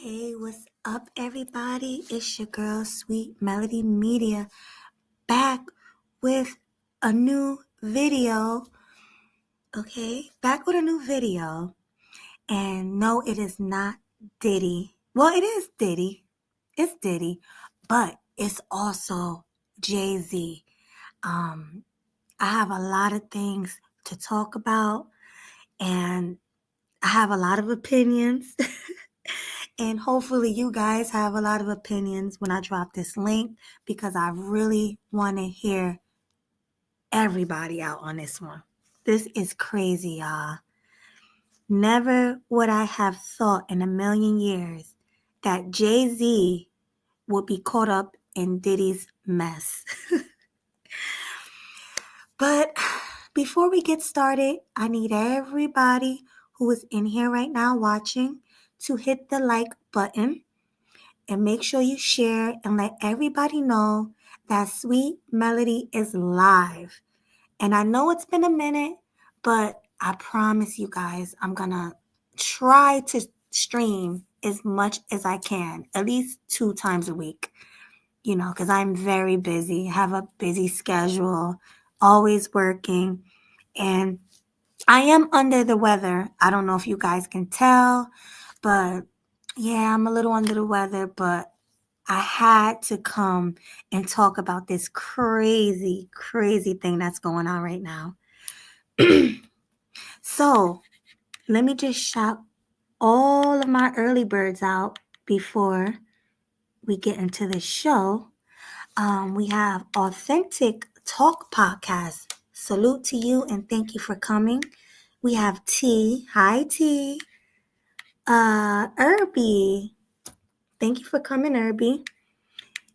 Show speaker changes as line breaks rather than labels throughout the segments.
Hey, what's up, everybody? It's your girl, Sweet Melody Media, back with a new video. Okay, back with a new video. And no, it is not Diddy. Well, it is Diddy. It's Diddy, but it's also Jay-Z. I have a lot of things to talk about, and I have a lot of opinions. And hopefully you guys have a lot of opinions when I drop this link, because I really want to hear everybody out on this one. This is crazy, y'all. Never would I have thought in a million years that Jay-Z would be caught up in Diddy's mess. But before we get started, I need everybody who is in here right now watching to hit the like button. And make sure you share and let everybody know that Sweet Melody is live. And I know it's been a minute, but I promise you guys, I'm going to try to stream as much as I can, at least 2 times a week, because I'm very busy, have a busy schedule, always working. And I am under the weather. I don't know if you guys can tell, but yeah, I'm a little under the weather, but I had to come and talk about this crazy, crazy thing that's going on right now. So let me just shout all of my early birds out before we get into the show. We have Authentic Talk Podcast. Salute to you and thank you for coming. We have T. Hi, T. Irby. Thank you for coming, Irby.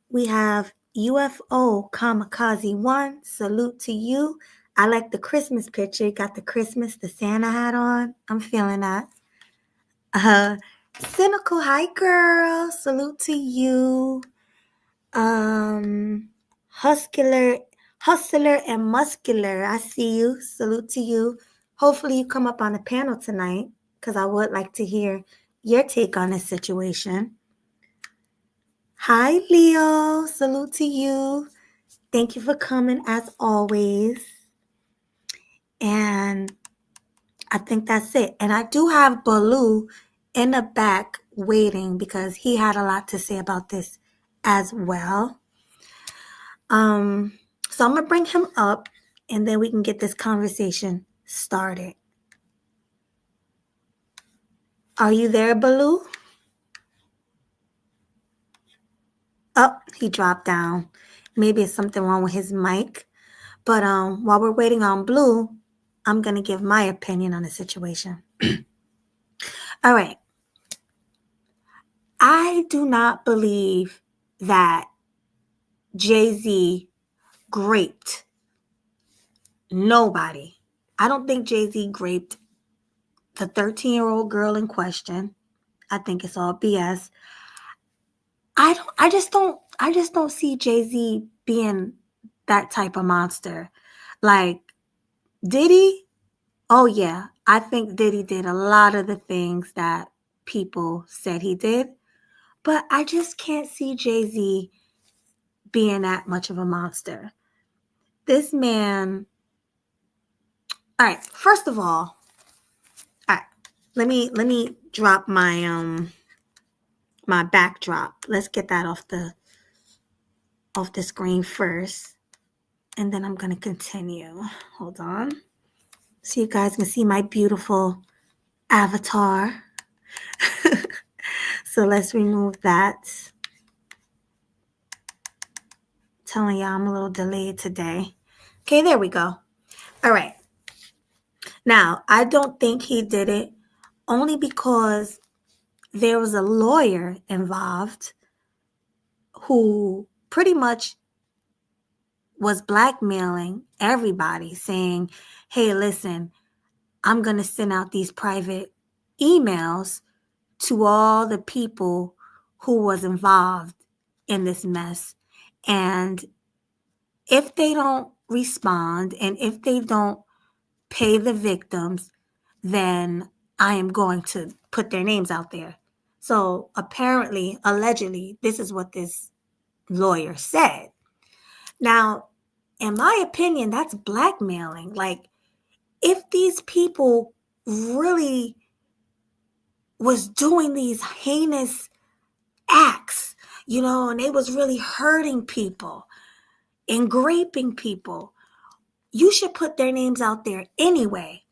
We have UFO Kamikaze 1. Salute to you. I like the Christmas picture. You got the Santa hat on. I'm feeling that. Cynical, hi girl. Salute to you. Hustler and Muscular. I see you. Salute to you. Hopefully you come up on the panel tonight, because I would like to hear your take on this situation. Hi, Leo. Salute to you. Thank you for coming as always. And I think that's it. And I do have Baloo in the back waiting, because he had a lot to say about this as well. So I'm going to bring him up, and then we can get this conversation started. Are you there, Baloo? Oh, he dropped down. Maybe it's something wrong with his mic. But while we're waiting on Blue, I'm going to give my opinion on the situation. All right. I do not believe that Jay-Z graped nobody. I don't think Jay-Z graped the 13-year-old girl in question. I think it's all BS. I just don't see Jay-Z being that type of monster. Like Diddy, oh yeah, I think Diddy did a lot of the things that people said he did, but I just can't see Jay-Z being that much of a monster. This man, all right, first of all right, let me drop my my backdrop. Let's get that off the screen first, and then I'm going to continue. Hold on. So you guys can see my beautiful avatar. So let's remove that. Telling y'all I'm a little delayed today. Okay, there we go. All right. Now, I don't think he did it, only because there was a lawyer involved who pretty much was blackmailing everybody, saying, hey, listen, I'm going to send out these private emails to all the people who was involved in this mess. And if they don't respond, and if they don't pay the victims, then I am going to put their names out there. So apparently, allegedly, this is what this lawyer said. Now, in my opinion, that's blackmailing. Like, if these people really was doing these heinous acts, and they was really hurting people and raping people, you should put their names out there anyway.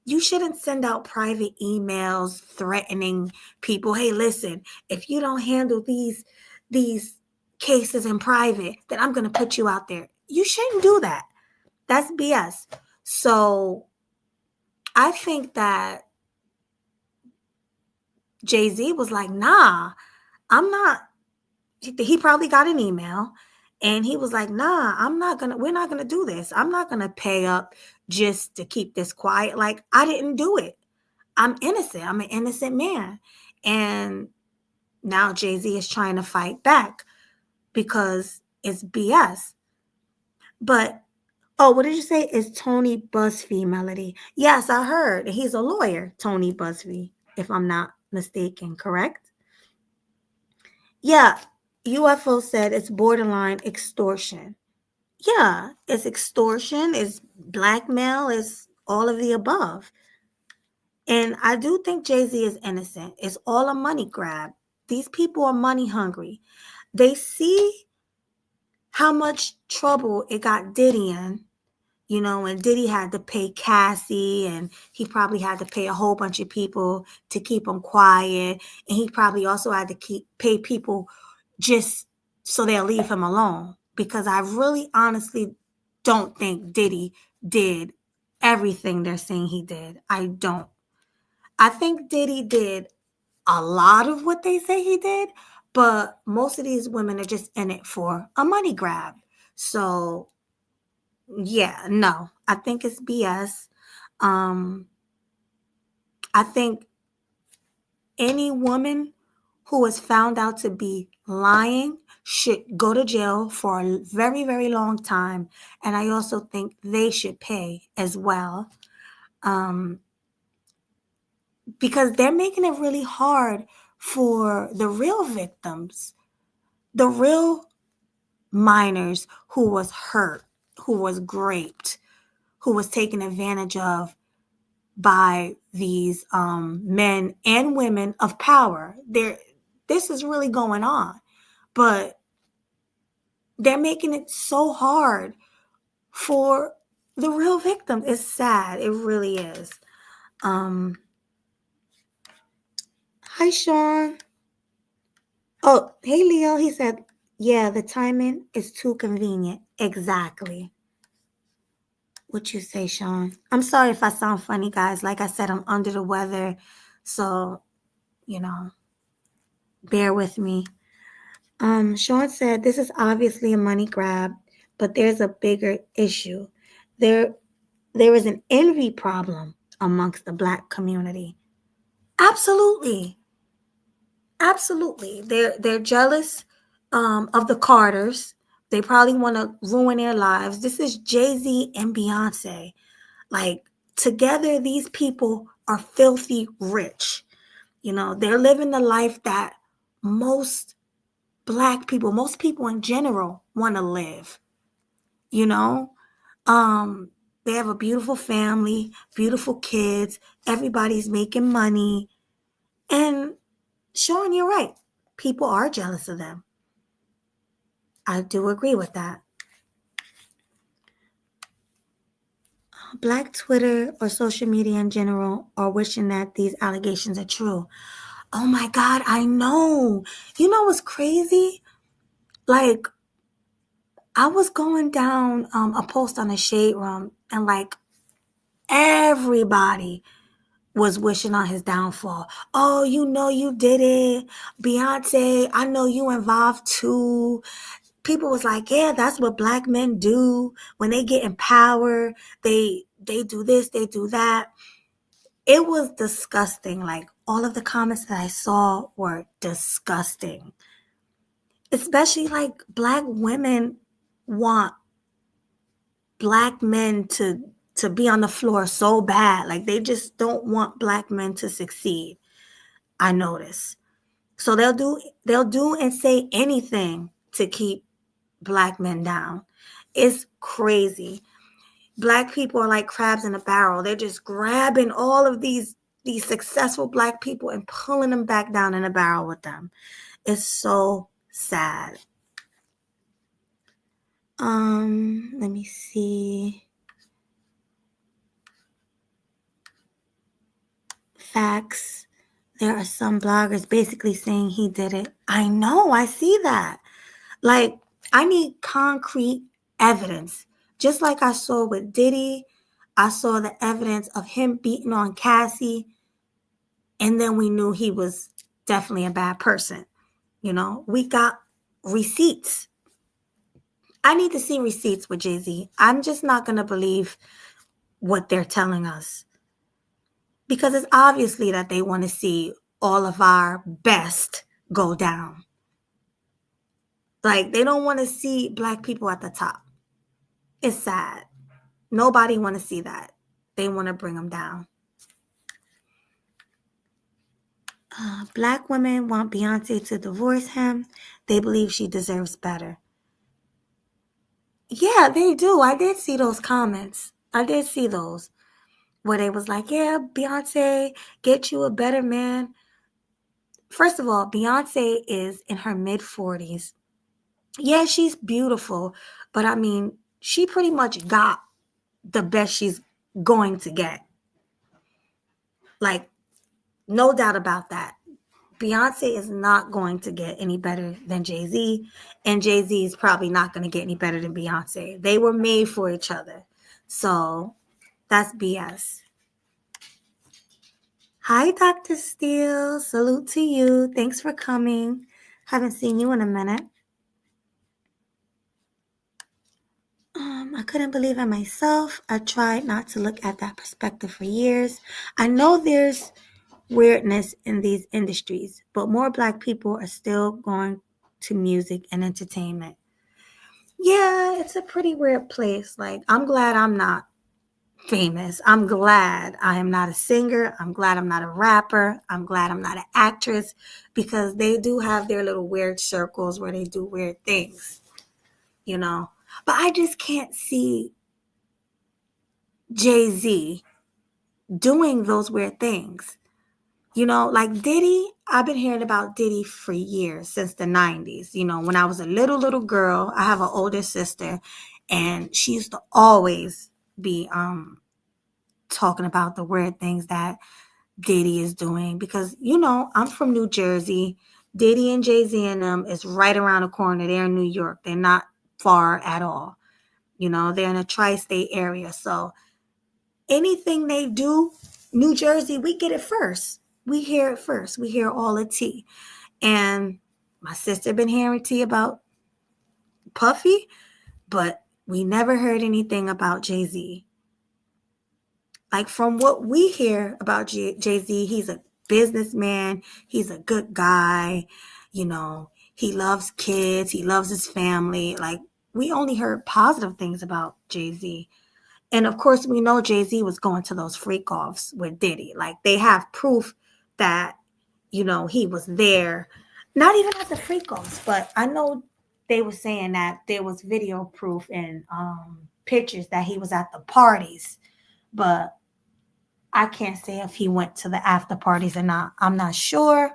You shouldn't send out private emails threatening people. Hey, listen, if you don't handle these cases in private, then I'm going to put you out there. You shouldn't do that. That's BS. So I think that Jay-Z was like, nah, I'm not. He probably got an email and he was like, nah, we're not going to do this. I'm not going to pay up just to keep this quiet. Like, I didn't do it. I'm innocent. I'm an innocent man. And now Jay-Z is trying to fight back because it's BS. But, oh, what did you say? It's Tony Busby, Melody. Yes, I heard. He's a lawyer, Tony Busby, if I'm not mistaken, correct? Yeah, UFO said it's borderline extortion. Yeah, it's extortion, it's blackmail, it's all of the above. And I do think Jay-Z is innocent. It's all a money grab. These people are money hungry. They see how much trouble it got Diddy in, and Diddy had to pay Cassie, and he probably had to pay a whole bunch of people to keep him quiet. And he probably also had to pay people just so they'll leave him alone. Because I really honestly don't think Diddy did everything they're saying he did. I don't. I think Diddy did a lot of what they say he did, but most of these women are just in it for a money grab. So, yeah, no, I think it's BS. I think any woman who is found out to be lying should go to jail for a very, very long time. And I also think they should pay as well. Because they're making it really hard for the real victims, the real minors who was hurt, who was raped, who was taken advantage of by these men and women of power. This is really going on, but they're making it so hard for the real victims. It's sad. It really is. Hi, Sean. Oh, hey, Leo. He said, yeah, the timing is too convenient. Exactly. What you say, Sean? I'm sorry if I sound funny, guys. Like I said, I'm under the weather. So, bear with me. Sean said, this is obviously a money grab, but there's a bigger issue. There is an envy problem amongst the Black community. Absolutely. Absolutely. They're jealous of the Carters. They probably want to ruin their lives. This is Jay-Z and Beyonce. Like, together, these people are filthy rich. They're living the life that most Black people, most people in general, want to live. They have a beautiful family, beautiful kids. Everybody's making money. And Sean, you're right. People are jealous of them. I do agree with that. Black Twitter or social media in general are wishing that these allegations are true. Oh my God, I know. You know what's crazy? Like, I was going down a post on the Shade Room, and like everybody was wishing on his downfall. Oh, you did it. Beyonce, I know you involved too. People was like, yeah, that's what Black men do. When they get in power, they do this, they do that. It was disgusting. Like, all of the comments that I saw were disgusting. Especially like Black women want Black men to be on the floor so bad. Like, they just don't want Black men to succeed. I notice. So they'll do and say anything to keep Black men down. It's crazy. Black people are like crabs in a barrel. They're just grabbing all of these successful Black people and pulling them back down in a barrel with them. It's so sad. Let me see. Facts. There are some bloggers basically saying he did it. I know, I see that. Like, I need concrete evidence. Just like I saw with Diddy, I saw the evidence of him beating on Cassie, and then we knew he was definitely a bad person. You know, we got receipts. I need to see receipts with Jay-Z. I'm just not going to believe what they're telling us, because it's obviously that they want to see all of our best go down. Like, they don't want to see Black people at the top. It's sad. Nobody want to see that. They want to bring them down. Black women want Beyonce to divorce him. They believe she deserves better. Yeah, they do. I did see those comments. I did see those where they was like, yeah, Beyonce, get you a better man. First of all, Beyonce is in her mid-40s. Yeah, she's beautiful, but I mean, she pretty much got the best she's going to get. Like, no doubt about that. Beyonce is not going to get any better than Jay-Z, and Jay-Z is probably not going to get any better than Beyonce. They were made for each other. So that's BS. Hi, Dr. Steele. Salute to you. Thanks for coming. Haven't seen you in a minute. I couldn't believe it myself. I tried not to look at that perspective for years. I know there's weirdness in these industries, but more Black people are still going to music and entertainment. Yeah, it's a pretty weird place. Like, I'm glad I'm not famous. I'm glad I am not a singer. I'm glad I'm not a rapper. I'm glad I'm not an actress, because they do have their little weird circles where they do weird things, you know. But I just can't see Jay-Z doing those weird things. You know, like Diddy, I've been hearing about Diddy for years, since the 90s. You know, when I was a little girl, I have an older sister, and she used to always be talking about the weird things that Diddy is doing, because, you know, I'm from New Jersey. Diddy and Jay-Z and them is right around the corner. They're in New York. They're not far at all. You know, they're in a tri-state area. So anything they do, New Jersey, we get it first. We hear it first. We hear all the tea. And my sister been hearing tea about Puffy, but we never heard anything about Jay-Z. Like, from what we hear about Jay-Z, he's a businessman. He's a good guy. You know, he loves kids. He loves his family. Like, we only heard positive things about Jay-Z. And of course, we know Jay-Z was going to those freak offs with Diddy. Like, they have proof that, you know, he was there. Not even at the freak offs, but I know they were saying that there was video proof and pictures that he was at the parties. But I can't say if he went to the after parties or not. I'm not sure.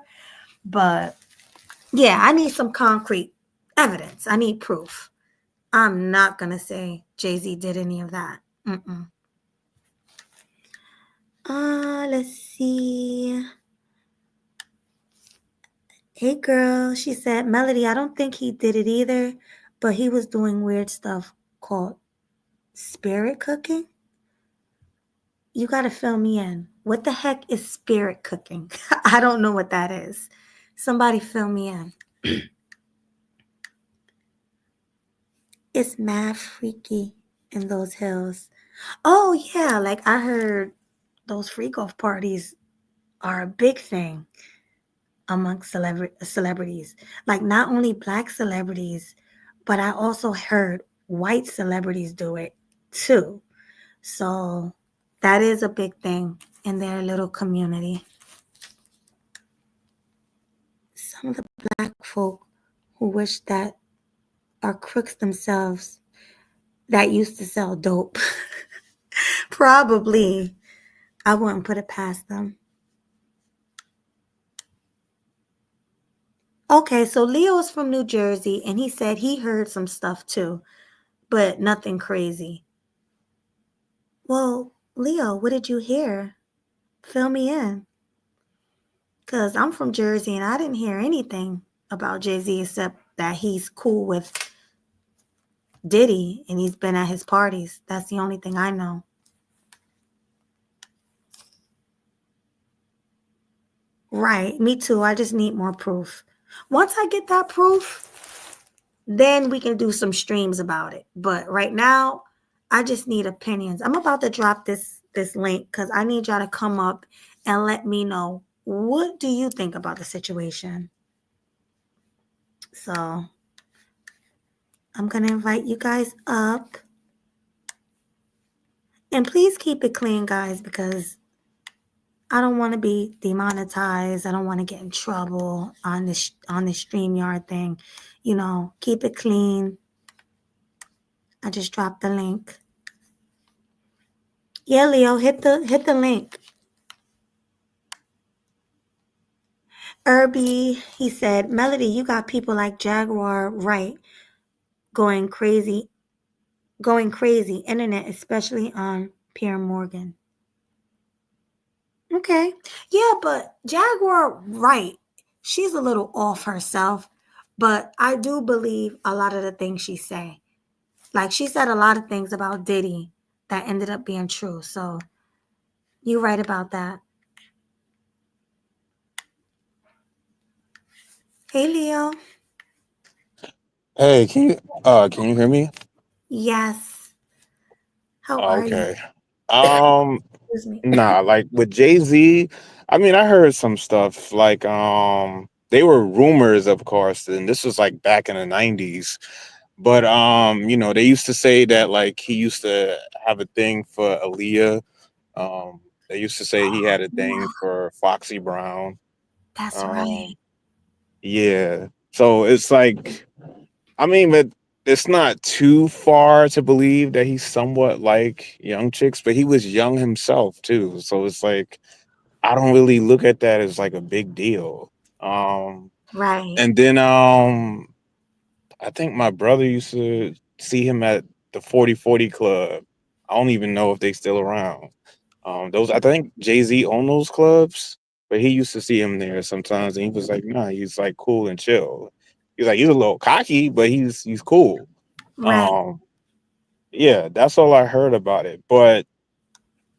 But yeah, I need some concrete evidence. I need proof. I'm not going to say Jay-Z did any of that. Let's see. Hey, girl. She said, Melody, I don't think he did it either, but he was doing weird stuff called spirit cooking. You got to fill me in. What the heck is spirit cooking? I don't know what that is. Somebody fill me in. It's mad freaky in those hills. Oh, yeah. Like, I heard those freak off parties are a big thing amongst celebrities. Like, not only Black celebrities, but I also heard white celebrities do it too. So that is a big thing in their little community. some of the black folk who wish that are crooks themselves that used to sell dope. Probably. I wouldn't put it past them. Okay, so Leo's from New Jersey and he said he heard some stuff too, but nothing crazy. Well, Leo, what did you hear? Fill me in. Because I'm from Jersey and I didn't hear anything about Jay-Z except that he's cool with Diddy and he's been at his parties. That's the only thing I know. Right, me too. I just need more proof. Once I get that proof, then we can do some streams about it. But right now, I just need opinions. I'm about to drop this link because I need y'all to come up and let me know, what do you think about the situation? So I'm going to invite you guys up. And please keep it clean, guys, because I don't want to be demonetized. I don't want to get in trouble on this StreamYard thing. You know, keep it clean. I just dropped the link. Yeah, Leo, hit the link. Irby, he said, Melody, you got people like Jaguar right going crazy. Internet, especially on Pierre Morgan. Okay. Yeah, but Jaguar right. She's a little off herself, but I do believe a lot of the things she say. Like she said a lot of things about Diddy that ended up being true. So you're right about that. Hey Leo.
Hey, can you hear me?
Yes. How are you?
Okay. Um,
Excuse me.
nah, like with Jay-Z, I mean, I heard some stuff like they were rumors, of course, and this was like back in the 90s. But they used to say that like he used to have a thing for Aaliyah. They used to say he had a thing
Yeah,
for Foxy Brown.
that's right.
Um, yeah. So it's like I mean, but it's not too far to believe that he's somewhat like young chicks, but he was young himself too. So it's like I don't really look at that as like a big deal. Um
Right.
and then I think my brother used to see him at the 4040 club. I don't even know if they still around. Those I think Jay-Z owned those clubs, but he used to see him there sometimes and he was like, nah, he's like cool and chill. He's like he's a little cocky, but he's cool.
Right.
Um, yeah, that's all I heard about it. But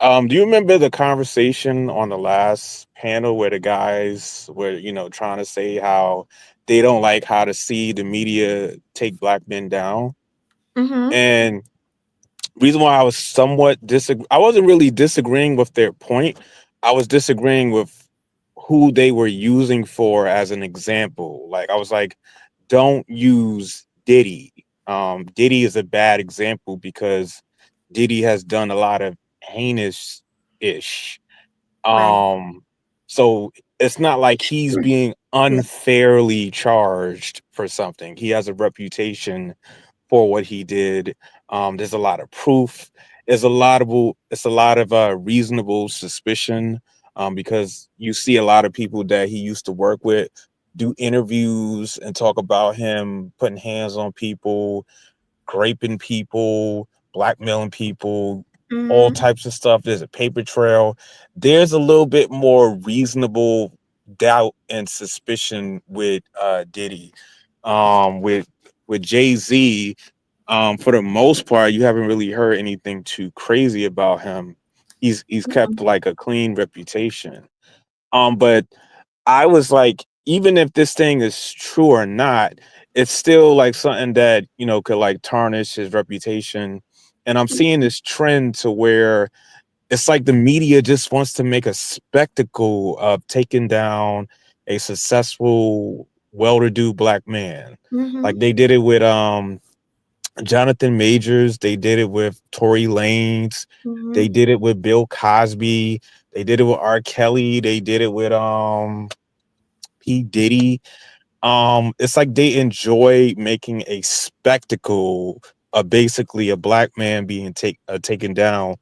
do you remember the conversation on the last panel where the guys were, trying to say how they don't like how to see the media take black men down?
Mm-hmm.
And reason why I was somewhat I wasn't really disagreeing with their point. I was disagreeing with who they were using for as an example. Like I was like, don't use Diddy. Diddy is a bad example because Diddy has done a lot of heinous ish.
Right.
So it's not like he's being unfairly charged for something. He has a reputation for what he did. There's a lot of proof. It's a lot of reasonable suspicion because you see a lot of people that he used to work with do interviews and talk about him putting hands on people, raping people, blackmailing people, all
Mm-hmm.
types of stuff. There's a paper trail. There's a little bit more reasonable doubt and suspicion with Diddy. With Jay-Z, for the most part, you haven't really heard anything too crazy about him. He's kept like a clean reputation. But I was like, even if this thing is true or not, it's still like something that, could like tarnish his reputation. And I'm seeing this trend to where it's like the media just wants to make a spectacle of taking down a successful, well-to-do black man.
Mm-hmm.
Like they did it with Jonathan Majors, they did it with Tory Lanez,
Mm-hmm.
they did it with Bill Cosby, they did it with R. Kelly, they did it with P. Diddy. It's like they enjoy making a spectacle of basically a black man being taken down,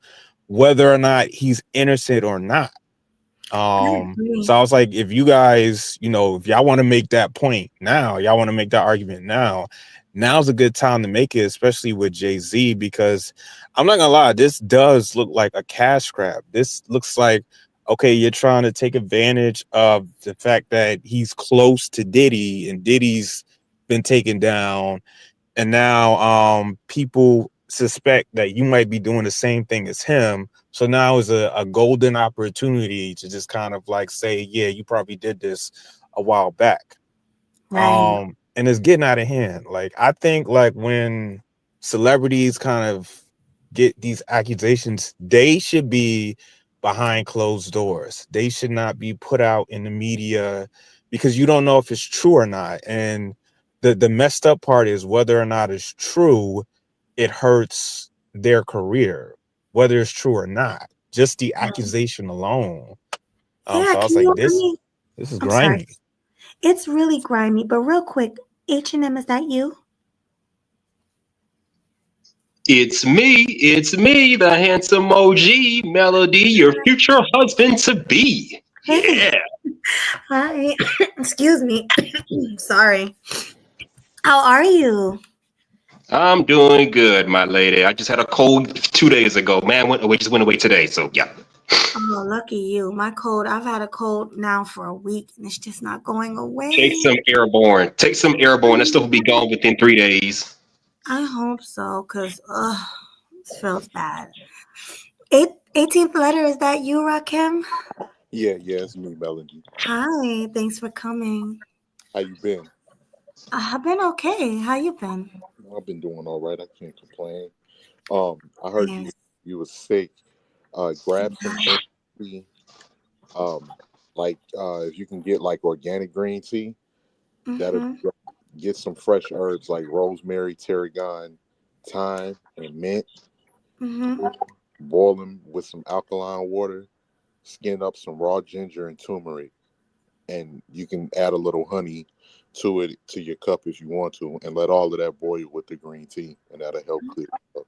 whether or not he's innocent or not.
I
So
agree.
I was like, if you guys, if y'all want to make that point now, y'all want to make that argument now, now's a good time to make it, especially with Jay-Z, because I'm not gonna lie, this does look like a cash grab. This looks like, okay, you're trying to take advantage of the fact that he's close to Diddy and Diddy's been taken down, and now people suspect that you might be doing the same thing as him. So now is a golden opportunity to just kind of like say, yeah, you probably did this a while back.
Right.
And it's getting out of hand. Like, I think like when celebrities kind of get these accusations, they should be behind closed doors. They should not be put out in the media, because you don't know if it's true or not. And the messed up part is, whether or not it's true, it hurts their career, whether it's true or not. Just the accusation alone.
Yeah,
So I was
can
like,
you,
this is
I'm sorry.
grimy.
It's really grimy, but real quick, H&M, is that you?
It's me, the handsome OG, Melody, your future husband to be.
Hey,
Yeah,
hi. Excuse me. Sorry. How are you?
I'm doing good, my lady. I just had a cold 2 days ago. Man, just went away today. So yeah.
Oh, lucky you. My cold, I've had a cold now for a week and it's just not going
Take
away.
some airborne. Take some airborne. That stuff will be gone within 3 days.
I hope so, because it feels bad. 18th letter, is that you, Rakim?
Yeah, it's me, Melody.
Hi, thanks for coming.
How you been?
I've been okay. How you been?
I've been doing all right. I can't complain. I heard
Yes.
you was sick. Grab some green tea. Like if you can get like organic green tea, that'll
Mm-hmm.
be great. Get some fresh herbs like rosemary, tarragon, thyme, and mint.
Mm-hmm.
Boil them with some alkaline water. Skin up some raw ginger and turmeric, and you can add a little honey to your cup if you want to, and let all of that boil with the green tea, and that'll help clear it up.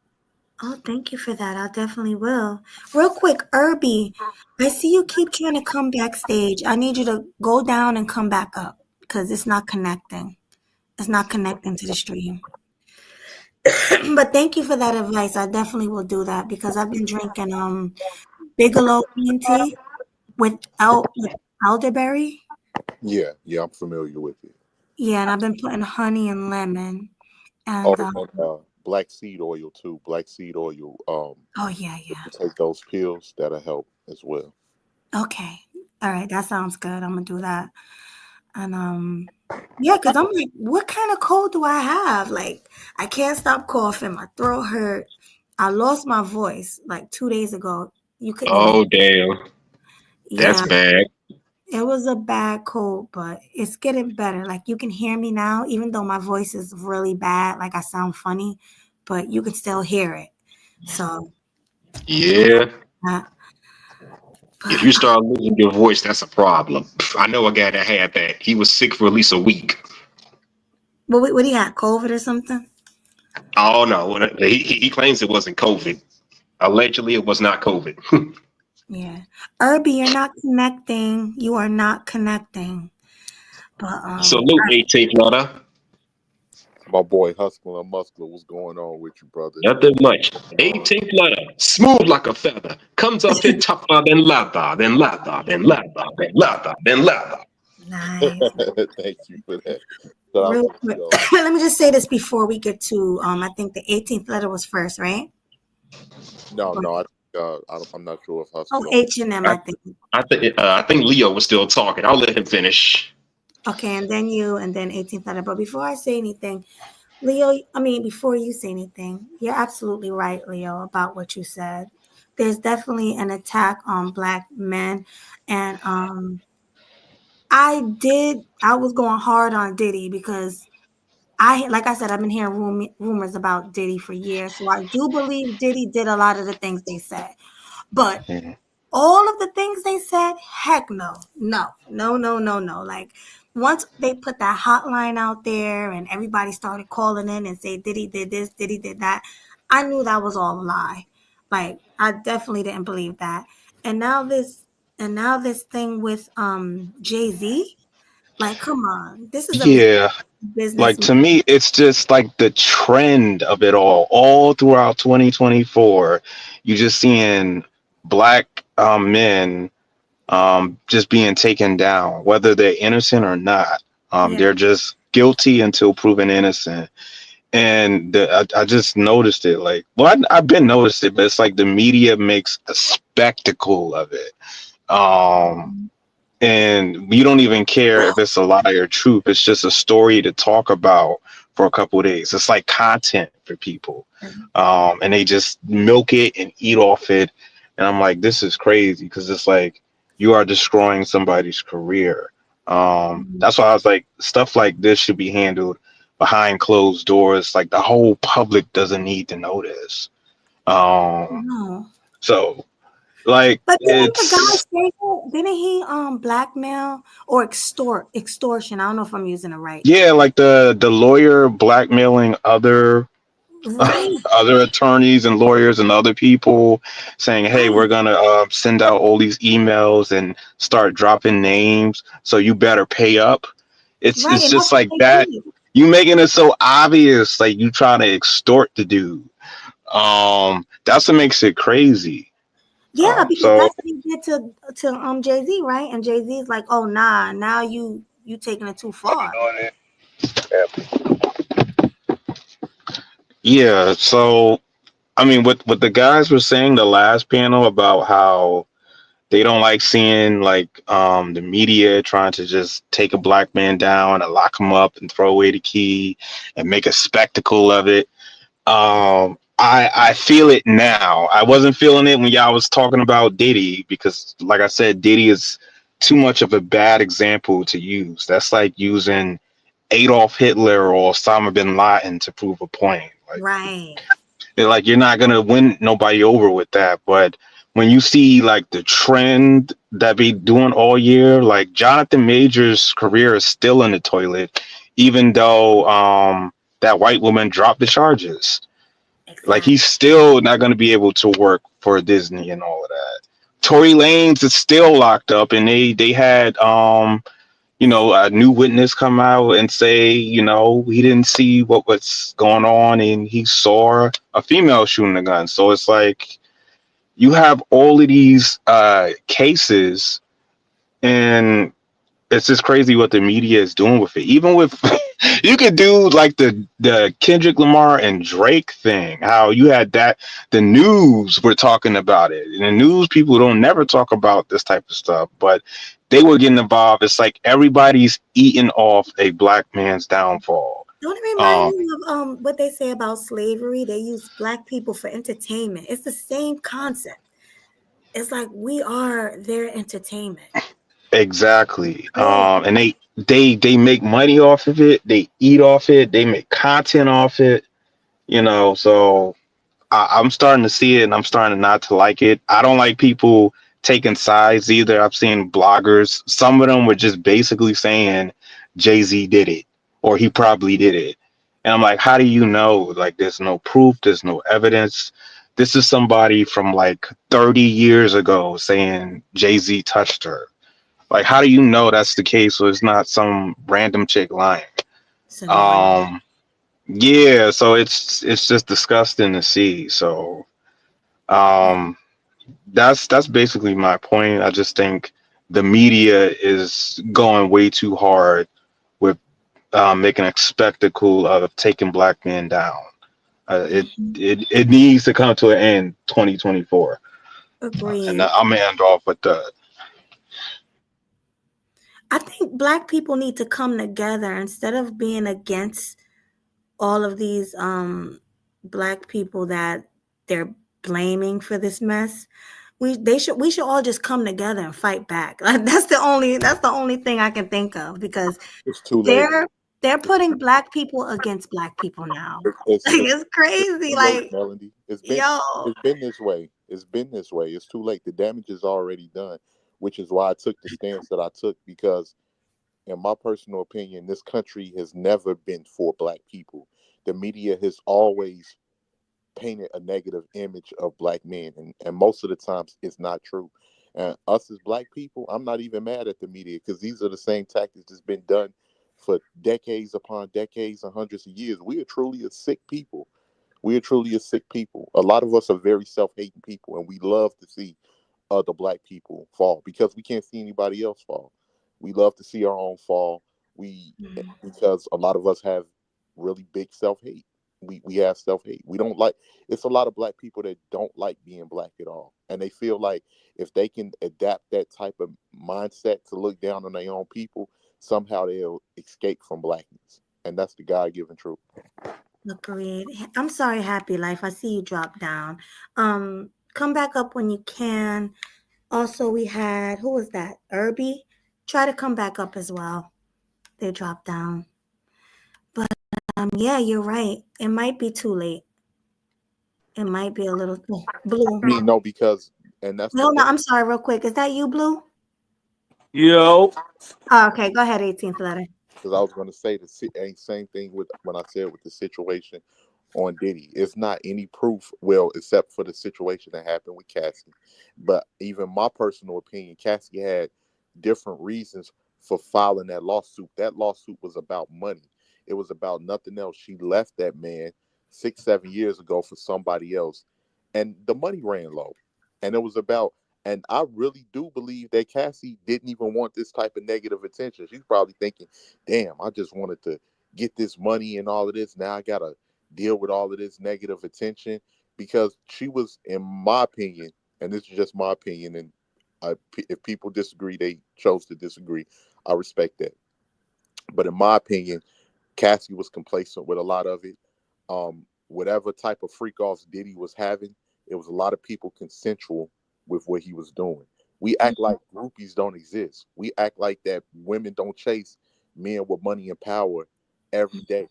Oh, thank you for that. I definitely will. Real quick, Irby, I see you keep trying to come backstage. I need you to go down and come back up because it's not connecting. It's not connecting to the stream. But thank you for that advice. I definitely will do that because I've been drinking Bigelow green tea with elderberry.
Yeah, I'm familiar with it.
Yeah, and I've been putting honey and lemon.
Oh,
And
and black seed oil too. Black seed oil.
oh yeah,
If
yeah.
you take those pills, that'll help as well.
Okay. All right, that sounds good. I'm gonna do that. And yeah, because I'm like, what kind of cold do I have? Like, I can't stop coughing. My throat hurt. I lost my voice like 2 days ago. You couldn't even.
Oh damn, that's
Yeah,
bad.
it was a bad cold, but it's getting better. Like, you can hear me now, even though my voice is really bad. Like, I sound funny, but you can still hear it. So,
Yeah.
uh,
If
but
you start losing your voice, that's a problem. I know a guy that had that. He was sick for at least a week.
what do you have? COVID or something?
Oh no, he claims it wasn't COVID. Allegedly, it was not COVID.
Yeah. Irby, you're not connecting. You are not connecting. But
Salute, 18th letter.
My boy Hustler Muscular, what's going on with you, brother?
Nothing much. 18th letter, smooth like a feather, comes off in tougher than leather, then leather, then leather, then leather, then leather.
nice.
Thank you for that. Shout out
Real
to
quick.
you.
Let me just say this before we get to I think the 18th letter was first, right?
No, I'm not sure if
Oh,
Hustler.
H&M,
I,
I think.
I think Leo was still talking. I'll let him finish.
Okay, and then you and then 18th letter. But before I say anything, before you say anything, you're absolutely right, Leo, about what you said. There's definitely an attack on black men. And I was going hard on Diddy because like I said, I've been hearing rumors about Diddy for years. So I do believe Diddy did a lot of the things they said. But all of the things they said, heck no. No, no, no, no, no. Like, once they put that hotline out there and everybody started calling in and say Diddy did this, Diddy did that, I knew that was all a lie. Like I definitely didn't believe that. And now this thing with Jay-Z, like come on, this is a
Yeah,
business.
like to me, it's just like the trend of it all throughout 2024. You just seeing black men just being taken down, whether they're innocent or not.
Yeah.
They're just guilty until proven innocent. And I just noticed it. Like, well, I've been noticed it, but it's like the media makes a spectacle of it. Um, and we don't even care if it's a lie or truth. It's just a story to talk about for a couple of days. It's like content for people, and they just milk it and eat off it. And I'm like, this is crazy because it's like you are destroying somebody's career. That's why I was like, stuff like this should be handled behind closed doors. Like the whole public doesn't need to know this. Um,
No.
so like
But didn't the guy
it's
say that? Didn't he blackmail or extortion? I don't know if I'm using it right.
yeah, like the lawyer blackmailing other
Right,
other attorneys and lawyers and other people, saying, "Hey,
right,
we're gonna send out all these emails and start dropping names, so you better pay up."
right,
It's
and that's
just
what
like
they
that.
did.
You making it so obvious, like you trying to extort the dude. That's what makes it crazy.
Yeah, because
So
that's what he did to Jay-Z, right? And Jay-Z's like, "Oh nah, now you taking it too far."
yeah, so I mean, what the guys were saying the last panel about how they don't like seeing like the media trying to just take a black man down and lock him up and throw away the key and make a spectacle of it. I feel it now. I wasn't feeling it when y'all was talking about Diddy because, like I said, Diddy is too much of a bad example to use. That's like using Adolf Hitler or Osama bin Laden to prove a point.
Right.
Like you're not gonna win nobody over with that. But when you see like the trend that be doing all year, like Jonathan Major's career is still in the toilet, even though that white woman dropped the charges. Like
Exactly.
he's still not gonna be able to work for Disney and all of that. Tory Lanez is still locked up, and they had a new witness come out and say, he didn't see what was going on and he saw a female shooting a gun. So it's like you have all of these cases, and it's just crazy what the media is doing with it. Even with you could do like the Kendrick Lamar and Drake thing, how you had that the news were talking about it. And the news people don't never talk about this type of stuff, but they were getting involved. It's like everybody's eating off a black man's downfall.
Don't it remind
Um,
you of what they say about slavery? They use black people for entertainment. It's the same concept. It's like we are their entertainment.
exactly.
Crazy.
And they make money off of it, they eat off it, they make content off it, so I'm starting to see it and I'm starting not to like it. I don't like people taking sides either. I've seen bloggers, some of them were just basically saying Jay-Z did it or he probably did it. And I'm like, how do you know? Like, there's no proof, there's no evidence. This is somebody from like 30 years ago saying Jay-Z touched her. Like, how do you know that's the case? So it's not some random chick lying.
It's annoying.
Um, yeah, so it's just disgusting to see. So um, that's basically my point. I just think the media is going way too hard with making a spectacle of taking black men down.
Mhm.
It needs to come to an end 2024. And
Agreed.
I'm gonna end off with that.
I think black people need to come together instead of being against all of these black people that they're blaming for this mess. We should all just come together and fight back. Like that's the only thing I can think of because
It's too late.
they're they're putting black people against black people now.
It's
Like
it's
it's
it's
crazy.
too late,
Like
Melody.
yo,
It's been this way. It's been this way. It's too late. The damage is already done, which is why I took the stance that I took because in my personal opinion, this country has never been for black people. The media has always painted a negative image of black men, and most of the times it's not true. And us as black people, I'm not even mad at the media, because these are the same tactics that's been done for decades upon decades and hundreds of years. We are truly a sick people. We are truly a sick people. A lot of us are very self-hating people, and we love to see other black people fall because we can't see anybody else fall. We love to see our own fall. We Because a lot of us have really big self-hate. We have self-hate. We don't like, it's a lot of black people that don't like being black at all. And they feel like if they can adapt that type of mindset to look down on their own people, somehow they'll escape from blackness. And that's the God-given truth.
Agreed. I'm sorry, Happy Life. I see you drop down. Come back up when you can. Also, we had, who was that? Irby. Try to come back up as well. They dropped down. But yeah, you're right. It might be too late. It might be a little Blue.
Me, no, because, and that's the
No,
thing.
I'm sorry, real quick. Is that you, Blue?
Yo,
Oh, okay, go ahead, 18th letter.
Because I was going to say the same thing with when I said with the situation on Diddy. It's not any proof, well, except for the situation that happened with Cassie. But even my personal opinion, Cassie had different reasons for filing that lawsuit. That lawsuit was about money. It was about nothing else. She left that man 6, 7 years ago for somebody else, and the money ran low. And it was about, and I really do believe that Cassie didn't even want this type of negative attention. She's probably thinking, damn, I just wanted to get this money and all of this. Now I gotta deal with all of this negative attention, because she was, in my opinion, and this is just my opinion, and if people disagree, they chose to disagree. I respect that. But in my opinion, Cassie was complacent with a lot of it. Whatever type of freak offs Diddy was having, it was a lot of people consensual with what he was doing. We act like groupies don't exist. We act like that women don't chase men with money and power every day.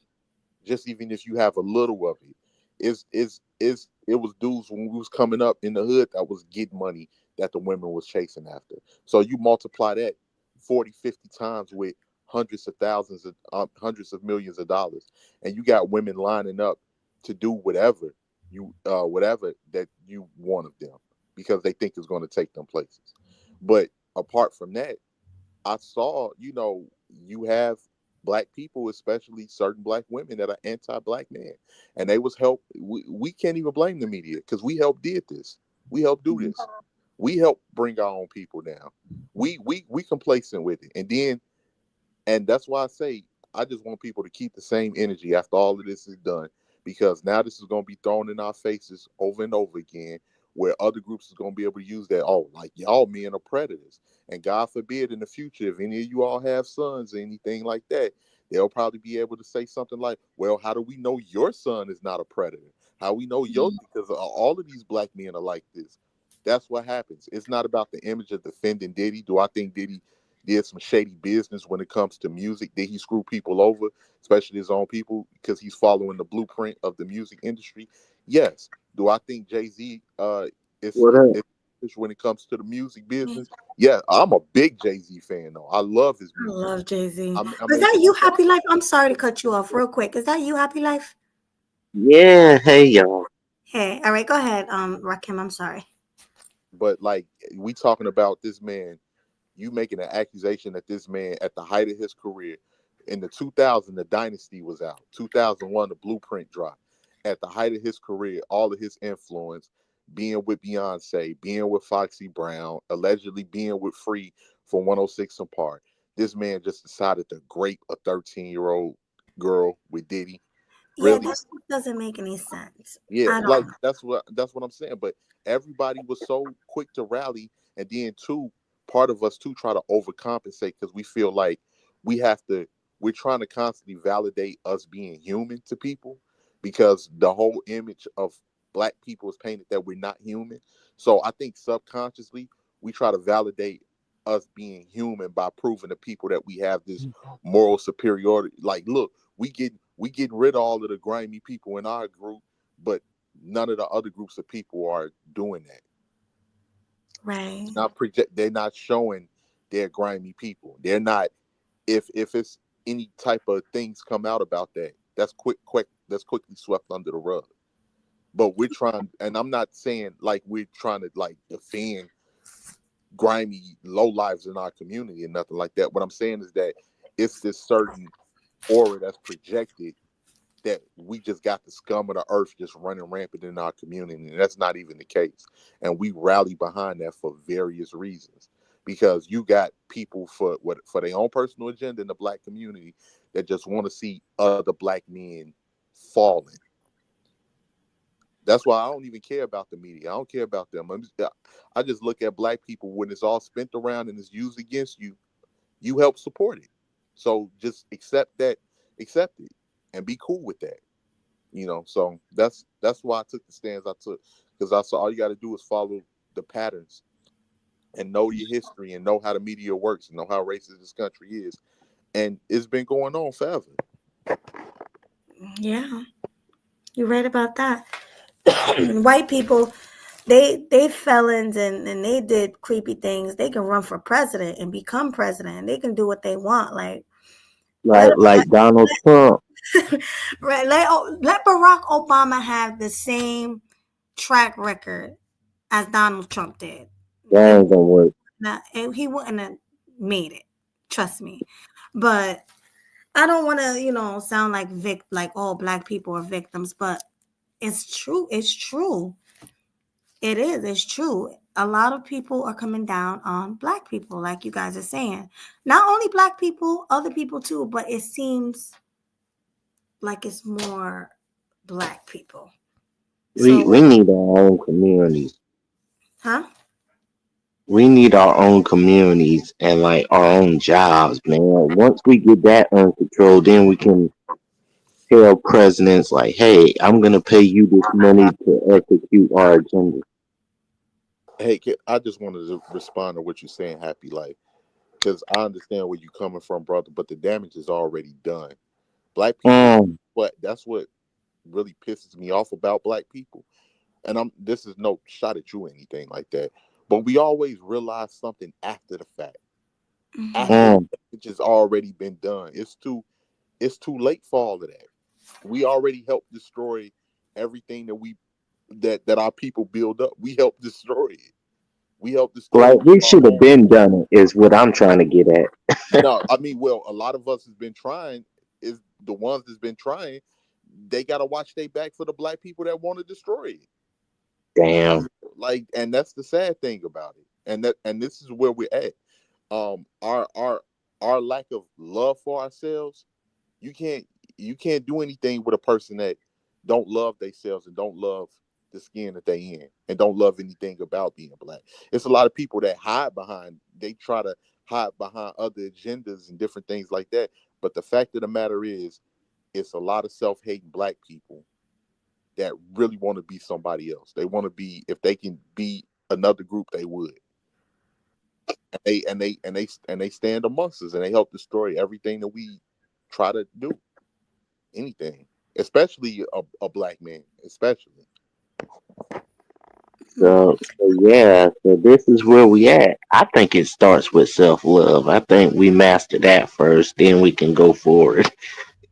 Just even if you have a little of it. It was dudes when we was coming up in the hood that was getting money that the women was chasing after. So you multiply that 40, 50 times with hundreds of millions of dollars, and you got women lining up to do whatever that you want of them, because they think it's going to take them places. But apart from that, I saw, you have black people, especially certain black women that are anti-black men, and they was help. We can't even blame the media, because we helped did this. We helped do this. We helped bring our own people down. We complacent with it, and that's why I say I just want people to keep the same energy after all of this is done, because now this is going to be thrown in our faces over and over again, where other groups is going to be able to use that. Oh, like y'all men are predators. And God forbid in the future, if any of you all have sons or anything like that, they'll probably be able to say something like, well, how do we know your son is not a predator? How we know your, because all of these black men are like this. That's what happens. It's not about the image of defending Diddy. Do I think Diddy did some shady business when it comes to music? Did he screw people over, especially his own people, because he's following the blueprint of the music industry? Yes. Do I think Jay-Z is,
What up?
is when it comes to the music business? Yeah, I'm a big Jay-Z fan though. I love his
I
music.
love Jay-Z.
I'm
Is that
able
you,
to
Happy Life? I'm sorry to cut you off real quick. Is that you, Happy Life?
Yeah, hey y'all.
Hey, all right, go ahead, Rakim. I'm sorry.
but like, we talking about this man, you making an accusation that this man at the height of his career in the 2000, the dynasty was out, 2001 the blueprint dropped, at the height of his career, all of his influence, being with Beyonce, being with Foxy Brown, allegedly being with Free for 106 and Park, this man just decided to grape a 13-year-old girl with Diddy.
Yeah,
Really?
that doesn't make any sense
Yeah,
at
like
all.
that's what I'm saying. But everybody was so quick to rally, and then two, part of us too try to overcompensate, because we feel like we have to. We're trying to constantly validate us being human to people, because the whole image of black people is painted that we're not human. So I think subconsciously we try to validate us being human by proving to people that we have this moral superiority. Like, look, we getting rid of all of the grimy people in our group, but none of the other groups of people are doing that.
Right.
They're not showing their grimy people. They're not if it's any type of things come out about that, that's that's quickly swept under the rug. But we're trying, and I'm not saying like we're trying to like defend grimy low lives in our community and nothing like that. What I'm saying is that it's this certain aura that's projected that we just got the scum of the earth just running rampant in our community, and that's not even the case. And we rally behind that for various reasons, because you got people for their own personal agenda in the black community that just want to see other black men falling. That's why I don't even care about the media. I don't care about them. I just look at black people when it's all spent around and it's used against you. You help support it. So just accept that, accept it, and be cool with that. So that's why I took the stands I took, because I saw all you got to do is follow the patterns and know your history and know how the media works and know how racist this country is, and it's been going on forever.
Yeah, you're right about that. White people, they felons and they did creepy things. They can run for president and become president. They can do what they want. Like
Like Donald Trump.
right, let Barack Obama have the same track record as Donald Trump did.
That ain't gonna work.
He wouldn't have made it. Trust me. But I don't want to, sound like all black people are victims, but it's true. It's true. It is. It's true. A lot of people are coming down on black people, like you guys are saying. Not only black people, other people too, but it seems like it's more black people.
We need our own communities.
Huh?
We need our own communities and like our own jobs, man. Once we get that under control, then we can tell presidents like, "Hey, I'm gonna pay you this money to execute our agenda."
Hey, I just wanted to respond to what you're saying, Happy Life, because I understand where you're coming from, brother, but the damage is already done. Black people, that's what really pisses me off about black people. And this is no shot at you or anything like that, but we always realize something after the fact. After the damage has already been done. It's too late for all of that. We already helped destroy everything that our people build up. We helped destroy it. We helped destroy
Like
it
we
with our
should have
own
been done it, is what I'm trying to get at.
No, I mean, well, a lot of us has been trying. Is the ones that's been trying, they gotta watch their back for the black people that want to destroy it.
Damn.
Like, and that's the sad thing about it. And this is where we're at. Our lack of love for ourselves. You can't do anything with a person that don't love themselves and don't love the skin that they in and don't love anything about being black. It's a lot of people that they try to hide behind other agendas and different things like that. But the fact of the matter is, it's a lot of self-hating black people that really want to be somebody else. They want to be, if they can be another group, they would. And they stand amongst us and they help destroy everything that we try to do. Anything, especially a black man, especially.
So yeah, so this is where we at. I think it starts with self love. I think we master that first, then we can go forward.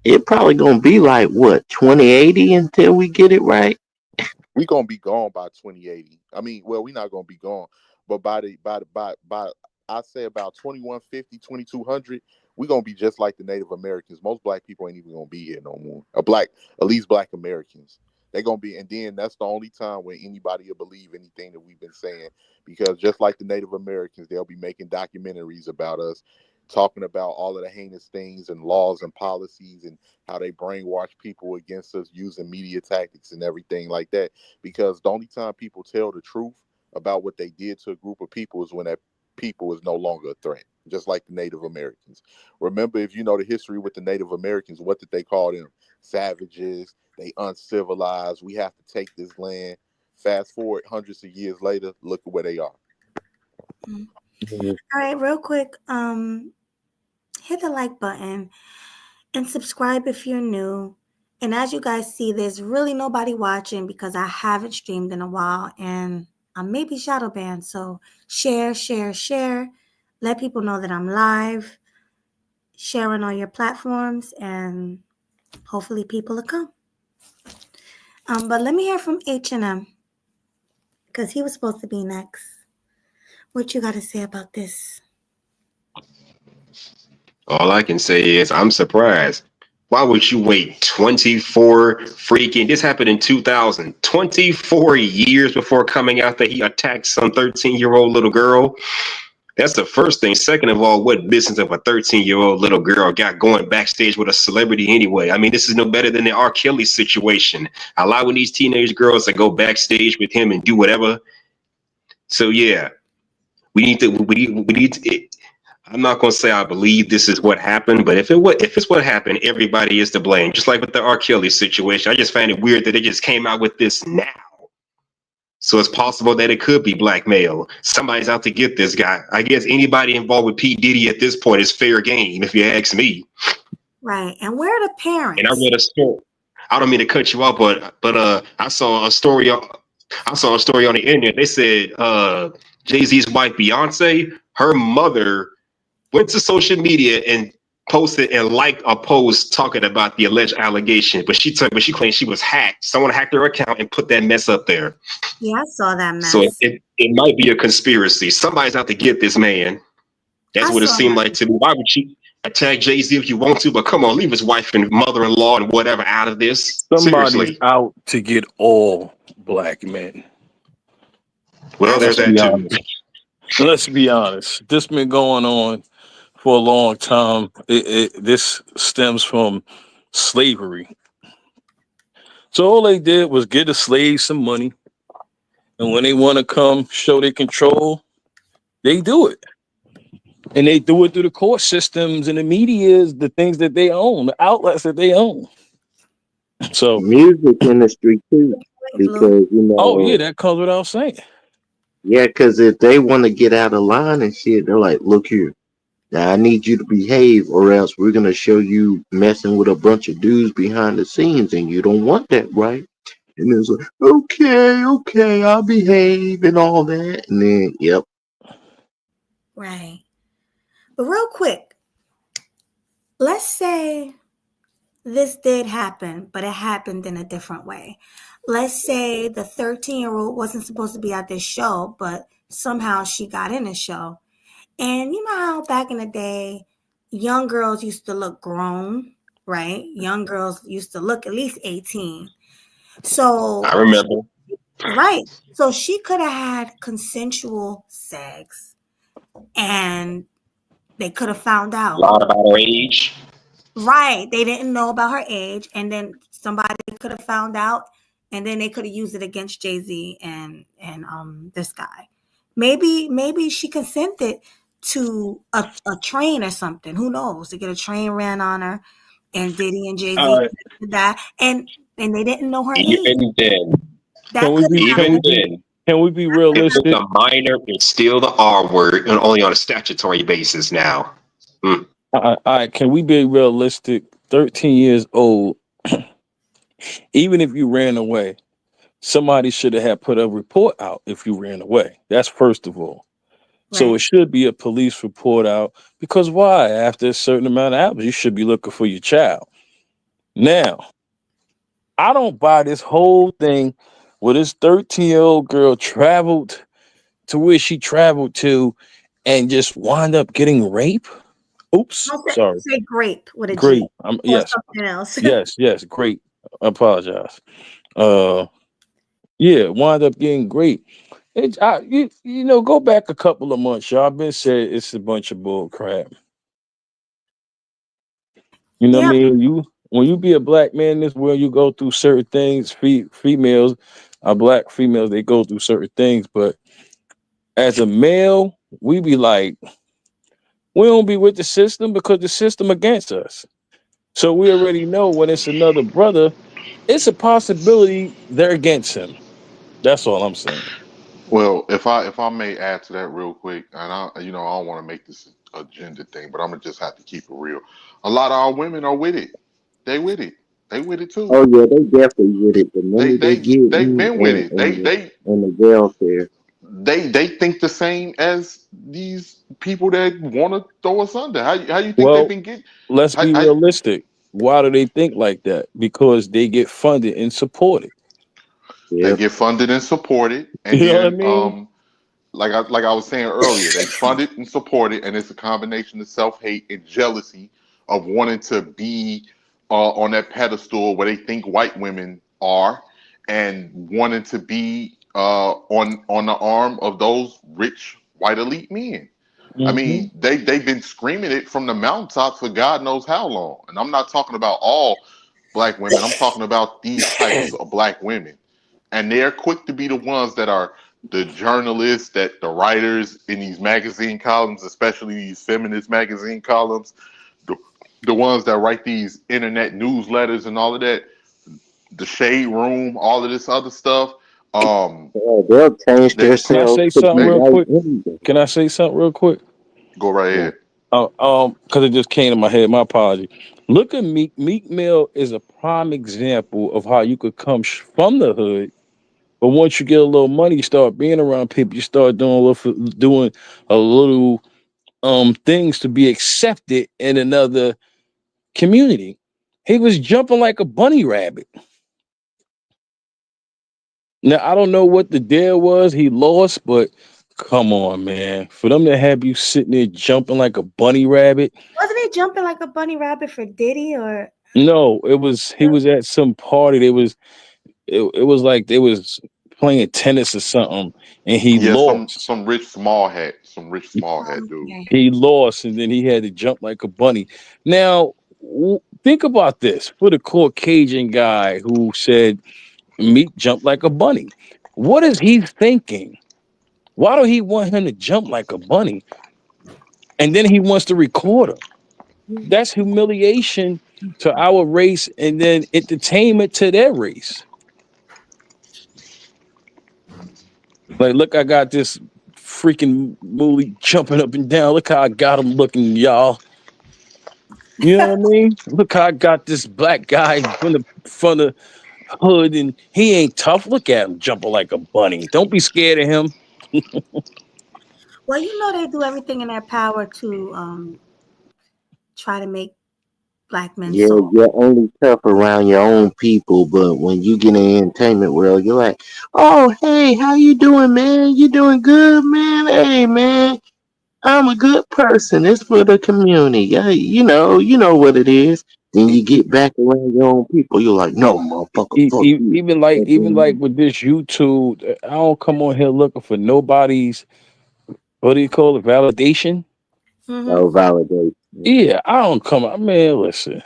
It probably gonna be like what 2080 until we get it right.
We gonna be gone by 2080. I mean, well, we're not gonna be gone, but by I say about 2150, 2200, we're gonna be just like the Native Americans. Most black people ain't even gonna be here no more. At least black Americans. They're gonna be, and then that's the only time when anybody will believe anything that we've been saying. Because just like the Native Americans, they'll be making documentaries about us, talking about all of the heinous things and laws and policies and how they brainwash people against us using media tactics and everything like that. Because the only time people tell the truth about what they did to a group of people is when that people is no longer a threat, just like the Native Americans. Remember, if you know the history with the Native Americans, what did they call them? Savages. They uncivilized. We have to take this land. Fast forward hundreds of years later, look at where they are.
All right, real quick, hit the like button and subscribe if you're new. And as you guys see, there's really nobody watching because I haven't streamed in a while and I'm maybe shadow banned. So share. Let people know that I'm live. share on all your platforms, and hopefully people will come. But let me hear from H&M, because he was supposed to be next. What you got to say about this?
All I can say is I'm surprised. Why would you wait 24 freaking, this happened in 2000, 24 years before coming out that he attacked some 13-year-old little girl? That's the first thing. Second of all, what business of a 13-year-old little girl got going backstage with a celebrity anyway? I mean, this is no better than the R. Kelly situation. Allowing these teenage girls to go backstage with him and do whatever. So yeah, we need to. I'm not gonna say I believe this is what happened, but if it's what happened, everybody is to blame. Just like with the R. Kelly situation, I just find it weird that they just came out with this now. So it's possible that it could be blackmail. Somebody's out to get this guy. I guess anybody involved with P. Diddy at this point is fair game, if you ask me.
Right. And where are the parents?
And I read a story. I don't mean to cut you off, but I saw a story. I saw a story on the internet. They said Jay-Z's wife Beyonce, her mother went to social media and posted and liked a post talking about the alleged allegation, but she claimed she was hacked. Someone hacked her account and put that mess up there.
Yeah, I saw that mess.
So it might be a conspiracy. Somebody's out to get this man. That's what it seemed like to me. Why would she attack Jay-Z if you want to? But come on, leave his wife and mother-in-law and whatever out of this.
Somebody's
Seriously.
out to get all black men.
Well, there's that too.
Let's be honest. This been going on for a long time. This stems from slavery. So all they did was get the slaves some money, and when they want to come show their control, they do it. And they do it through the court systems and the medias, the things that they own, the outlets that they own. So
music industry too, because
oh yeah, that comes without saying.
Yeah, because if they want to get out of line and shit, they're like, look here, now I need you to behave, or else we're gonna show you messing with a bunch of dudes behind the scenes, and you don't want that, right? And it's like, okay, I'll behave and all that, and then yep.
Right. But real quick, let's say this did happen, but it happened in a different way. Let's say the 13-year-old wasn't supposed to be at this show, but somehow she got in the show. And you know how back in the day, young girls used to look grown, right? Young girls used to look at least 18. So
I remember.
Right. So she could have had consensual sex, and they could have found out.
A lot about her age.
Right. They didn't know about her age, and then somebody could have found out, and then they could have used it against Jay-Z and this guy. Maybe she consented to a train or something. Who knows? To get a train ran on her, and Diddy and Jay-Z did that, and they didn't know her age.
Even then.
Can we be realistic?
The minor is still the R word, and only on a statutory basis now.
All right, can we be realistic? 13 years old, even if you ran away, somebody should have had put a report out if you ran away. That's first of all. Right. So it should be a police report out, because why? After a certain amount of hours, you should be looking for your child. Now, I don't buy this whole thing where this 13-year-old girl traveled to where she traveled to and just wind up getting raped. Oops, sorry.
Say grape with a
grape.
G.
Yes.
Something else.
yes, grape. I apologize. Yeah, wind up getting grape. Go back a couple of months, y'all. I've been saying it's a bunch of bull crap. You know what I mean? When you be a black man in this world, you go through certain things. Females, black females, they go through certain things. But as a male, we be like, we don't be with the system because the system against us. So we already know when it's another brother, it's a possibility they're against him. That's all I'm saying.
Well, if I may add to that real quick, and I don't want to make this a gender thing, but I'm gonna just have to keep it real. A lot of our women are with it. They with it. They with it too.
Oh yeah, they definitely with it. The minute they've
been with it. They
on the welfare.
they think the same as these people that want to throw us under. How you think they've
Well,
been getting?
let's be
How
realistic. Why do they think like that? Because they get funded and supported.
they
Yep.
get funded and supported, and
You know what I
then
mean?
like I was saying earlier, they fund it and support it, and it's a combination of self hate and jealousy of wanting to be on that pedestal where they think white women are, and wanting to be on the arm of those rich white elite men. I
Hmm.
mean, they've been screaming it from the mountaintops for God knows how long, and I'm not talking about all black women. I'm talking about these types of black women, and they're quick to be the ones that are the journalists, that the writers in these magazine columns, especially these feminist magazine columns, the, the ones that write these internet newsletters and all of that, the shade room, all of this other stuff.
Yeah, they'll change
They,
Can I
themselves
say
to be
something
hey,
real
white
quick?
anyway.
Can I say something real quick?
go right
Yeah.
ahead.
Because it just came to my head. My apology. Look at Meek. Meek Mill is a prime example of how you could come from the hood, but once you get a little money, you start being around people. You start doing a little things to be accepted in another community. He was jumping like a bunny rabbit. Now I don't know what the deal was. He lost, but come on, man. For them to have you sitting there jumping like a bunny rabbit.
Wasn't he jumping like a bunny rabbit for Diddy or?
No, it was he was at some party. It was like they was playing tennis or something, and he
Yeah,
lost.
some rich small hat dude.
Okay.
He lost, and then he had to jump like a bunny. Now, think about this for the Caucasian guy who said Meek jumped like a bunny. What is he thinking? Why do he want him to jump like a bunny? And then he wants to record him. That's humiliation to our race, and then entertainment to their race. Like, look, I got this freaking mooly jumping up and down. Look how I got him looking, y'all. You know what I mean? Look how I got this black guy from the hood, and he ain't tough. Look at him jumping like a bunny. Don't be scared of him.
Well, you know they do everything in their power to try to make black men
Yeah,
soft.
you're only tough around your own people, but when you get in the entertainment world, you're like, "Oh, hey, how you doing, man? You doing good, man? Hey, man, I'm a good person. It's for the community. Yeah, you know what it is." Then you get back around your own people, you're like, "No, motherfucker, fuck you." And
Even like
then
with this YouTube, I don't come on here looking for nobody's what do you call it validation.
Mm-hmm.
no validation.
Yeah, I don't come. I mean, listen,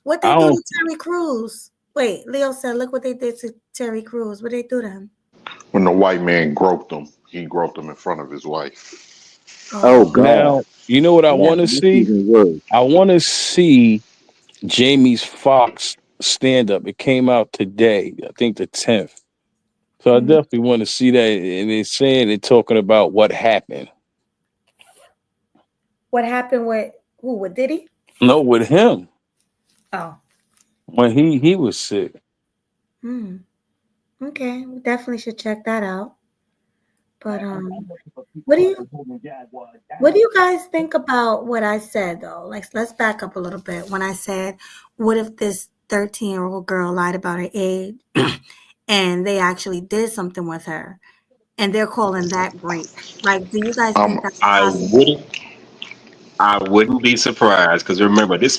What
I
they do
don't.
to Terry Crews? Wait, Leo said, look what they did to Terry Crews. What they do to him?
When the white man groped him, he groped him in front of his wife.
Oh
Oh,
God,
Now you know what I
yeah,
want to
that's
see.
even worse.
I want to see Jamie's Foxx stand up. It came out today, I think the 10th. So I
mhm.
definitely want to see that. And they're talking about what happened.
What happened with who? With Diddy?
No, with him
Oh,
when he was sick.
hmm. Okay, we definitely should check that out. But what do you what do you guys think about what I said though? Like, let's back up a little bit. When I said, what if this 13-year-old girl lied about her age, and they actually did something with her, and they're calling that rape? Like, do you guys think
Um,
that's
I
possible?
wouldn't I wouldn't be surprised because remember this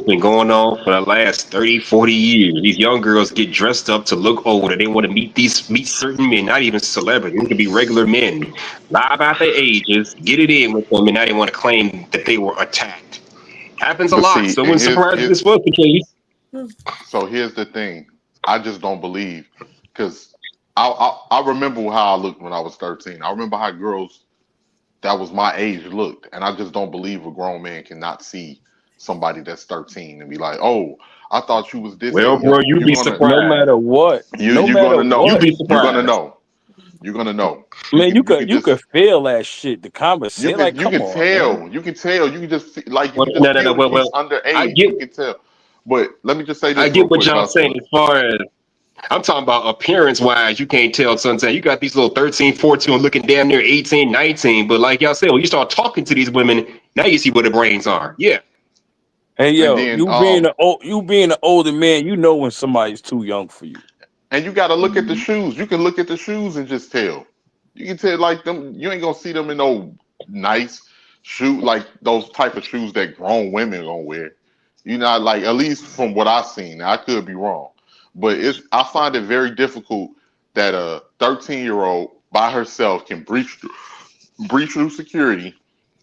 been going on for the last 30, 40 years. These young girls get dressed up to look older. They want to meet certain men, not even celebrities. They could be regular men. Lie about their ages, get it in with them, and now they want to claim that they were attacked. Happens a
but
lot,
see,
so I
and
wouldn't surprise if this was the case.
Hmm.
so here's the thing. I just don't believe because I remember how I looked when I was 13. I remember how girls that was my age looked, and I just don't believe a grown man cannot see somebody that's 13 and be like, "Oh, I thought you was this
Well,
age."
bro, you'd
You're
be
gonna
No
surprised.
matter what, no
you're
matter
gonna
You'd
know.
what,
be
You're gonna
surprised.
know. You're gonna know.
man,
You can
you could
just
feel that shit. The conversation, like,
you
come
can
on, man.
tell. You can tell. You can just like you
Well,
can just
no, no, no.
feel if
Well,
she's
I
underage.
get,
You can tell. But let me just say
I
this real
get what
quick,
y'all saying
hustle.
as far as I'm talking about appearance wise. You can't tell sometimes. You got these little 13, 14 looking damn near 18, 19. But like y'all said, when you start talking to these women, now you see where the brains are. Yeah.
Hey
And
yo,
then
you being an older man, you know when somebody's too young for you.
and you got to look at the shoes. You can look at the shoes and just tell. You can tell like them. You ain't gonna see them in no nice shoe like those type of shoes that grown women gonna wear. You know, like at least from what I've seen. Now, I could be wrong, but I find it very difficult that a 13-year-old by herself can breach through security,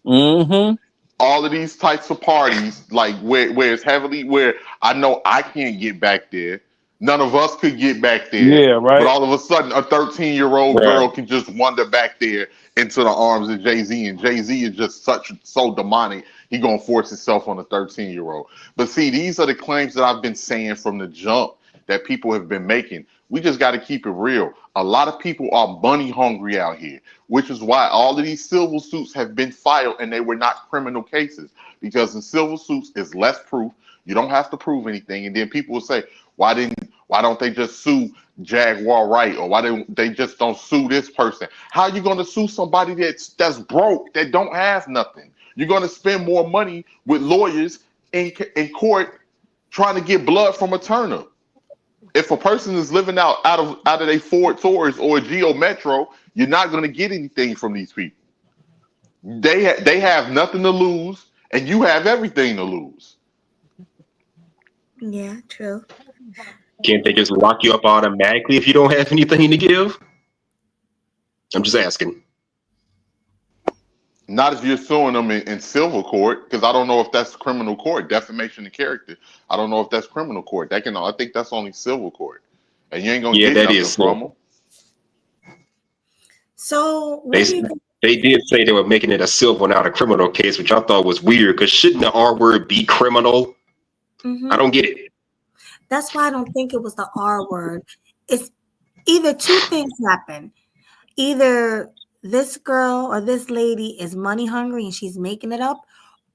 Mm-hmm.
all of these types of parties, like where it's heavily where I know I can't get back there. None of us could get back there.
Yeah,
But
right.
all of a sudden, a 13-year-old
Right.
girl can just wander back there into the arms of Jay-Z. And Jay-Z is just so demonic, he gonna force himself on a 13-year-old. But see, these are the claims that I've been saying from the jump that people have been making. We just got to keep it real. A lot of people are money hungry out here, which is why all of these civil suits have been filed and they were not criminal cases. Because in civil suits is less proof. You don't have to prove anything. And then people will say, why don't they just sue Jaguar Wright, or why they just don't sue this person? How are you going to sue somebody that's broke, that don't have nothing? You're going to spend more money with lawyers in court trying to get blood from a turnip. If a person is living out of a Ford Taurus or a Geo Metro, you're not going to get anything from these people. They have nothing to lose, and you have everything to lose.
Yeah, true.
Can't they just lock you up automatically if you don't have anything to give? I'm just asking.
Not if you're suing them in civil court, because I don't know if that's criminal court. Defamation of character, I don't know if that's criminal court. I think that's only civil court, and you ain't gonna
Yeah,
get
that
nothing
is so.
from them.
So,
They
what do you think?
they did say they were making it a civil, not a criminal case, which I thought was weird. Because shouldn't the R word be criminal? I
Mm-hmm.
don't get it.
That's why I don't think it was the R word. It's either two things happen. Either this girl or this lady is money hungry and she's making it up,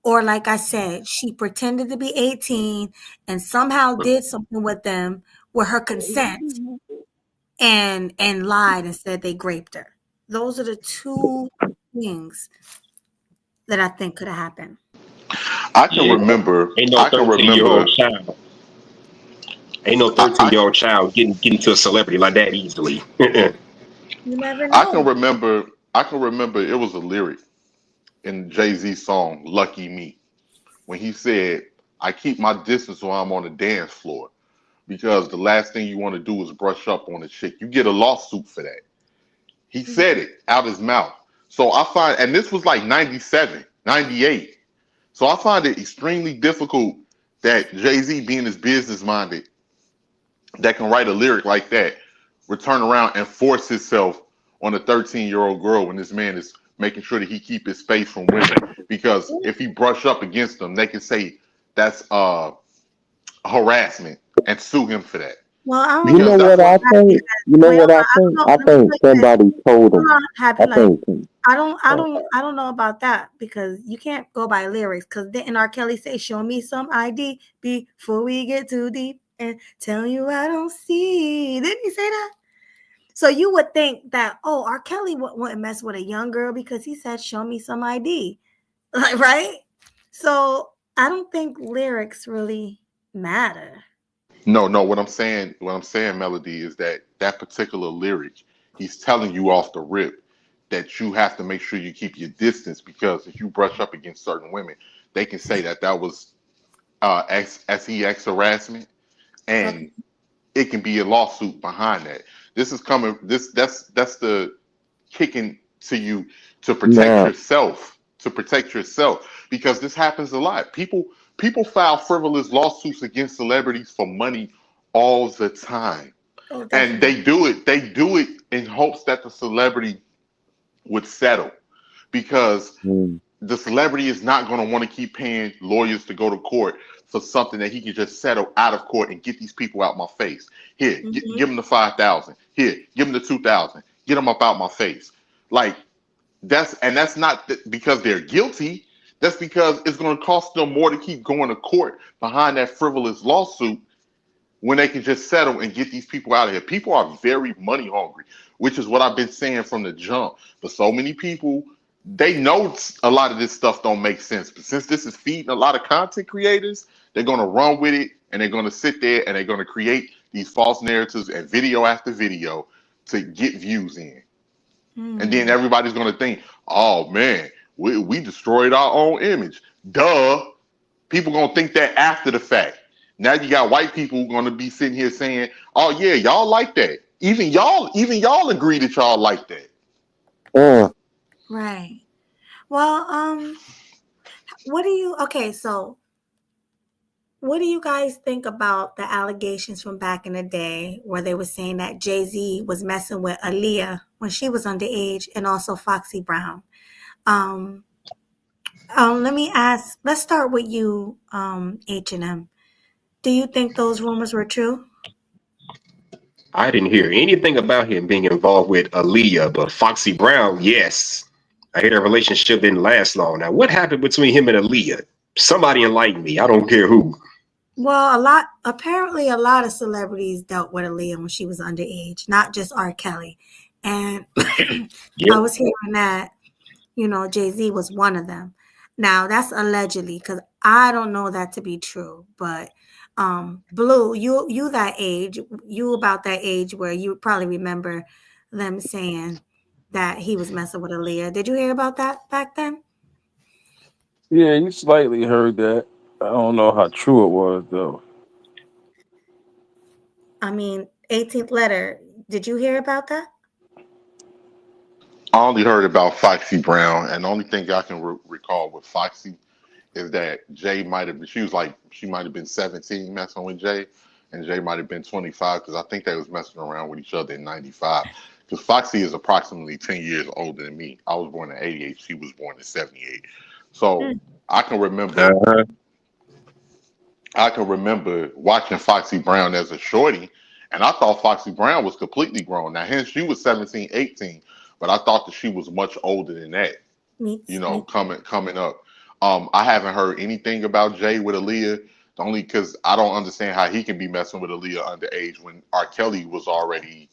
or like I said, she pretended to be 18 and somehow did something with them with her consent and lied and said they raped her. Those are the two things that I think could have happened.
I can
Yeah,
remember.
ain't no
I can
13-year-old
remember.
child. Ain't no
I,
13-year-old child getting to a celebrity like that easily.
You never
I can
know.
remember. I can remember. It was a lyric in Jay-Z's song "Lucky Me" when he said, "I keep my distance when I'm on the dance floor because the last thing you want to do is brush up on a chick. You get a lawsuit for that." He said it out his mouth. So I find, and this was like 97, 98. So I find it extremely difficult that Jay-Z, being as business minded, that can write a lyric like that, would turn around and force himself on a 13-year-old girl when this man is making sure that he keep his space from women. Because if he brush up against them, they can say that's harassment and sue him for that.
Well, I
You
don't
know
Because
know
that's
what
what
I
about that
think?
because
You know
wait,
what
hold
I
on. I don't
think?
know.
I
Let me
think
tell you this.
somebody told
Hold
him.
on, happy
I
life.
think.
I don't know about that because you can't go by lyrics. Because didn't R. Kelly say, "Show me some ID before we get too deep and tell you I don't see"? Didn't he say that? So you would think that, oh, R. Kelly wouldn't mess with a young girl because he said, "Show me some ID," like, right? So I don't think lyrics really matter.
no. What I'm saying, Melody, is that particular lyric, he's telling you off the rip that you have to make sure you keep your distance because if you brush up against certain women, they can say that was sex harassment,
Okay.
and it can be a lawsuit behind that. This is coming. That's the kicking to you to protect
Now,
yourself, because this happens a lot. People file frivolous lawsuits against celebrities for money all the time,
Oh,
and
definitely.
they do it in hopes that the celebrity would settle, because
mm,
the celebrity is not going to want to keep paying lawyers to go to court for something that he can just settle out of court and get these people out my face. Here,
Mhm.
give him the 5,000. Here, give him the 2,000. Get them up out my face. Like that's not because they're guilty. That's because it's going to cost them more to keep going to court behind that frivolous lawsuit when they can just settle and get these people out of here. People are very money hungry, which is what I've been saying from the jump. But so many people, they know a lot of this stuff don't make sense. But since this is feeding a lot of content creators, they're going to run with it, and they're going to sit there and they're going to create these false narratives and video after video to get views in. And then everybody's going to think, oh man, we destroyed our own image. Duh. People going to think that after the fact. Now you got white people going to be sitting here saying, oh yeah, y'all like that. Even y'all agree that y'all like that.
Right. Well, what do you guys think about the allegations from back in the day where they were saying that Jay-Z was messing with Aaliyah when she was underage, and also Foxy Brown? Let's start with you, H&M. Do you think those rumors were true?
I didn't hear anything about him being involved with Aaliyah, but Foxy Brown, yes. I hear their relationship didn't last long. Now, what happened between him and Aaliyah? Somebody enlighten me. I don't care who.
Well, apparently a lot of celebrities dealt with Aaliyah when she was underage, not just R. Kelly. And
Yep.
I was hearing that, Jay-Z was one of them. Now, that's allegedly, because I don't know that to be true. But Blue, you about that age where you probably remember them saying that he was messing with Aaliyah. Did you hear about that back then?
Yeah, you slightly heard that. I don't know how true it was though.
I mean, 18th letter. Did you hear about that?
I only heard about Foxy Brown, and the only thing I can recall with Foxy is that Jay might have been, she might have been 17 messing with Jay, and Jay might have been 25, because I think they was messing around with each other in 95. Because Foxy is approximately 10 years older than me. I was born in 88. She was born in 78. So I can remember watching Foxy Brown as a shorty, and I thought Foxy Brown was completely grown. Now, hence she was 17, 18, but I thought that she was much older than that. Coming up. I haven't heard anything about Jay with Aaliyah, only because I don't understand how he can be messing with Aaliyah underage when R. Kelly was already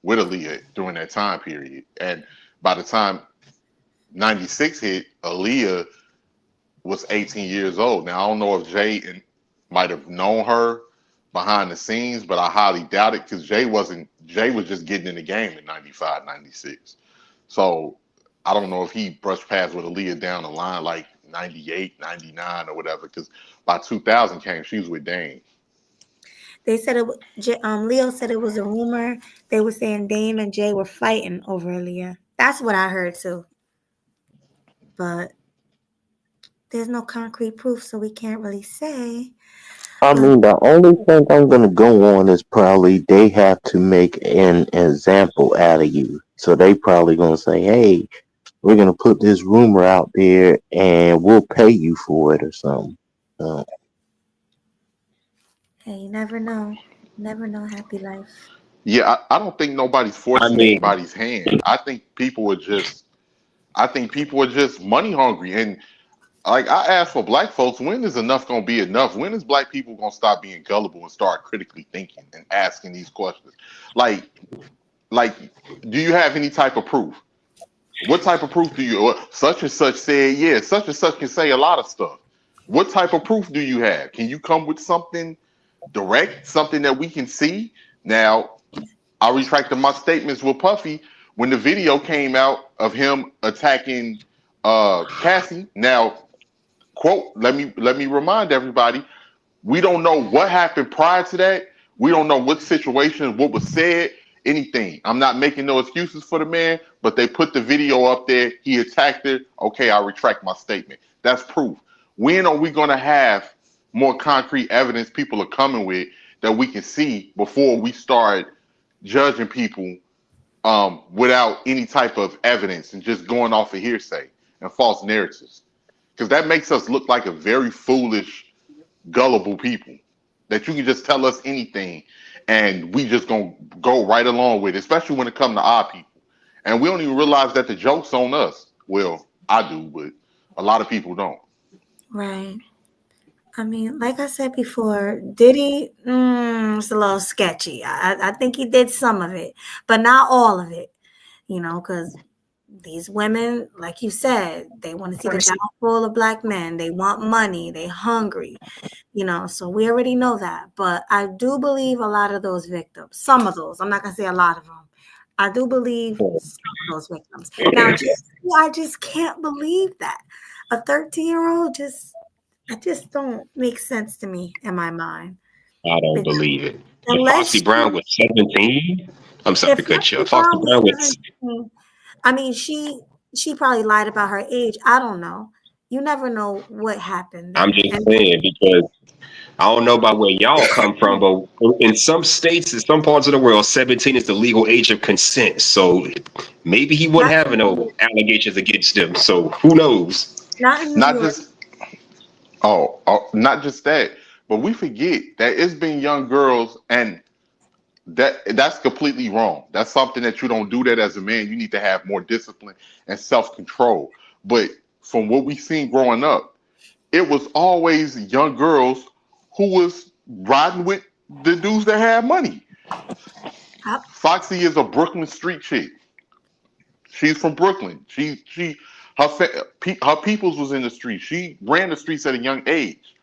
with Aaliyah during that time period. And by the time 96 hit, Aaliyah was 18 years old. Now, I don't know if Jay might have known her behind the scenes, but I highly doubt it, because Jay was just getting in the game in 95, 96. So I don't know if he brushed past with Aaliyah down the line like 98, 99 or whatever, because by 2000 came, she was with Dame.
They said Leo said it was a rumor. They were saying Dame and Jay were fighting over Aaliyah. That's what I heard too. But there's no concrete proof, so we can't really say.
I mean, the only thing I'm gonna go on is probably they have to make an example out of you. So they probably gonna say, "Hey, we're gonna put this rumor out there, and we'll pay you for it or something."
Hey, you never know. Never know. Happy life.
Yeah, I don't think nobody's forcing anybody's hand. I think people are just money hungry. And like I asked for black folks, when is enough gonna be enough? When is black people gonna stop being gullible and start critically thinking and asking these questions? Like, do you have any type of proof? What type of proof do you? Such and such said, yeah, such and such can say a lot of stuff. What type of proof do you have? Can you come with something direct, something that we can see? Now, I retracted my statements with Puffy when the video came out of him attacking Cassie. Now, quote, let me remind everybody, we don't know what happened prior to that. We don't know what situation, what was said, anything. I'm not making no excuses for the man, but they put the video up there. He attacked her. Okay, I retract my statement. That's proof. When are we going to have more concrete evidence people are coming with that we can see before we start judging people without any type of evidence and just going off of hearsay and false narratives? Because that makes us look like a very foolish, gullible people, that you can just tell us anything and we just gonna go right along with it, especially when it comes to our people. And we don't even realize that the joke's on us. Well, I do, but a lot of people don't.
Right. I mean, like I said before, Diddy, it's a little sketchy. I think he did some of it, but not all of it, because these women, like you said, they want to see the downfall of black men. They want money. They hungry, so we already know that. But I do believe a lot of those victims, some of those, I'm not going to say a lot of them. I do believe some of those victims. Now, I just can't believe that. A 13-year-old it just don't make sense to me in my mind.
I don't believe it. If
Unless
Foxy Brown was 17, I'm sorry to
if
cut you
Foxy
off. Foxy
Brown was
Brown was
17, I mean, she probably lied about her age. I don't know. You never know what happened
I'm
there.
just
And
saying because I don't know about where y'all come from, but in some states, in some parts of the world, 17 is the legal age of consent. So maybe he wasn't
not
having no allegations against them. So who knows?
not in New
Not
York.
just not just that, but we forget that it's been young girls, and that's completely wrong. That's something that you don't do that as a man. You need to have more discipline and self-control. But from what we've seen growing up, it was always young girls who was riding with the dudes that had money.
Yep.
Foxy is a Brooklyn street chick. She's from Brooklyn. Her peoples was in the street. She ran the streets at a young age.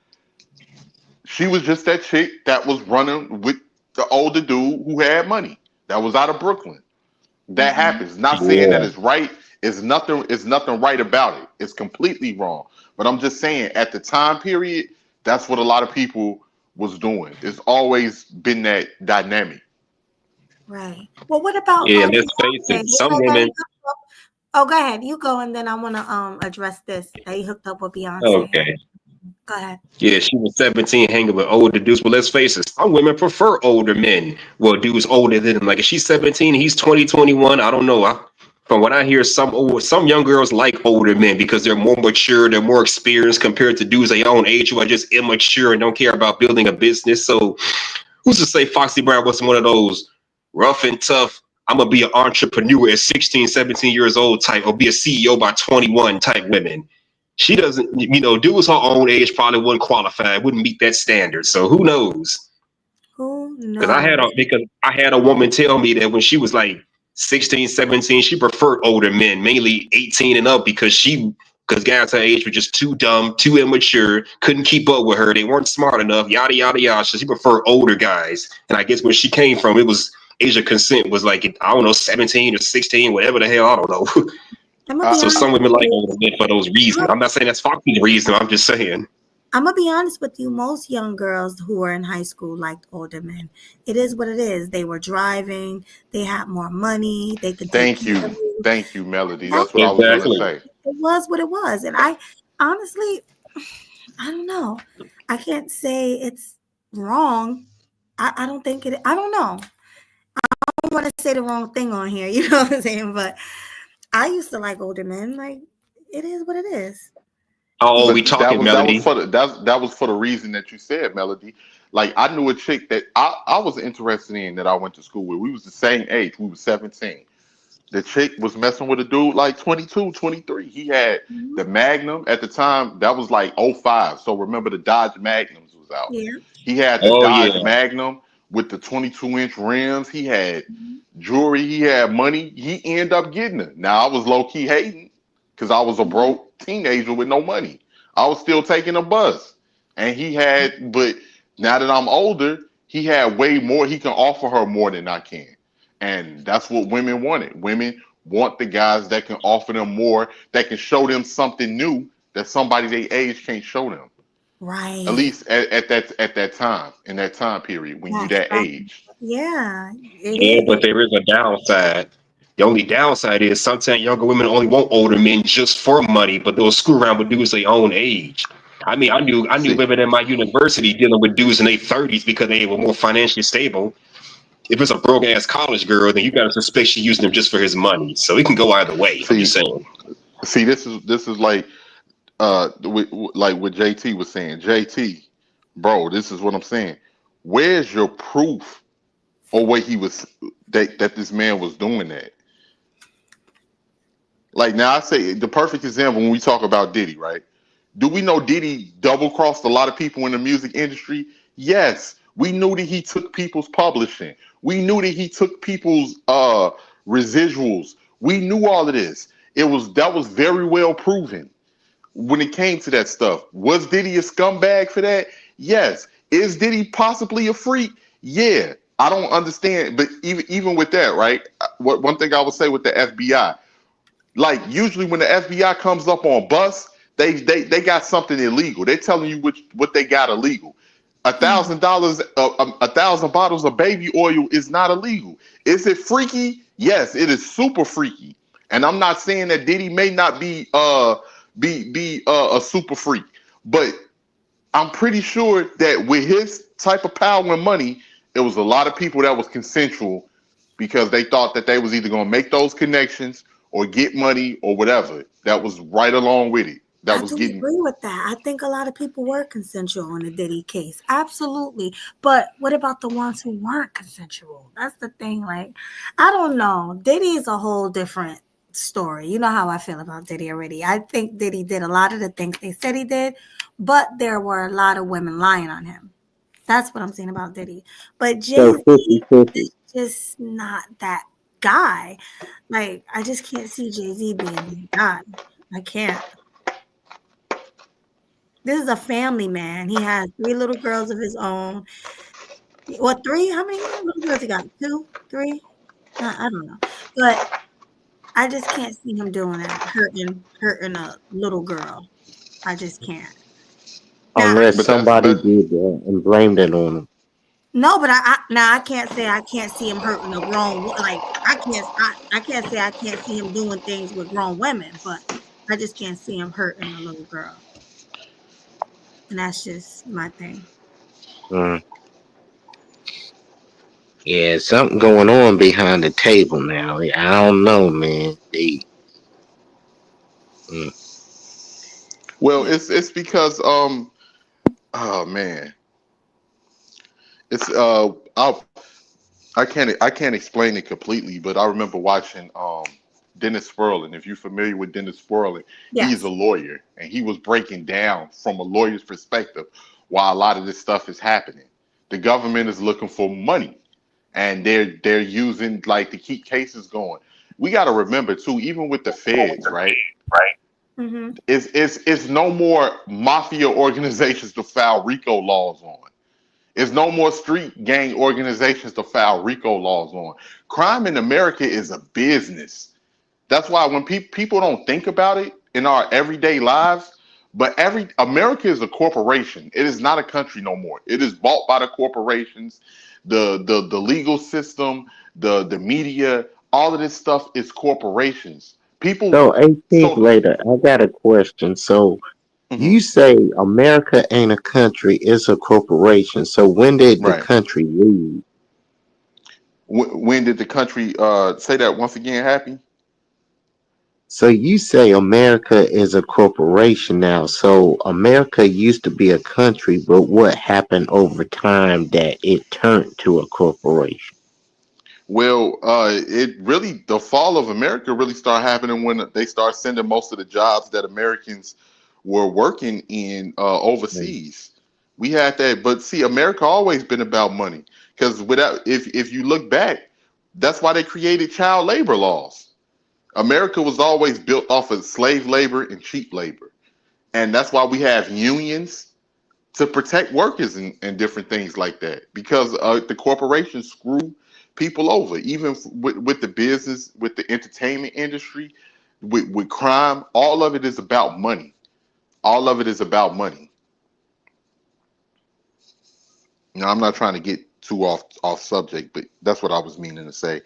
She was just that chick that was running with the older dude who had money. That was out of Brooklyn. That
Mm-hmm.
happens. Not saying that
Yeah.
it's right. It's nothing right about it. It's completely wrong. But I'm just saying at the time period, that's what a lot of people was doing. It's always been that dynamic.
Right. Well, what about
Yeah, let's face
Beyonce?
it.
They
Some
said that he
women,
hooked up. Oh, go ahead. You go, and then I want to address this. That he hooked up with Beyonce.
okay.
Go ahead.
Yeah, she was 17 hanging with older dudes. But let's face it, some women prefer older men. Well, dudes older than them. Like if she's 17, he's 20, 21. I don't know. From what I hear, some young girls like older men because they're more mature, they're more experienced compared to dudes their own age who are just immature and don't care about building a business. So who's to say Foxy Brown wasn't one of those rough and tough, I'm going to be an entrepreneur at 16, 17 years old type, or be a CEO by 21 type women? She doesn't, dudes her own age probably wouldn't qualify, wouldn't meet that standard. So who knows?
Who
Because
knows?
I had a woman tell me that when she was like 16, 17, she preferred older men, mainly 18 and up, because guys her age were just too dumb, too immature, couldn't keep up with her. They weren't smart enough, yada yada yada. So she preferred older guys. And I guess where she came from, it was age of consent was like, I don't know, 17 or 16, whatever the hell, I don't know.
I'm gonna be
Uh,
So
honest
some
with
women like
you.
older men for those reasons. I'm not saying that's Foxy's reason. I'm just saying.
I'm gonna be honest with you. Most young girls who were in high school liked older men. It is what it is. They were driving. They had more money. They could take
thank
care of
you.
you.
Thank you, Melody.
That's
That's what I was gonna
Exactly.
say.
it was what it was. And I honestly, I don't know. I can't say it's wrong. I don't think it. I don't know. I don't want to say the wrong thing on here. You know what I'm saying? But I used to like older men. Like it is what it is.
Oh, we
But
talking
that was
Melody.
for the that was for the reason that you said, Melody. Like I knew a chick that I was interested in that I went to school with. We was the same age. We was 17. The chick was messing with a dude like 22, 23. He had
Mhm.
the Magnum at the time. That was like '05. So remember the Dodge Magnums was out.
Yeah.
He had the
Oh yeah.
Dodge Magnum with the 22-inch rims. He had
Mhm.
jewelry. He had money. He ended up getting it. Now I was low key hating because I was a
Mhm.
broke teenager with no money. I was still taking a bus, and he had. But now that I'm older, he had way more. He can offer her more than I can, and that's what women wanted. Women want the guys that can offer them more, that can show them something new that somebody their age can't show them. At
Right.
least at that time, in that time period when you
That's
that
right.
age.
Yeah. It
Yeah,
is.
but there is a downside. The only downside is sometimes younger women only want older men just for money, but they'll screw around with dudes their own age. I mean, I knew
See,
women in my university dealing with dudes in their 30s because they were more financially stable. If it's a broke ass college girl, then you gotta suspect she's using them just for his money. So it can go either way. I'm just
see,
saying.
see. This is like like what JT was saying. JT, bro, this is what I'm saying. Where's your proof or what he was that this man was doing that? Like now, I say the perfect example when we talk about Diddy, right? Do we know Diddy double crossed a lot of people in the music industry? Yes. We knew that he took people's publishing. We knew that he took people's residuals. We knew all of this. That was very well proven when it came to that stuff. Was Diddy a scumbag for that? Yes. Is Diddy possibly a freak? Yeah. I don't understand, but even with that, right? One thing I would say with the FBI, like usually when the FBI comes up on bus, they got something illegal. They're telling you what they got illegal. $1,000, 1,000 bottles of baby oil is not illegal. Is it freaky? Yes, it is super freaky. And I'm not saying that Diddy may not be a super freak, but I'm pretty sure that with his type of power and money, it was a lot of people that was consensual because they thought that they was either going to make those connections or get money or whatever. That was right along with it. That
I
was
do
getting.
agree with that. I think a lot of people were consensual in the Diddy case. Absolutely. But what about the ones who weren't consensual? That's the thing. Like, I don't know. Diddy is a whole different story. You know how I feel about Diddy already. I think Diddy did a lot of the things they said he did, but there were a lot of women lying on him. That's what I'm saying about Diddy. But
So
Jay-Z
50-50.
is just not that guy. Like, I just can't see Jay-Z being that guy. I can't. This is a family man. He has 3 little girls of his own. What, 3? How many little girls he got? 2, 3? I don't know. But I just can't see him doing that, hurting a little girl. I just can't. Now,
Unless
But that's
somebody
that.
did that and blamed it on him.
no, but I can't say I can't see him hurting a like I can't say I can't see him doing things with grown women, but I just can't see him hurting a little girl. And that's just my thing.
Mm. Yeah, something going on behind the table now. I don't know, man. Mm.
Well,
Yeah.
it's because oh man, it's I can't explain it completely, but I remember watching Dennis Sperling. If you're familiar with Dennis Sperling, he's a
Yes.
lawyer and he was breaking down from a lawyer's perspective why a lot of this stuff is happening. The government is looking for money and they're using like to keep cases going. We got to remember too, even with the feds, right?
Mm-hmm.
It's no more mafia organizations to file RICO laws on. It's no more street gang organizations to file RICO laws on. Crime in America is a business. That's why when people don't think about it in our everyday lives, but every America is a corporation. It is not a country no more. It is bought by the corporations, the legal system, the media. All of this stuff is corporations. People.
So 18th
So
later, I got a question. So you
mhm,
say America ain't a country, it's a corporation. So when did the
right.
country leave?
When did the country say that once again? Happy.
So you say America is a corporation now. So America used to be a country, but what happened over time that it turned to a corporation?
Well, it really the fall of America really started happening when they start sending most of the jobs that Americans were working in overseas. We had that, but see, America always been about money because without if you look back, that's why they created child labor laws. America was always built off of slave labor and cheap labor, and that's why we have unions to protect workers and different things like that because the corporations screw people over even with the business with the entertainment industry with crime. All of it is about money. All of it is about money. Now, I'm not trying to get too off subject, but that's what I was meaning to say.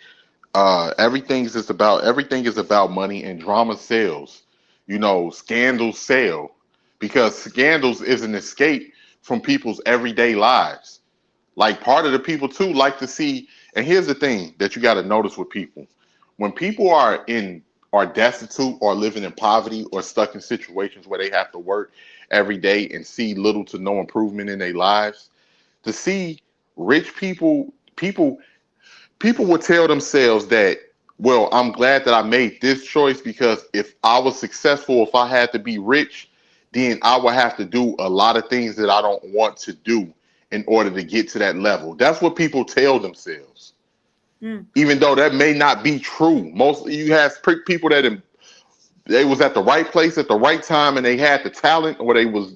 Everything is about money, and drama sells. Scandals sell because scandals is an escape from people's everyday lives. Like part of the people too like to see, and here's the thing that you got to notice with people. When people are destitute or living in poverty or stuck in situations where they have to work every day and see little to no improvement in their lives, to see rich people will tell themselves that, well, I'm glad that I made this choice because if I was successful, if I had to be rich, then I will have to do a lot of things that I don't want to do in order to get to that level. That's what people tell themselves.
Mm.
Even though that may not be true. Most you have people that they was at the right place at the right time and they had the talent, or they was,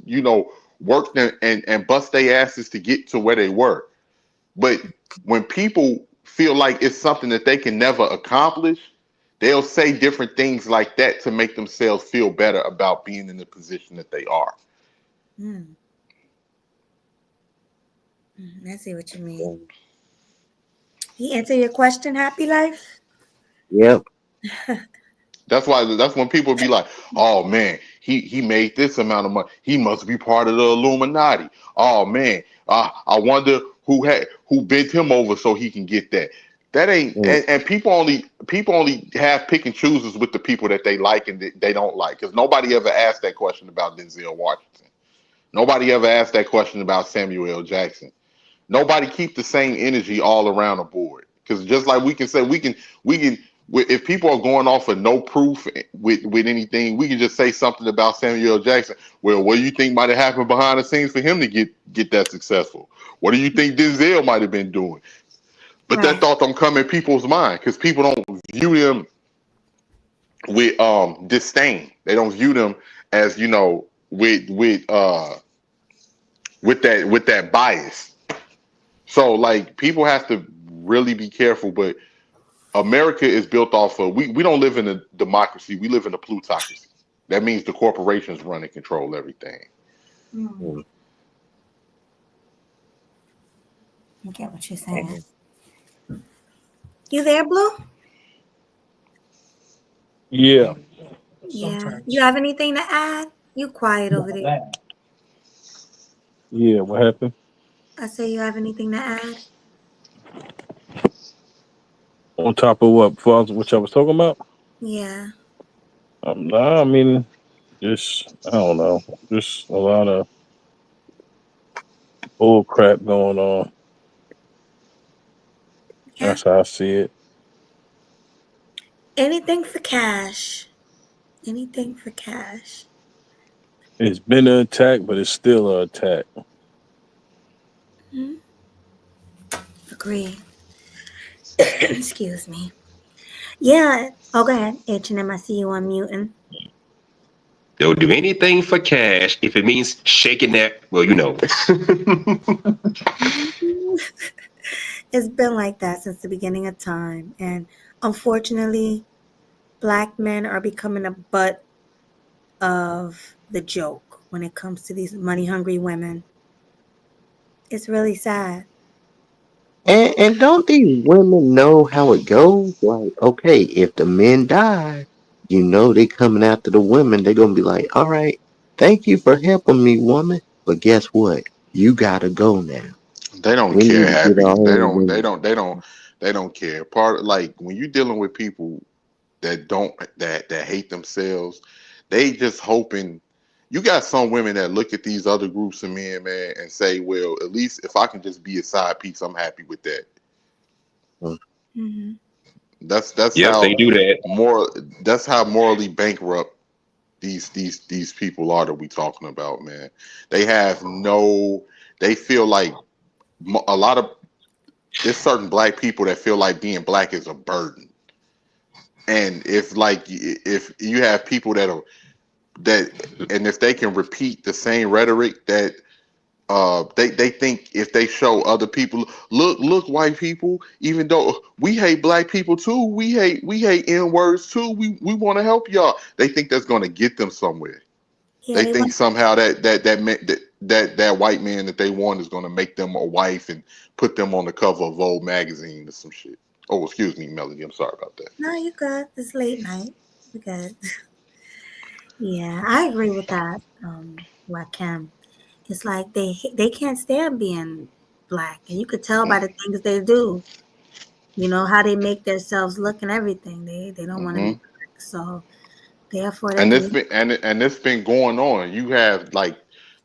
worked and bust their asses to get to where they were. But when people feel like it's something that they can never accomplish, they'll say different things like that to make themselves feel better about being in the position that they are.
Mm. I see what you mean. He answered your question, Happy Life?
Yep.
That's when people be like, "Oh man, he made this amount of money. He must be part of the Illuminati. Oh man, I wonder who bent him over so he can get that." That ain't
Mm.
and people only have pick and chooses with the people that they like and they don't like, because nobody ever asked that question about Denzel Washington. Nobody ever asked that question about Samuel L. Jackson. Nobody keep the same energy all around the board, because just like we can say we can if people are going off of no proof with anything, we can just say something about Samuel L. Jackson. Well, what do you think might have happened behind the scenes for him to get that successful? What do you think Denzel might have been doing? But that
Right.
thought don't come in people's mind, because people don't view them with disdain. They don't view them as, with that bias. So like people have to really be careful. But America is built off of, we don't live in a democracy, we live in a plutocracy. That means the corporations run and control everything.
Mm. I get what you're saying. You there, Blue?
Yeah.
Yeah. You have anything to add? You quiet over there.
Yeah. What happened?
I say you have anything to add?
On top of what? Which I was talking about?
Yeah.
Nah, I mean, just I don't know, just a lot of bull crap going on.
Yeah.
That's how I see it.
Anything for cash. Anything for cash.
It's been an attack, but it's still an attack.
Hmm. Agree. Excuse me. Yeah. Oh, go ahead. H&M, I see you unmuting.
They'll do anything for cash if it means shaking that. Well, you know.
It's been like that since the beginning of time. And unfortunately, black men are becoming a butt of the joke when it comes to these money hungry women. It's really sad.
And don't these women know how it goes? Like, okay, if the men die, they coming after the women. They're gonna be like, all right, thank you for helping me, woman. But guess what? You gotta go now.
They don't
We
care,
need to get
Happy.
our
They
own
don't. They
women.
don't. They don't. They don't care. Part like when you're dealing with people that don't that hate themselves, they just hoping. You got some women that look at these other groups of men, man, and say, "Well, at least if I can just be a side piece, I'm happy with that."
Mm-hmm.
That's
Yep, they
how
do that.
more. That's how morally bankrupt these people are that we talking about, man. They have no. They feel like a lot of there's certain black people that feel like being black is a burden. And if you have people that and if they can repeat the same rhetoric that they think, if they show other people, look white people, even though we hate black people too, we hate n-words too, we want to help y'all, they think that's going to get them somewhere.
Yeah,
They
they
think
want.
somehow that white man that they want is going to make them a wife and put them on the cover of Vogue magazine or some shit. Oh, excuse me, Melody, I'm sorry about that.
No, you good. It's late night. You good. Yeah, I agree with that. Rakim. It's like they can't stand being black, and you could tell by the things they do. You know how they make themselves look and everything. They don't want to be
Hmm.
black, so therefore they
And
do.
it's been going on. You have like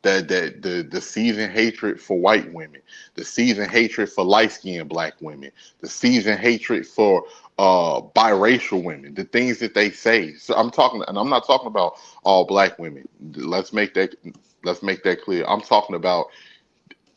the season hatred for white women, the season hatred for light skinned black women, the season hatred for biracial women, the things that they say. So I'm talking, and I'm not talking about all black women. Let's make that clear. I'm talking about,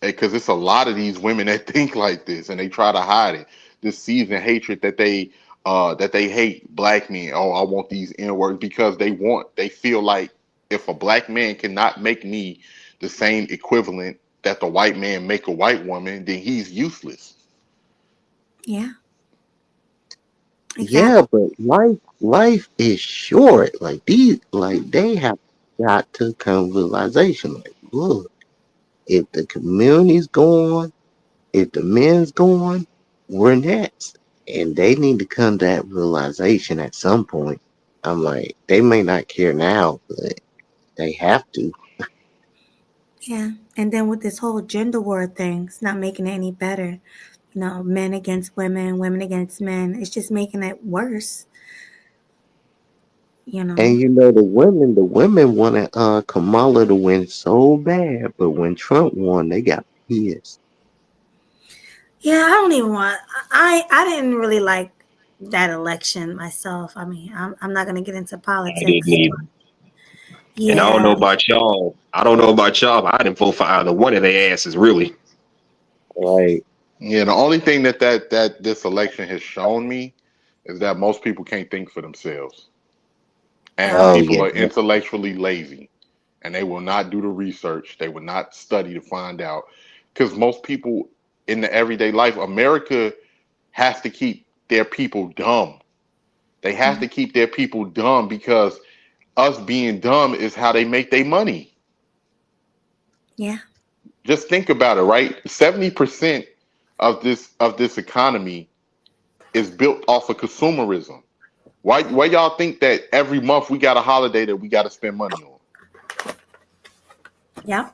because it's a lot of these women that think like this and they try to hide it. This seasoned hatred that they hate black men. Oh, I want these N words because they feel like if a black man cannot make me the same equivalent that the white man make a white woman, then he's useless.
Yeah,
Yeah,
exactly.
but life is short. They have got to come to realization. Like, look, if the community's going, if the men's going, we're next. And they need to come to that realization at some point. I'm like, they may not care now, but they have to.
Yeah. And then with this whole gender war thing, it's not making it any better. Men against women, women against men. It's just making it worse. You know.
And the women wanted Kamala to win so bad, but when Trump won, they got pissed.
Yeah, I don't even want. I didn't really like that election myself. I mean, I'm not gonna get into
I didn't
politics.
either. And I don't
Yeah,
know about y'all. I don't know about y'all, but I didn't vote for either one of their asses, really.
Right.
Yeah, the only thing that this election has shown me is that most people can't think for themselves, and
yeah,
Oh
people
yeah.
are intellectually lazy, and they will not do the research. They will not study to find out, because most people in the everyday life, America has to keep their people dumb. They have
mhm,
to keep their people dumb because us being dumb is how they make their money.
yeah,
Just think about it, right? 70% of this economy is built off of consumerism. Why y'all think that every month we got a holiday that we got to spend money on?
yeah,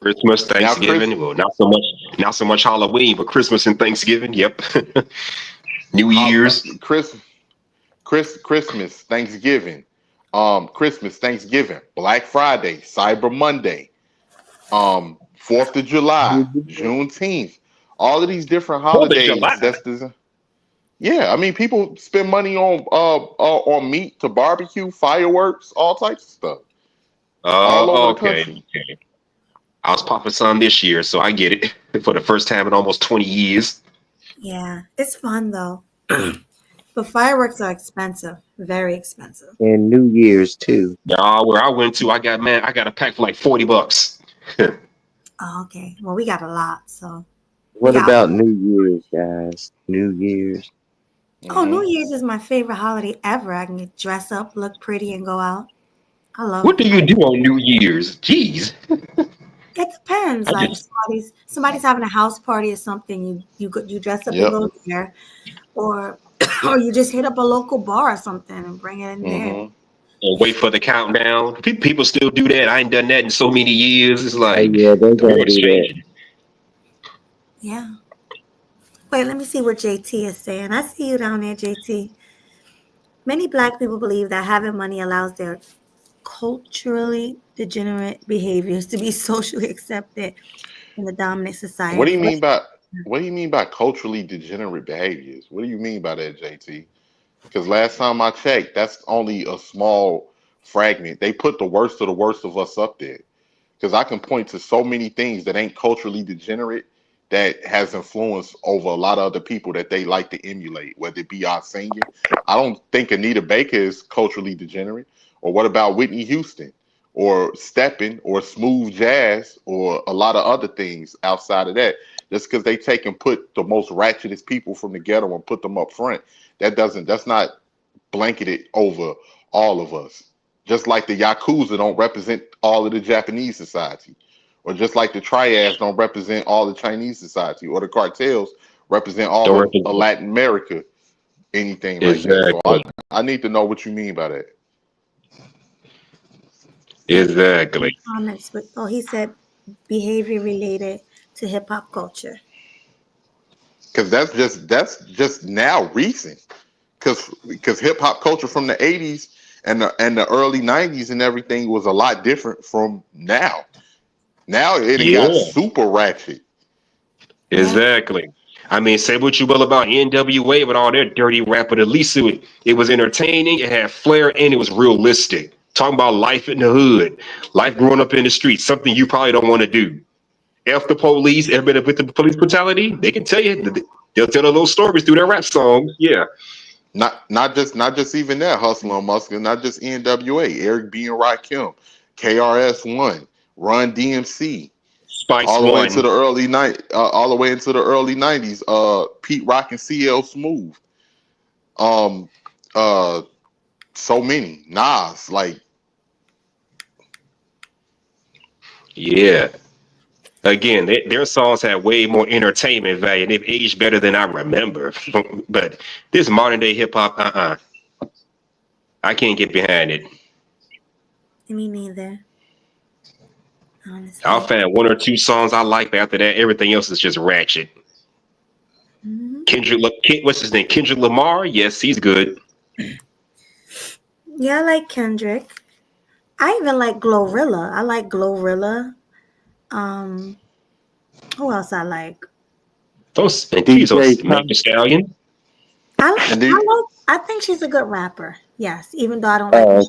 Christmas,
Now, Chris,
Thanksgiving. Well, not so much Halloween, but Christmas and Thanksgiving. Yep. New
Hol-
Year's.
Chris, Christmas, Thanksgiving, Christmas, Thanksgiving, Black Friday, Cyber Monday, 4th of July, Juneteenth, all of these different
4th of July.
holidays. Yeah. I mean, people spend money on meat to barbecue, fireworks, all types of stuff, all over the
Okay.
country.
Okay. I was popping some this year, so I get it for the first time in almost 20 years.
yeah. It's fun though, but fireworks are expensive, very expensive.
And New Year's too.
Where I went to, I got a pack for like $40.
Oh, okay. Well, we got a lot, so we
What
got.
about New Year's, guys? New Year's.
Oh, New
Hmm.
Year's is my favorite holiday ever. I can get dress up, look pretty, and go out. I
What
love.
do you do on New Year's? Jeez.
It depends.
I
Like if
just
somebody's having a house party or something, you dress up and
Yep.
go there, or or you just hit up a local bar or something and bring it in there.
Hmm.
wait for the countdown. People still do that. I ain't done that in so many years. It's
Oh
like
yeah, they
the
gonna
world is
do that.
changing.
Yeah. Wait, let me see what JT is saying. I see you down there, JT. Many black people believe that having money allows their culturally degenerate behaviors to be socially accepted in the dominant
What
society.
do you mean
First,
by what do you mean by culturally degenerate behaviors? What do you mean by that, JT? Because last time I checked, that's only a small fragment. They put the worst of us up there. Because I can point to so many things that ain't culturally degenerate that has influence over a lot of other people that they like to emulate, whether it be our singing. I don't think Anita Baker is culturally degenerate. Or what about Whitney Houston or stepping or smooth jazz or a lot of other things outside of that? Just because they take and put the most ratchetest people from the ghetto and put them up front, that's not blanketed over all of us. Just like the Yakuza don't represent all of the Japanese society, or just like the triads don't represent all the Chinese society, or the cartels represent all
Don't
of
represent
Latin America, anything like that. So I,
exactly.
I need to know what you mean by that.
Exactly.
comments with, oh, he said behavior related to hip hop culture.
Because that's just now recent. Because hip hop culture from the '80s and the early '90s and everything was a lot different from now. Now it got
Yeah.
super ratchet.
Yeah,
Exactly. I mean, say what you will about NWA with all their dirty rap, but at least it was entertaining, it had flair, and it was realistic. Talking about life in the hood, life growing up in the streets, something you probably don't want to do. F the police, ever been with the police brutality? They can tell you. They'll tell the little stories through their rap songs. Yeah.
Not just even that, Hustle and Muscle, not just NWA, Eric B and Rakim, KRS-One, Run DMC,
Spice
all the way into
One.
the all the way into the early '90s. Pete Rock and CL Smooth. Um, uh, so many Nas, like
Yeah. Again, their songs had way more entertainment value. They've aged better than I remember. But this modern day hip hop, I can't get behind it.
Me neither. Honestly.
I'll find one or two songs I like, but after that, everything else is just ratchet. What's his name? Kendrick Lamar? Yes, he's good.
Yeah, I like Kendrick. I even like Glorilla. I like Glorilla. Who else I like?
Those and
DJ
Jesus, Meg Thee Stallion.
and they
I think she's a good rapper. Yes, even though I don't like what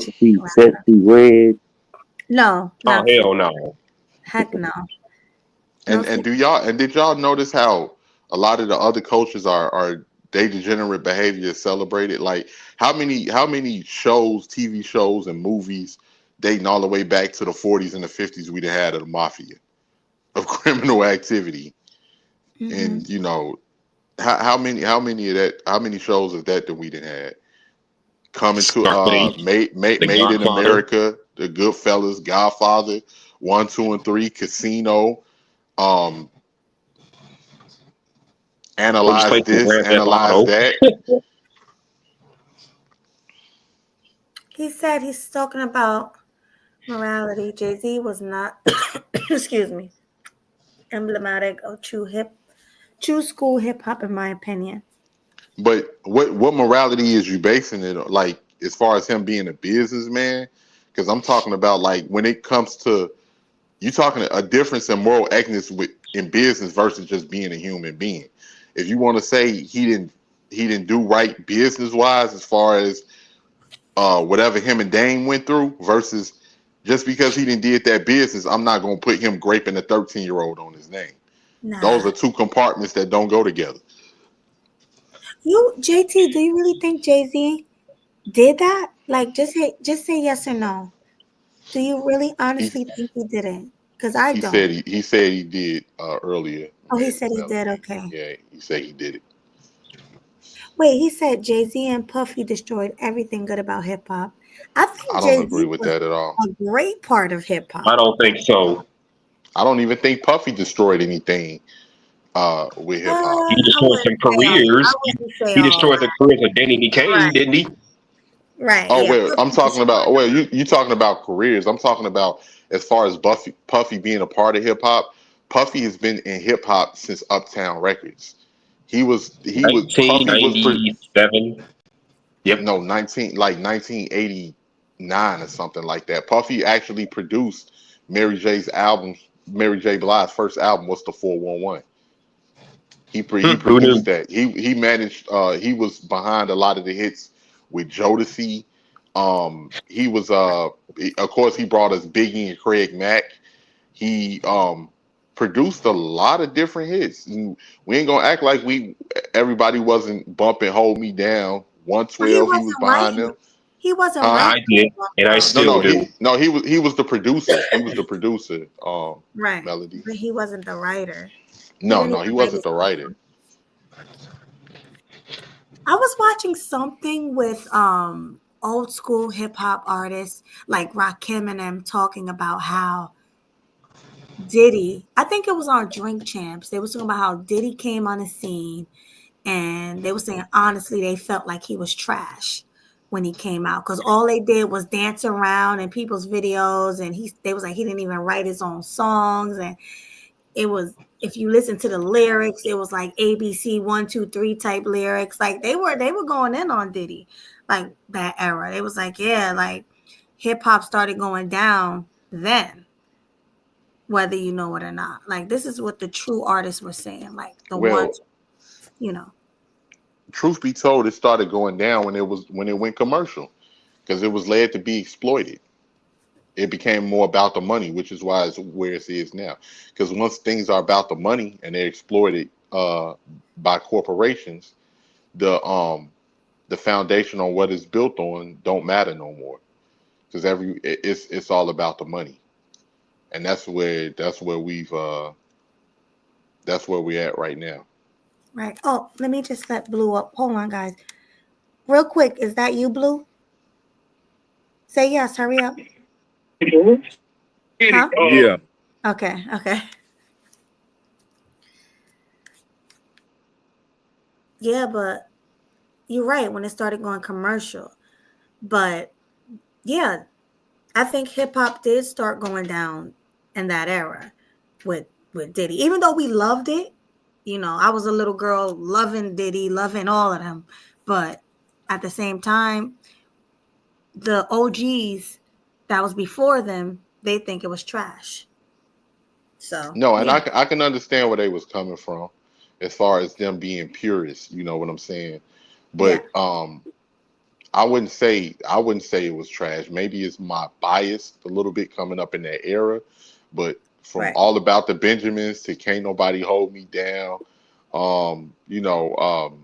she did.
Sexy Red.
No,
Oh
not
hell no.
heck no.
and did y'all notice how a lot of the other cultures are they degenerate behavior is celebrated? Like how many shows, TV shows, and movies dating all the way back to the 40s and the 50s we'd have had of the mafia, of criminal activity, and how many shows of that we didn't have coming to
Scarface,
made
The
in
Godfather.
America, The Goodfellas, Godfather, 1, 2, and 3, Casino.
Or just
Analyze
play some
this,
Grand Theft
analyze
Auto.
that.
He said he's talking about morality. Jay-Z was not excuse me, emblematic of true school hip hop in my opinion.
But what morality is you basing it on? Like as far as him being a businessman? Because I'm talking about like when it comes to you talking a difference in moral ethics in business versus just being a human being. If you want to say he didn't do right business wise as far as whatever him and Dame went through versus just because he didn't did that business, I'm not gonna put him graping a 13-year-old on his name.
Nah.
Those are two compartments that don't go together.
JT, do you really think Jay-Z did that? Like just say yes or no. Do you really
He
honestly think he didn't? Because I
he
don't.
said he said he did earlier.
Oh, he said he did.
Melody.
Okay.
Yeah, he said he did it.
Wait, he said Jay-Z and Puffy destroyed everything good about hip hop. I
I
think
don't agree
Jay-Z
with
was
that at all.
a great part of hip
I
hop.
don't think so.
I don't even think Puffy destroyed anything with hip hop.
He
I
destroyed some
wouldn't say all. I
careers.
wouldn't say
He
all
destroyed the
that.
careers of Danny Kane,
Right.
didn't he?
Right.
Oh
Yeah.
well, I'm
Puffy
talking about.
destroyed.
Well, you talking about careers. I'm talking about as far as Puffy being a part of hip hop. Puffy has been in hip hop since Uptown Records. Puffy was
1997. Yep.
no 1989 or something like that. Puffy actually produced Mary J's album. Mary J. Blige's first album was the 411. He
Who
produced
knew?
that. He managed. He was behind a lot of the hits with Jodeci. He was of course he brought us Biggie and Craig Mack. He produced a lot of different hits. And we ain't gonna act like everybody wasn't bumping Hold Me Down.
But he
112, he was
wasn't
behind
writing.
them.
He wasn't
Huh?
I
writing
did,
the
and I
song.
still do.
He was the producer. He was the producer.
Right.
Melody.
But he wasn't the writer. He
No,
didn't
no, he
even write
wasn't
his
the writer.
own. I was watching something with old school hip hop artists like Rakim and them talking about how Diddy, I think it was on Drink Champs. They were talking about how Diddy came on the scene and they were saying honestly they felt like he was trash when he came out because all they did was dance around in people's videos and they was like he didn't even write his own songs and it was if you listen to the lyrics it was like ABC 1 2 3 type lyrics like they were going in on Diddy like that era. They was like yeah like hip hop started going down then. whether you know it or not. Like, this is what the true artists were saying. Like, the
Well,
ones, you know.
truth be told, it started going down when it went commercial because it was led to be exploited. It became more about the money, which is why it's where it is now. Because once things are about the money and they're exploited by corporations, the foundation on what it's built on don't matter no more. Because it's all about the money, and that's where we're at right now.
Right. Oh, let me just let Blue up. Hold on, guys. Real quick, is that you, Blue? Say yes. Hurry up. Huh?
Yeah.
Okay. Okay. Yeah, but you're right when it started going commercial. But yeah, I think hip hop did start going down in that era with Diddy. Even though we loved it, you know, I was a little girl loving Diddy, loving all of them. But at the same time, the OGs that was before them, they think it was trash. So
No, and
yeah,
I can understand where they was coming from, as far as them being purists. You know what I'm saying?
yeah,
But I wouldn't say it was trash. Maybe it's my bias a little bit coming up in that era, but from
right.
All About the Benjamins to Can't Nobody Hold Me Down, you know,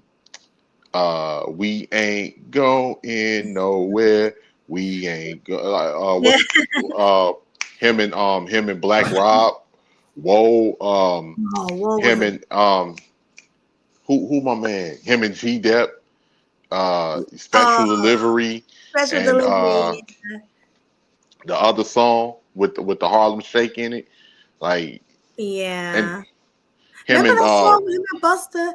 we ain't going nowhere. We ain't go.
Yeah.
What's him and Black Rob. Whoa,
Oh, what was
him
it?
and who my man? Him and G Dep,
Oh,
Special Delivery,
special
and
delivery.
the other song with the Harlem Shake in it, like, and
Yeah.
him
Remember
and
that song with him and Buster?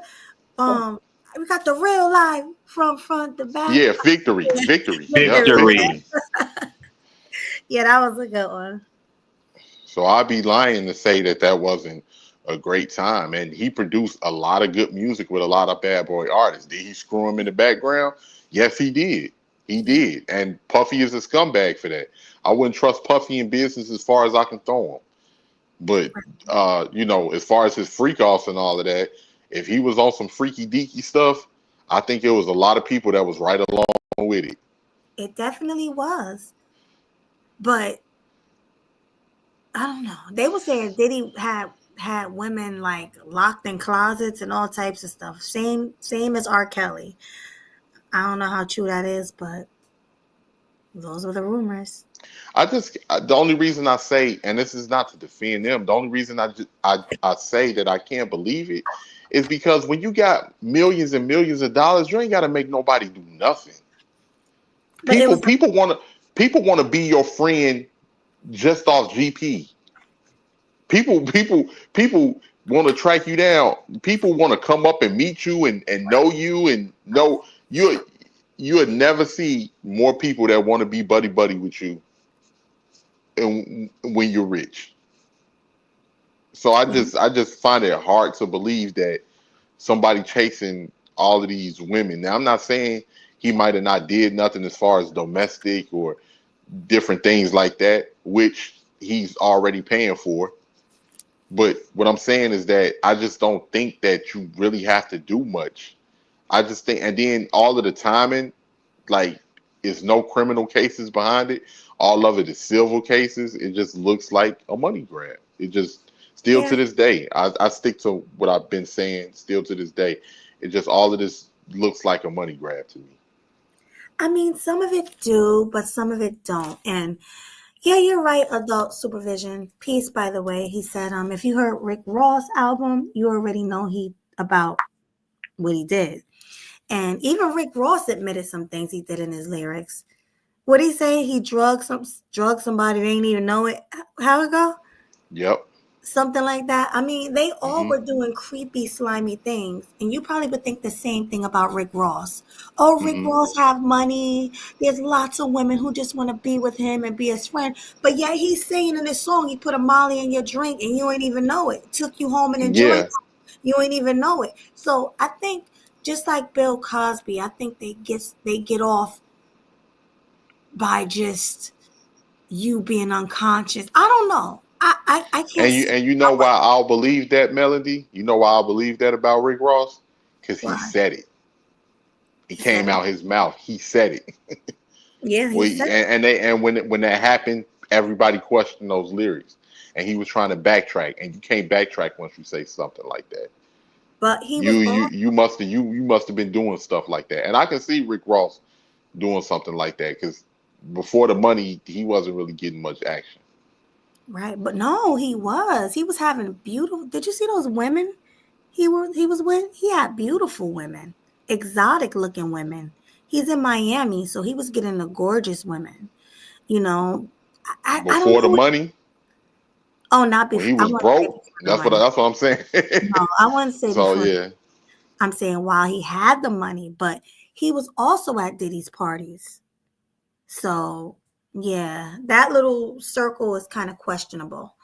We got the real life from front to back.
yeah, Victory, yep,
Victory.
Victory.
Victory.
Yeah, that was a good one.
So I'd be lying to say that that wasn't a great time. And he produced a lot of good music with a lot of bad boy artists. Did he screw him in the background? Yes, he did. He
Yeah.
did. And Puffy is a scumbag for that. I wouldn't trust Puffy in business as far as I can throw him. But as far as his freak offs and all of that, if he was on some freaky deaky stuff, I think there was a lot of people that was right along with it.
It definitely was. But I don't know. They were saying Diddy had women like locked in closets and all types of stuff. Same as R. Kelly. I don't know how true that is, but those were the rumors.
The only reason I say, and this is not to defend them, the only reason I say that I can't believe it is because when you got millions and millions of dollars, you ain't got to make nobody do nothing.
But it
People
was
people want to people want to be your friend just off GP. People want to track you down. People want to come up and meet you and know you and know you. You would never see more people that want to be buddy buddy with you, and when you're rich. So
yeah,
I just find it hard to believe that somebody chasing all of these women. Now I'm not saying he might have not did nothing as far as domestic or different things like that, which he's already paying for. But what I'm saying is that I just don't think that you really have to do much. I just think, and then all of the timing, like, is no criminal cases behind it. All of it is civil cases. It just looks like a money grab. It just still
yeah.
to this day. I stick to what I've been saying. Still to this day, it just all of this looks like a money grab to me.
I mean, some of it do, but some of it don't. And yeah, you're right. Adult supervision. Peace, by the way. He said, if you heard Rick Ross album, you already know he about what he did. And even Rick Ross admitted some things he did in his lyrics. What he say? He drugged somebody they didn't even know it. How it go?
Yep.
Something like that. I mean, they all
Hmm.
were doing creepy, slimy things, and you probably would think the same thing about Rick Ross. Oh, Rick
Hmm.
Ross have money. There's lots of women who just want to be with him and be his friend. But yet he's saying in this song, he put a Molly in your drink and you ain't even know it. Took you home and enjoyed
Yeah.
it. You ain't even know it. So I think just like Bill Cosby, I think they get off by just you being unconscious. I don't know. I can't see
And you know why I'll believe that, Melody? You know why I'll believe that about Rick Ross? Because he
why
said it. It
he said
came
it.
out his mouth. He said it.
Yeah, he said it.
And when that happened, everybody questioned those lyrics, and he was trying to backtrack, and you can't backtrack once you say something like that.
But he was all
You must have been doing stuff like that, and I can see Rick Ross doing something like that because before the money, he wasn't really getting much action.
right. But no, he was. He was having beautiful. Did you see those women? He was with. He had beautiful women, exotic looking women. He's in Miami, so he was getting the gorgeous women. You know, I don't
Before the
know.
money,
Oh, not
when
before.
he
I
was
wouldn't say
broke,
before the money.
that's what I'm saying.
No, I wouldn't say
So
before.
yeah,
I'm saying while he had the money, but he was also at Diddy's parties. So yeah, that little circle is kind of questionable.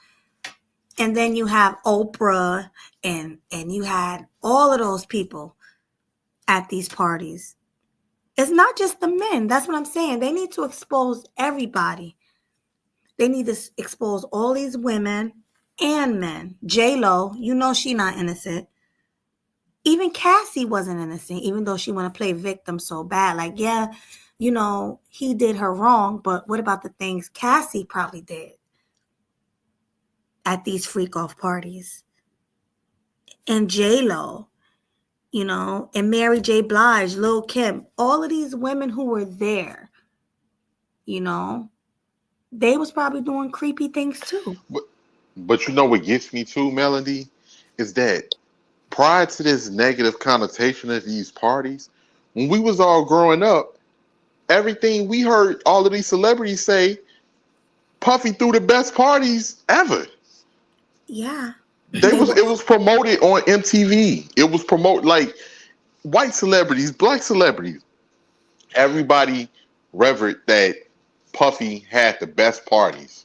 And then you have Oprah and you had all of those people at these parties. It's not just the men. That's what I'm saying. They need to expose everybody. They need to expose all these women and men. J-Lo, you know she not innocent. Even Cassie wasn't innocent, even though she want to play victim so bad. Like, yeah, he did her wrong, but what about the things Cassie probably did at these freak off parties? And J-Lo, and Mary J. Blige, Lil Kim, all of these women who were there, you know, they was probably doing creepy things too.
but you know what gets me too, Melody, is that prior to this negative connotation of these parties, when we was all growing up, everything we heard all of these celebrities say, Puffy threw the best parties ever.
Yeah.
They
They
was
were.
it was promoted on MTV. It was promoted like white celebrities, black celebrities. Everybody revered that Puffy had the best parties.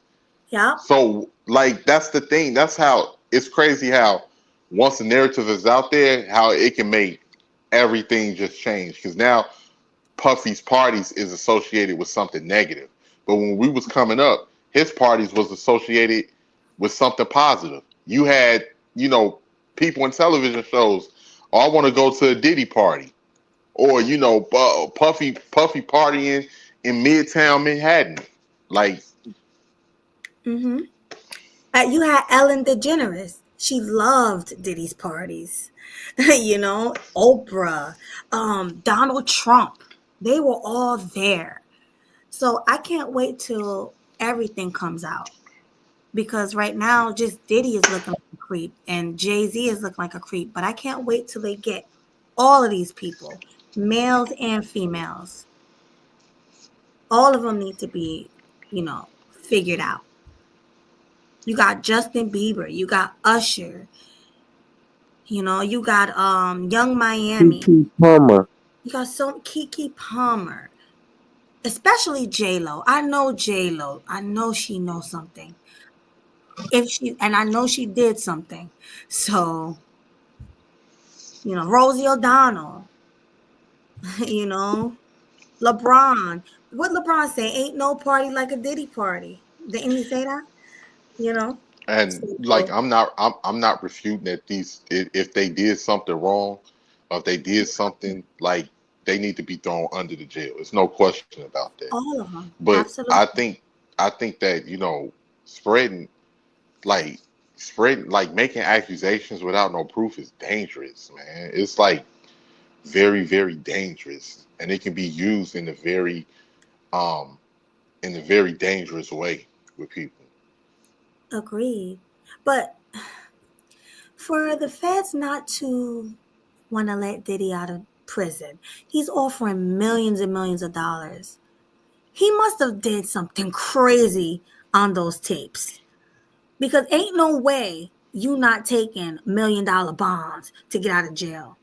Yep.
So like that's the thing. That's how it's crazy how once the narrative is out there, how it can make everything just change. Because now Puffy's parties is associated with something negative. But when we was coming up, his parties was associated with something positive. You had, people in television shows, oh, I want to go to a Diddy party. Or, Puffy partying in Midtown Manhattan. Like,
Mm-hmm. You had Ellen DeGeneres. She loved Diddy's parties. Oprah, Donald Trump. They were all there. So I can't wait till everything comes out. Because right now, just Diddy is looking like a creep and Jay-Z is looking like a creep. But I can't wait till they get all of these people, males and females. All of them need to be, figured out. You got Justin Bieber, you got Usher, you got Young Miami,
Kiki Palmer.
you got some Kiki Palmer, especially J Lo. I know J Lo. I know she knows something. And I know she did something. So, Rosie O'Donnell, you know, LeBron. What LeBron say? Ain't no party like a Diddy party. Didn't he say that? You know.
and like
So,
I'm not refuting that these if they did something wrong, or if they did something like they need to be thrown under the jail. There's no question about that.
all of them,
But
absolutely.
I think that spreading like spreading like making accusations without no proof is dangerous, man. It's like very very dangerous, and it can be used um in a very dangerous way with people.
Agreed. But for the feds not to want to let Diddy out of prison, he's offering millions and millions of dollars. He must have did something crazy on those tapes because ain't no way you not taking $1 million bonds to get out of jail.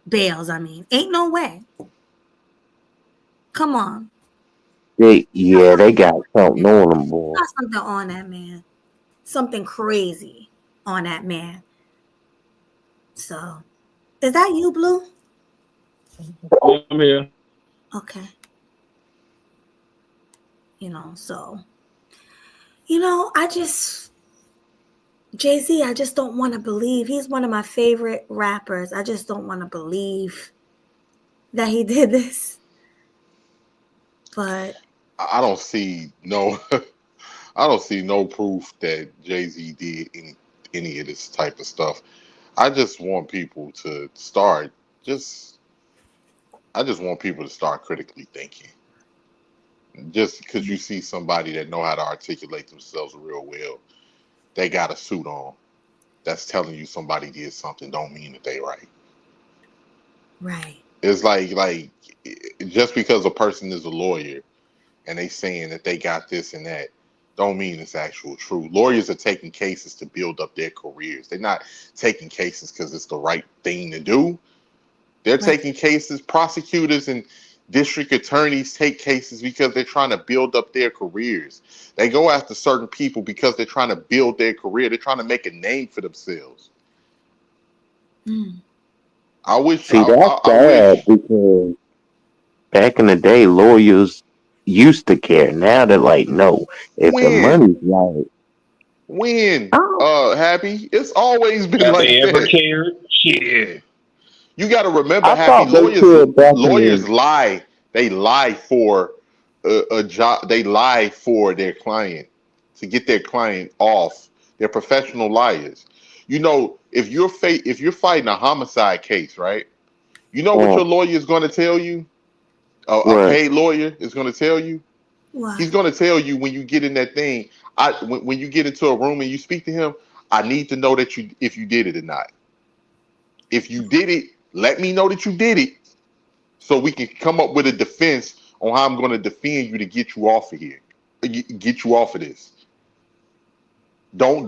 Bails, I mean. Ain't no way. Come on.
They got something on them, boy.
Got something on that man. Something crazy on that man. So, is that you, Blue?
I'm here.
Okay. So, I just Jay-Z, I just don't want to believe. He's one of my favorite rappers. I just don't want to believe that he did this. But
I don't see no I don't see no proof that Jay-Z did any of this type of stuff. I just want people to start just I just want people to start critically thinking. Just because you see somebody that know how to articulate themselves real well, they got a suit on. That's telling you somebody did something don't mean that they right.
right.
It's like just because a person is a lawyer and they saying that they got this and that don't mean it's actual true. Lawyers are taking cases to build up their careers. They're not taking cases because it's the right thing to do. They're
Right.
taking cases. Prosecutors and district attorneys take cases because they're trying to build up their careers. They go after certain people because they're trying to build their career. They're trying to make a name for themselves.
Mm.
I wish.
See, that's
I wish.
sad because back in the day, lawyers used to care. Now they're like, no, if the
When,
money's right, oh,
Happy. It's always been
Have they
like
ever
that.
cared? Shit.
You got to remember,
I
Happy.
thought they cared back
Lawyers
in
lie. They lie for a job. They lie for their client to get their client off. They're professional liars. You know, if you're fighting a homicide case, right? You know what
the
your lawyer is going to tell you. A
what?
paid lawyer is going to tell you.
What?
He's going to tell you when you get in that thing. When you get into a room and you speak to him, I need to know that if you did it or not. If you did it, let me know that you did it, so we can come up with a defense on how I'm going to defend you to get you off of here, get you off of this. Don't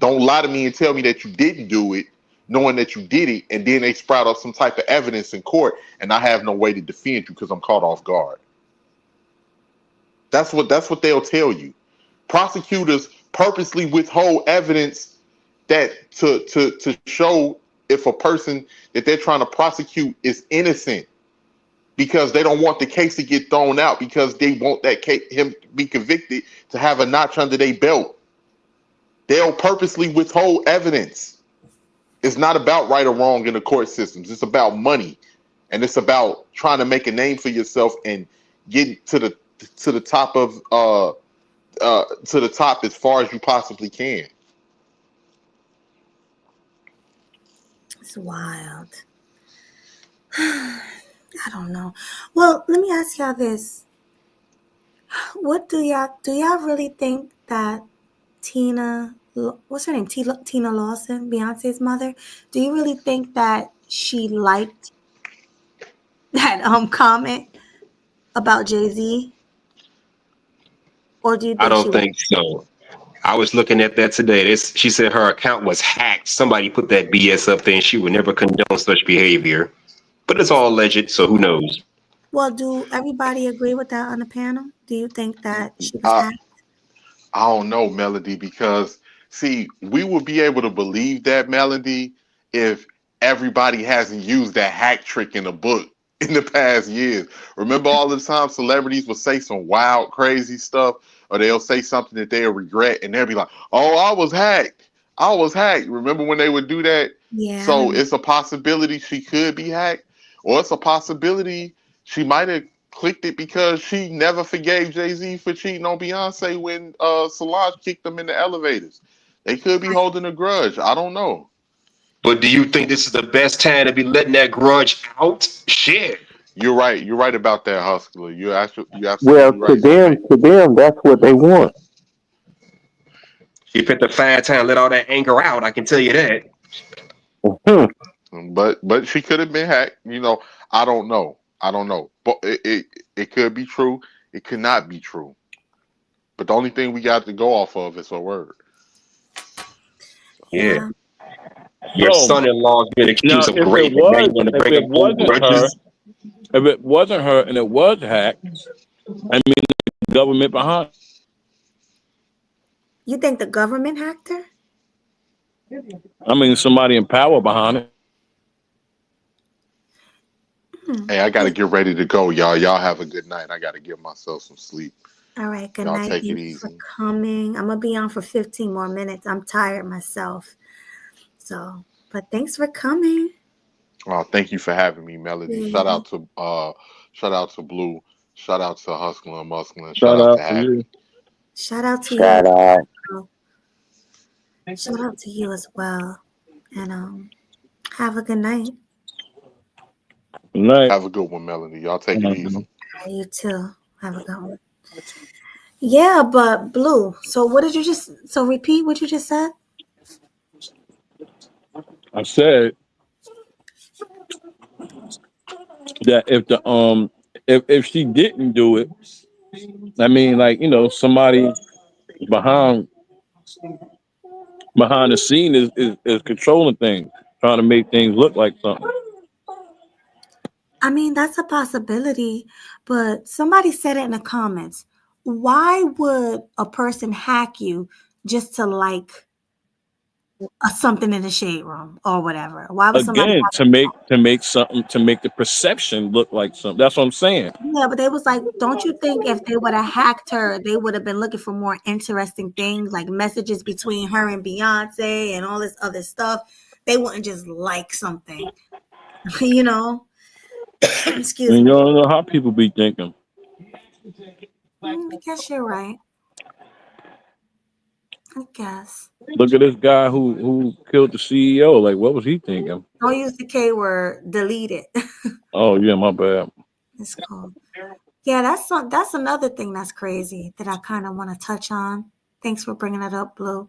lie to me and tell me that you didn't do it, knowing that you did it, and then they sprout up some type of evidence in court, and I have no way to defend you because I'm caught off guard. That's what they'll tell you. Prosecutors purposely withhold evidence that to show if a person that they're trying to prosecute is innocent, because they don't want the case to get thrown out, because they want that case, him to be convicted, to have a notch under their belt. They'll purposely withhold evidence. It's not about right or wrong in the court systems. It's about money, and it's about trying to make a name for yourself and get to the top of to the top as far as you possibly can.
It's wild. I don't know. Well, let me ask y'all this. What do y'all really think that what's her name? Tina Lawson, Beyonce's mother. Do you really think that she liked that comment about Jay-Z? Or do you
I
think she
don't
was
think so. I was looking at that today. She said her account was hacked. Somebody put that BS up there, and she would never condone such behavior. But it's all alleged, so who knows?
well, do everybody agree with that on the panel? Do you think that she was
I
hacked?
I don't know, Melody, because see, we would be able to believe that, Melody, if everybody hasn't used that hack trick in a book in the past years. Remember all the time celebrities would say some wild, crazy stuff, or they'll say something that they'll regret, and they'll be like, "Oh, I was hacked. I was hacked." Remember when they would do that?
Yeah, I
So
remember.
it's a possibility she could be hacked, or it's a possibility she might have clicked it because she never forgave Jay-Z for cheating on Beyonce when Solange kicked them in the elevators. They could be holding a grudge. I don't know.
But do you think this is the best time to be letting that grudge out? Shit.
You're right. You're right about that, Hustler. You're
Well,
absolutely right.
to them, that's what they want.
She picked a fine time to let all that anger out, I can tell you that.
Mhm.
But she could have been hacked. I don't know. I don't know. But it could be true. It could not be true. But the only thing we got to go off of is her word.
Yeah.
Yeah.
Your
So
son-in-law's been
now,
accused of rape, and now you want to
if
bring
it
up old
wasn't her,
grudges?
if it wasn't her and it was hacked, I mean, the government behind.
You think the government hacked her?
I mean, somebody in power behind it.
Hmm.
Hey, I got to get ready to go, y'all. Y'all have a good night. I got to give myself some sleep.
All right. Good
Y'all
night.
take it
Thank you for
easy.
coming. I'm going to be on for 15 more minutes. I'm tired myself. So, but thanks for coming.
Thank you for having me, Melody.
Yeah.
Shout out to Blue. Shout out to Hustler and Muscle. Shout
Shout
out to
out to you.
Happy.
Shout out to you.
Shout out.
Shout out to you as well. And have a good night.
Good night.
Have a good one, Melody. Y'all take it easy.
You too. Have a good one. Yeah, but Blue. So what did you just? So repeat what you just said.
I said that if she didn't do it, I mean, like, somebody behind the scene is controlling things, trying to make things look like something.
I mean, that's a possibility, but somebody said it in the comments. Why would a person hack you just to like something in the shade room or whatever? Why would somebody
Again,
hack
to make the perception look like something. That's what I'm saying.
Yeah, but they was like, don't you think if they would have hacked her, they would have been looking for more interesting things like messages between her and Beyonce and all this other stuff? They wouldn't just like something, you know? Excuse
And you
me.
don't know how people be thinking.
I guess you're right. I guess.
Look at this guy who killed the CEO. Like, what was he thinking?
Don't use the K word. Delete it.
Oh yeah, my bad.
It's cool. Yeah, that's another thing that's crazy that I kind of want to touch on. Thanks for bringing it up, Blue.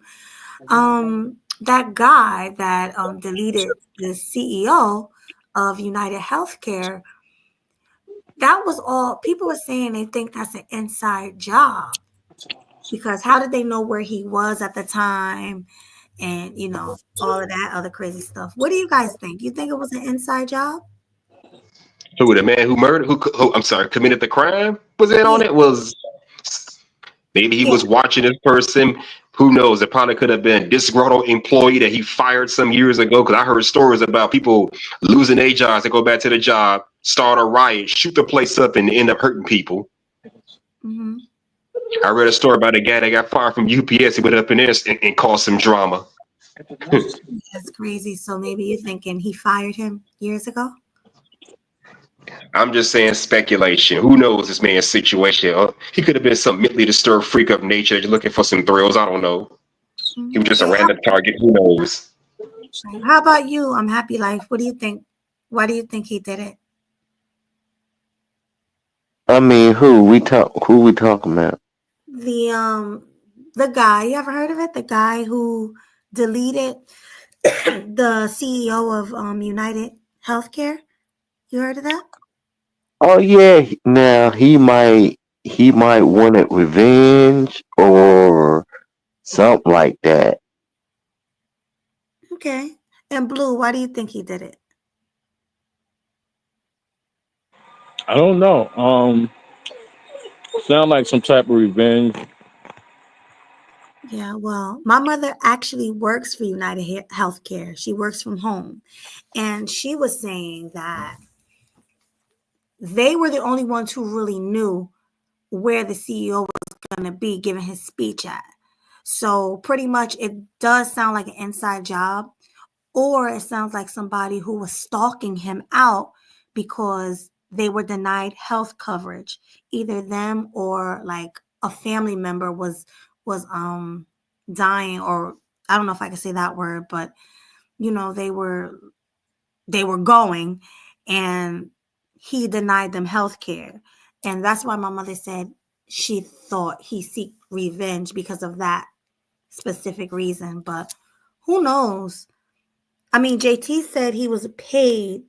That guy that deleted the CEO of United Healthcare, that was all people were saying they think that's an inside job because how did they know where he was at the time and all of that other crazy stuff. What do you guys think? You think it was an inside job?
Who the man who murdered? Who I'm sorry, committed the crime? Was in
Yeah,
on it? Was maybe he
yeah.
was watching this person? Who knows? It probably could have been a disgruntled employee that he fired some years ago. Because I heard stories about people losing their jobs to go back to the job, start a riot, shoot the place up, and end up hurting people.
Mm-hmm.
I read a story about a guy that got fired from UPS. He went up in there and caused some drama.
That's crazy. So maybe you're thinking he fired him years ago?
I'm just saying speculation. Who knows this man's situation? He could have been some mentally disturbed freak of nature just looking for some thrills. I don't know. He was just a
Okay.
random target. Who knows?
How about you? I'm Happy Life. What do you think? Why do you think he did it?
I mean, who we talking about?
The guy, you ever heard of it? The guy who deleted the CEO of United Healthcare. You heard of that?
Oh yeah, now he might wanted revenge or something like that.
Okay. And Blue, why do you think he did it?
I don't know. Sound like some type of revenge.
Yeah, well, my mother actually works for United Healthcare. She works from home. And she was saying that they were the only ones who really knew where the CEO was going to be giving his speech at. So pretty much it does sound like an inside job, or it sounds like somebody who was stalking him out because they were denied health coverage. Either them or like a family member was dying, or I don't know if I can say that word, but they were going and he denied them health care. And that's why my mother said she thought he seeked revenge because of that specific reason. But who knows? I mean, JT said he was a paid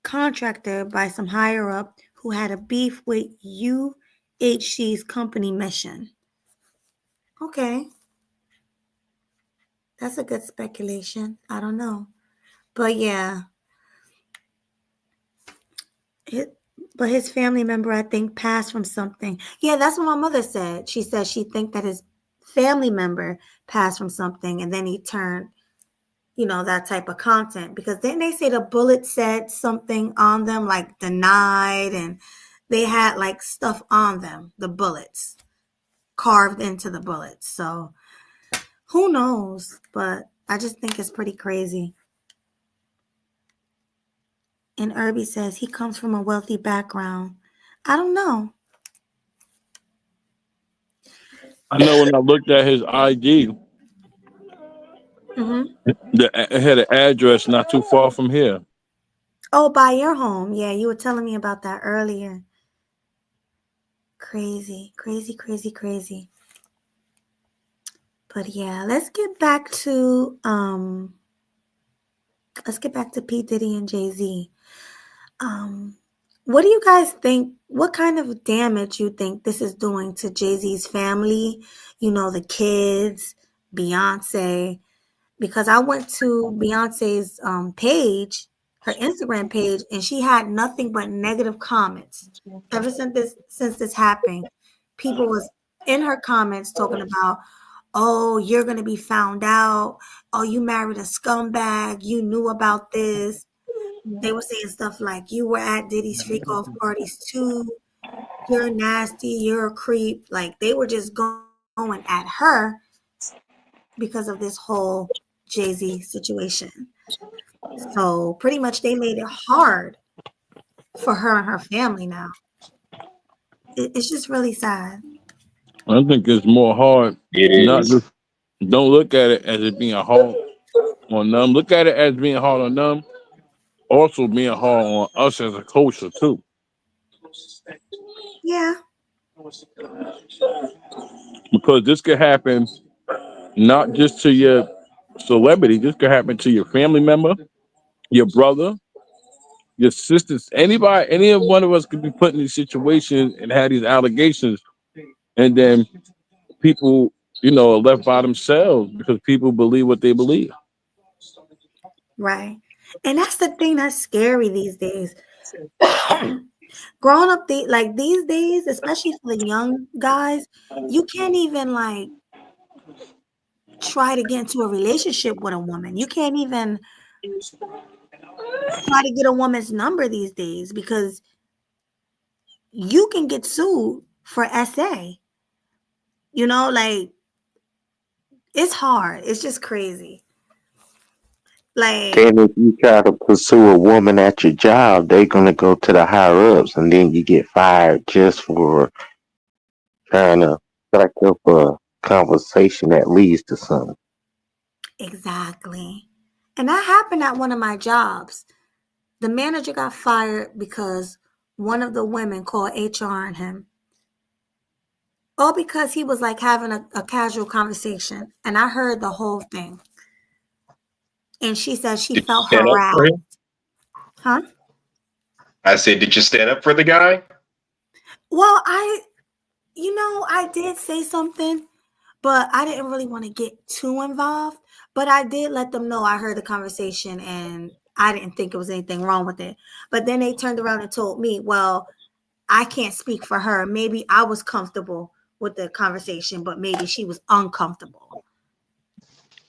contractor by some higher up who had a beef with UHC's company mission. Okay. That's a good speculation. I don't know. But yeah, but his family member, I think, passed from something. Yeah, that's what my mother said. She said she think that his family member passed from something, and then he turned, that type of content. Because then they say the bullet said something on them, like denied, and they had like stuff on them, the bullets carved into the bullets. So who knows? But I just think it's pretty crazy. And Irby says he comes from a wealthy background. I don't know.
I know when I looked at his ID,
Mm-hmm.
it had an address not too far from here.
Oh, by your home. Yeah, you were telling me about that earlier. Crazy, crazy, crazy, crazy. But yeah, let's get back to P. Diddy and Jay-Z. What do you guys think? What kind of damage you think this is doing to Jay-Z's family? You know, the kids, Beyonce. Because I went to Beyonce's page, her Instagram page, and she had nothing but negative comments. Ever since this happened, people was in her comments talking about, oh, you're gonna be found out. Oh, you married a scumbag. You knew about this. They were saying stuff like, you were at Diddy's freak off parties too. You're nasty. You're a creep. Like they were just going at her because of this whole Jay-Z situation. So pretty much they made it hard for her and her family now. It's just really sad.
I think it's more hard.
It
Not
is.
just don't look at it as it being hard on them. Look at it as being hard on them. Also being hard on us as a culture too.
Yeah.
Because this could happen not just to your celebrity, this could happen to your family member, your brother, your sisters, anybody, any of one of us could be put in these situations and have these allegations, and then people, are left by themselves because people believe what they believe.
Right. And that's the thing that's scary these days. Growing up these days, especially for the young guys, you can't even like try to get into a relationship with a woman. You can't even try to get a woman's number these days because you can get sued for SA. Like it's hard. It's just crazy. Like,
Then if you try to pursue a woman at your job, they're gonna go to the higher ups, and then you get fired just for trying to strike up a conversation that leads to something.
exactly. And that happened at one of my jobs. The manager got fired because one of the women called HR on him. All because he was like having a casual conversation. And I heard the whole thing. And she said she
Did you
felt
stand up for
harassed.
him?
Huh?
I said, did you stand up for the guy?
Well, I did say something, but I didn't really want to get too involved. But I did let them know I heard the conversation and I didn't think it was anything wrong with it. But then they turned around and told me, well, I can't speak for her. Maybe I was comfortable with the conversation, but maybe she was uncomfortable.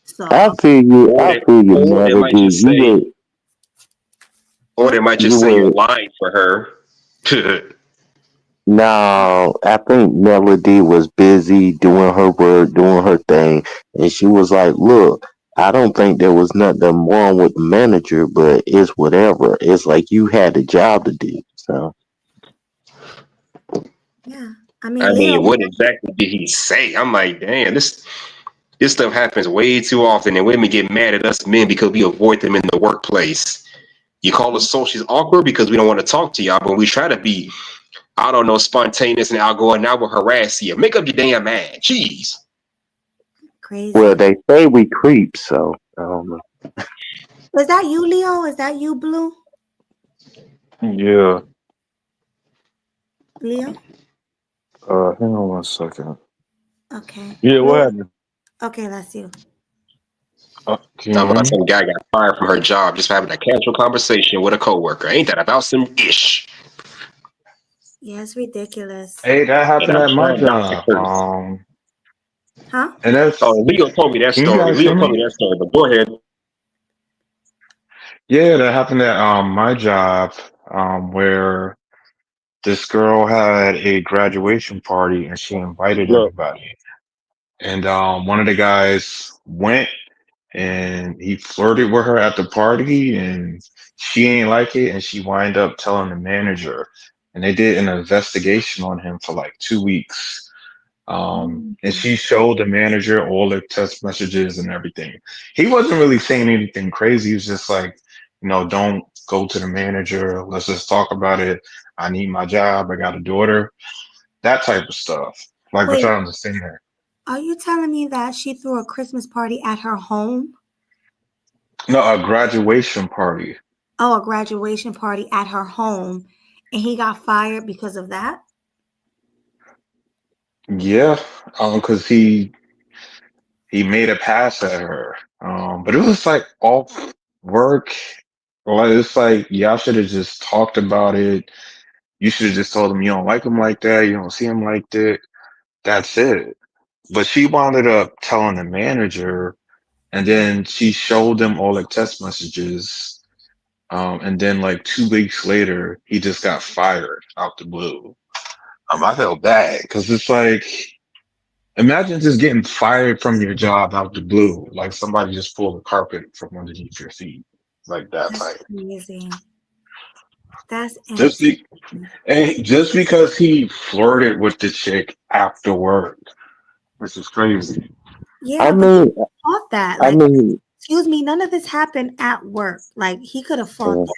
So,
I feel you.
Or
I
they,
feel you,
or they might
Melody.
just say, or they might just
You
say you're
would.
lying for her.
No, I think Melody was busy doing her work, doing her thing, and she was like, "Look, I don't think there was nothing wrong with the manager, but it's whatever. It's like you had a job to do." So
yeah. I mean,
I
Leo,
mean, what exactly did he say? I'm like, damn, this stuff happens way too often, and women get mad at us men because we avoid them in the workplace. You call us socially awkward because we don't want to talk to y'all, but we try to be, I don't know, spontaneous and outgoing. Now we'll harass you. Make up your damn mind. Jeez.
well,
crazy.
they say we creep, so I don't know.
Is that you, Leo? Is that you, Blue?
Yeah.
Leo?
Hang on one second.
Okay.
Yeah, what
Blue?
happened?
Okay, that's you.
Can you
Talking
hear
about
me?
some guy got fired from her job just for having a casual conversation with a coworker. Ain't that about some ish?
Yeah, it's ridiculous.
Hey, that
And
happened
I'm
at my
trying not to
job.
curse.
Huh?
And
Oh,
that's,
Leo told me that
can you
story.
guys hear
Leo told me
me?
that story, but go ahead.
Yeah, that happened at my job, where this girl had a graduation party and she invited
Look,
everybody. And one of the guys went and he flirted with her at the party and she ain't like it and she wind up telling the manager and they did an investigation on him for like 2 weeks. And
Mm.
she showed the manager all the text messages and everything. He wasn't really saying anything crazy. He was just like, don't go to the manager. Let's just talk about it. I need my job. I got a daughter. That type of stuff. Like, but
Wait,
y'all understand that.
are you telling me that she threw a Christmas party at her home?
No, a graduation party.
Oh, a graduation party at her home, and he got fired because of that?
Yeah, because he made a pass at her. But it was like off work. Like it's like y'all should have just talked about it. You should have just told him you don't like him like that. You don't see him like that. That's it. But she wound up telling the manager, and then she showed them all the text messages. And then like 2 weeks later, he just got fired out the blue. I felt bad because it's like, imagine just getting fired from your job out the blue, like somebody just pulled the carpet from underneath your feet, like that
That's
type.
crazy. That's
Just
insane.
be, and just because he flirted with the chick after work, which is crazy.
I
Yeah, but he
mean,
fought that.
I
Like,
mean,
excuse me, none of this happened at work. Like, he could have fought
uh,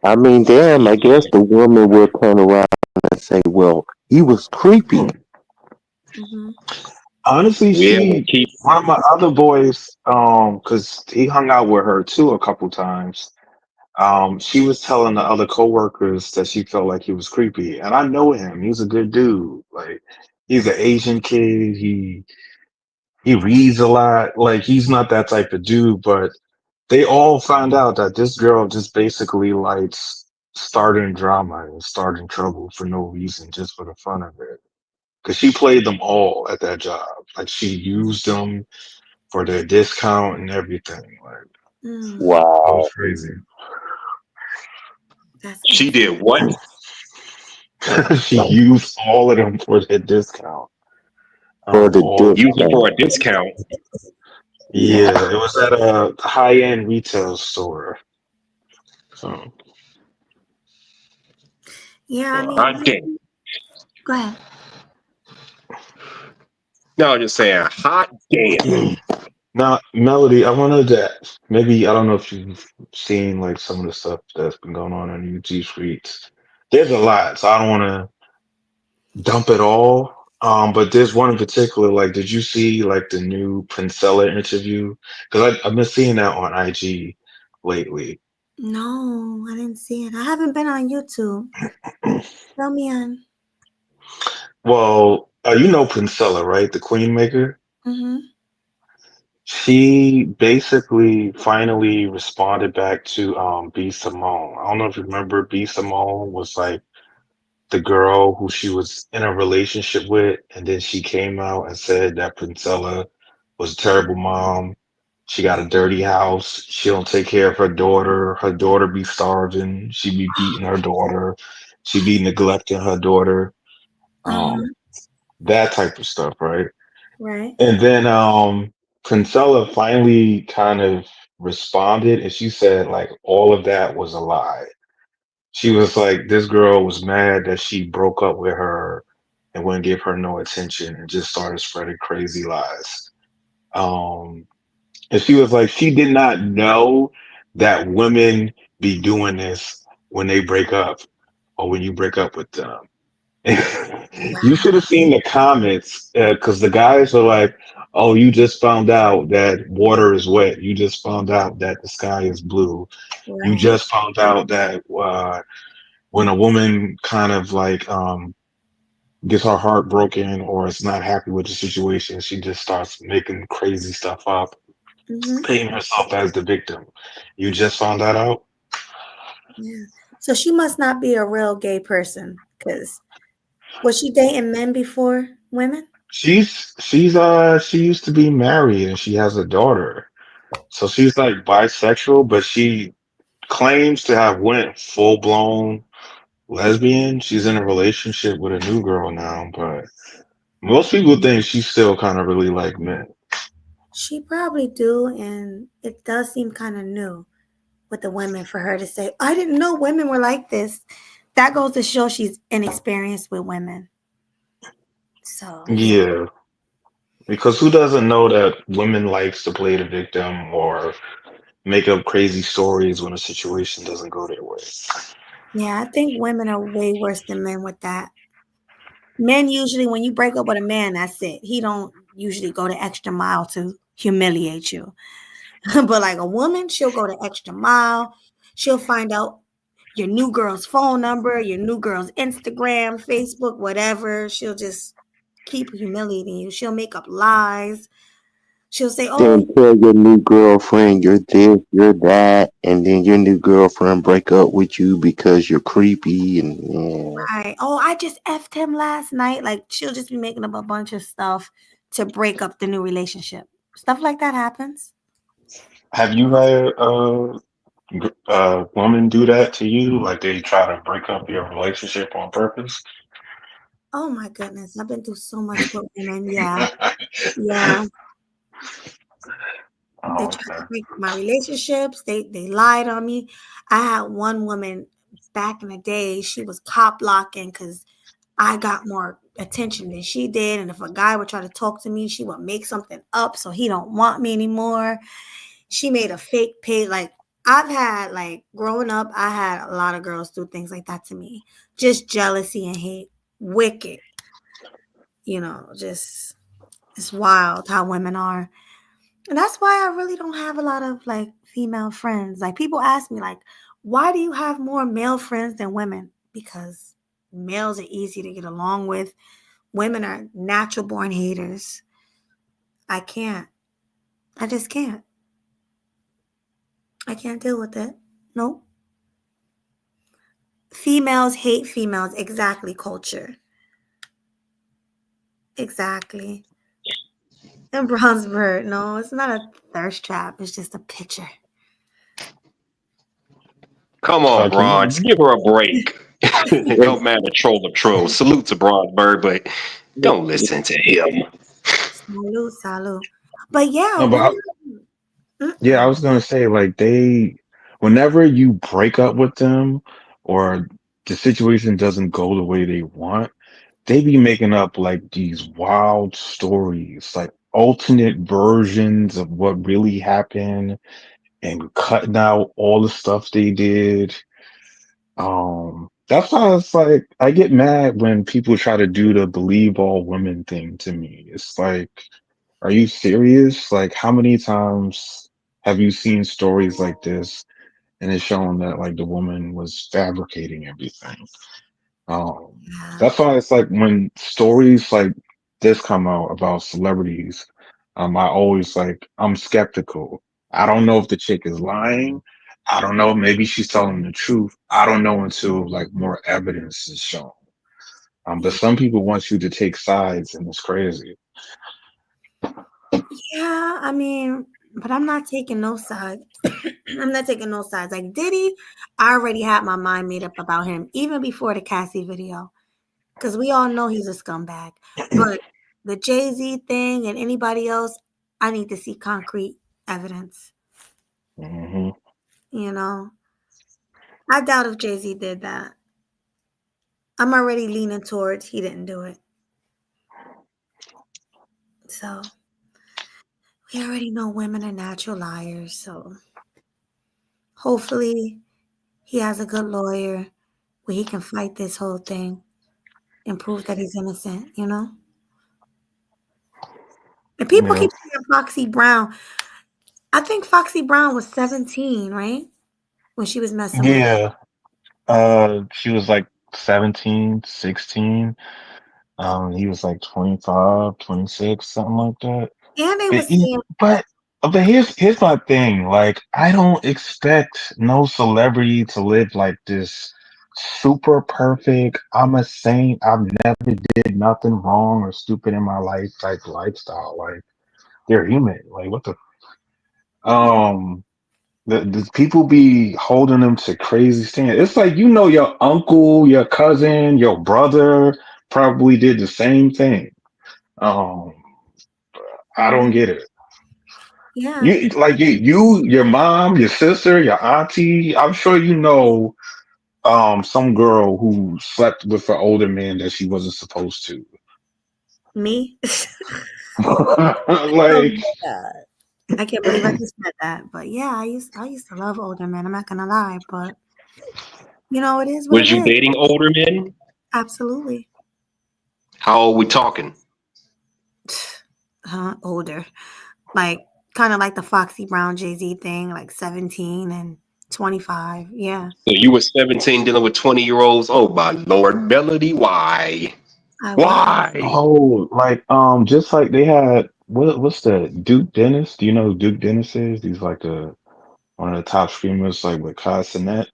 I mean, damn. I guess the woman will turn around and say, "Well, he was creepy."
that. Hmm.
Honestly,
Yeah, but keep
one of my other boys, because he hung out with her too a couple times. She was telling the other coworkers that she felt like he was creepy, and I know him. He's a good dude. Like he's an Asian kid. He reads a lot. Like he's not that type of dude, but they all found out that this girl just basically likes starting drama and starting trouble for no reason, just for the fun of it. Because she played them all at that job. Like she used them for their discount and everything. Like
Mm,
it was
Wow.
crazy.
that's
she did what?
insane.
She used all of them for their discount.
For the
All of them.
Use it
discount.
for a discount.
Yeah.
Yeah, it was at a high-end retail store. So
Yeah, I
uh,
mean,
Hot damn.
go ahead.
No, just saying, hot damn.
now, Melody, I wanted to maybe I don't know if you've seen like some of the stuff that's been going on YouTube streets. There's a lot, so I don't want to dump it all. But there's one in particular. Like, did you see like the new Princella interview? Because I've been seeing that on IG lately.
No, I didn't see it. I haven't been on YouTube. Tell me on.
Well, you know Princella, right? The Queen Maker.
Mm-hmm.
She basically finally responded back to B Simone. I don't know if you remember B Simone was like the girl who she was in a relationship with, and then she came out and said that Princella was a terrible mom. She got a dirty house. She don't take care of her daughter. Her daughter be starving. She be beating her daughter. She be neglecting her daughter. Um,
Uh-huh.
that type of stuff, right?
Right.
And then Kinsella finally kind of responded and she said like all of that was a lie. She was like this girl was mad that she broke up with her and wouldn't give her no attention and just started spreading crazy lies. Um and she was like she did not know that women be doing this when they break up or when you break up with them. You should have seen the comments because the guys are like, "Oh, you just found out that water is wet. You just found out that the sky is blue. You
Right.
just found out that when a woman kind of like gets her heart broken or is not happy with the situation, she just starts making crazy stuff up,
Mm-hmm.
painting herself as the victim. You just found that out."
Yeah. So she must not be a real gay person, because was she dating men before women?
She used to be married and she has a daughter. So she's like bisexual, but claims to have went full blown lesbian. She's in a relationship with a new girl now, but most people think she's still kind of really like men.
She probably do, and it does seem kind of new with the women for her to say, I didn't know women were like this. That goes to show she's inexperienced with women. So, yeah.
Yeah, because who doesn't know that women likes to play the victim or make up crazy stories when a situation doesn't go their way?
Yeah, I think women are way worse than men with that. Men usually, when you break up with a man, that's it. He don't usually go the extra mile to humiliate you. But like a woman, she'll go the extra mile. She'll find out your new girl's phone number, your new girl's Instagram, Facebook, whatever. She'll just keep humiliating you. She'll make up lies. She'll say, "Oh,
Then tell your new girlfriend you're this, you're that, and then your new girlfriend break up with you because you're creepy and yeah.
I just effed him last night." Like she'll just be making up a bunch of stuff to break up the new relationship. Stuff like that happens.
Have you had a woman do that to you? Like they try to break up your relationship on purpose?
Oh my goodness, I've been through so much with women. Yeah, yeah. They
Oh,
tried to
okay.
break up my relationships. They lied on me. I had one woman back in the day. She was cop blocking because I got more attention than she did. And if a guy would try to talk to me, she would make something up so he don't want me anymore. She made a fake page. Like I've had like growing up, I had a lot of girls do things like that to me. Just jealousy and hate. Wicked. Just it's wild how women are. And that's why I really don't have a lot of like female friends. Like people ask me like, why do you have more male friends than women? Because males are easy to get along with. Women are natural born haters. I can't. I just can't. I can't deal with it. Nope. Females hate females. Exactly, culture. Exactly. And bronze bird. No, it's not a thirst trap. It's just a picture.
Come on,
Can
Bronze.
you?
Give her a break. No man to troll of trolls. Salute to Bronze Bird, but don't listen to him.
Salute, salute. But yeah,
No, but
women.
yeah, I
Mm-mm.
was gonna say like whenever you break up with them or the situation doesn't go the way they want, they be making up like these wild stories, like alternate versions of what really happened and cutting out all the stuff they did. That's why it's like I get mad when people try to do the believe all women thing to me. It's like, are you serious? Like, how many times have you seen stories like this and it's shown that like the woman was fabricating everything?
Yeah.
That's why it's like when stories like this come out about celebrities, I always like I'm skeptical. I don't know if the chick is lying. I don't know. Maybe she's telling the truth. I don't know until like more evidence is shown. But some people want you to take sides, and it's crazy.
Yeah, I mean, but I'm not taking no sides. I'm not taking no sides. Like Diddy, I already had my mind made up about him even before the Cassie video, because we all know he's a scumbag. But the Jay-Z thing and anybody else, I need to see concrete evidence.
Hmm.
You know, I doubt if Jay-Z did that. I'm already leaning towards he didn't do it. So we already know women are natural liars. So hopefully he has a good lawyer where he can fight this whole thing and prove that he's innocent. And people
Yeah.
keep saying Foxy Brown. I think Foxy Brown was 17, right? When she was messing with him.
Yeah. She was like 17, 16. He was like 25, 26, something like that.
And they
But
was saying,
here's my thing. Like, I don't expect no celebrity to live like this super perfect. I'm a saint. I've never did nothing wrong or stupid in my life type lifestyle. Like, they're human. Like, what the? Um, The people be holding them to crazy standards. It's like your uncle, your cousin, your brother probably did the same thing. Um, I don't
Mhm.
get it.
Yeah,
You, your mom, your sister, your auntie. I'm sure some girl who slept with an older man that she wasn't supposed to.
me. Oh
Like,
my god, I can't believe I just said that. But yeah, I used to love older men. I'm not gonna lie, but it is what it
Was you
is.
dating older men?
Absolutely.
How old we talking?
Huh? Older, like kind of like the Foxy Brown Jay-Z thing, like 17 and 25. Yeah,
So you were 17 dealing with 20-year-olds? Oh my Lord, Melody, why?
I was.
Why?
oh, just like they had what's the Duke Dennis? Do you know who Duke Dennis is? He's like the one of the top streamers, like with Kai Cenat.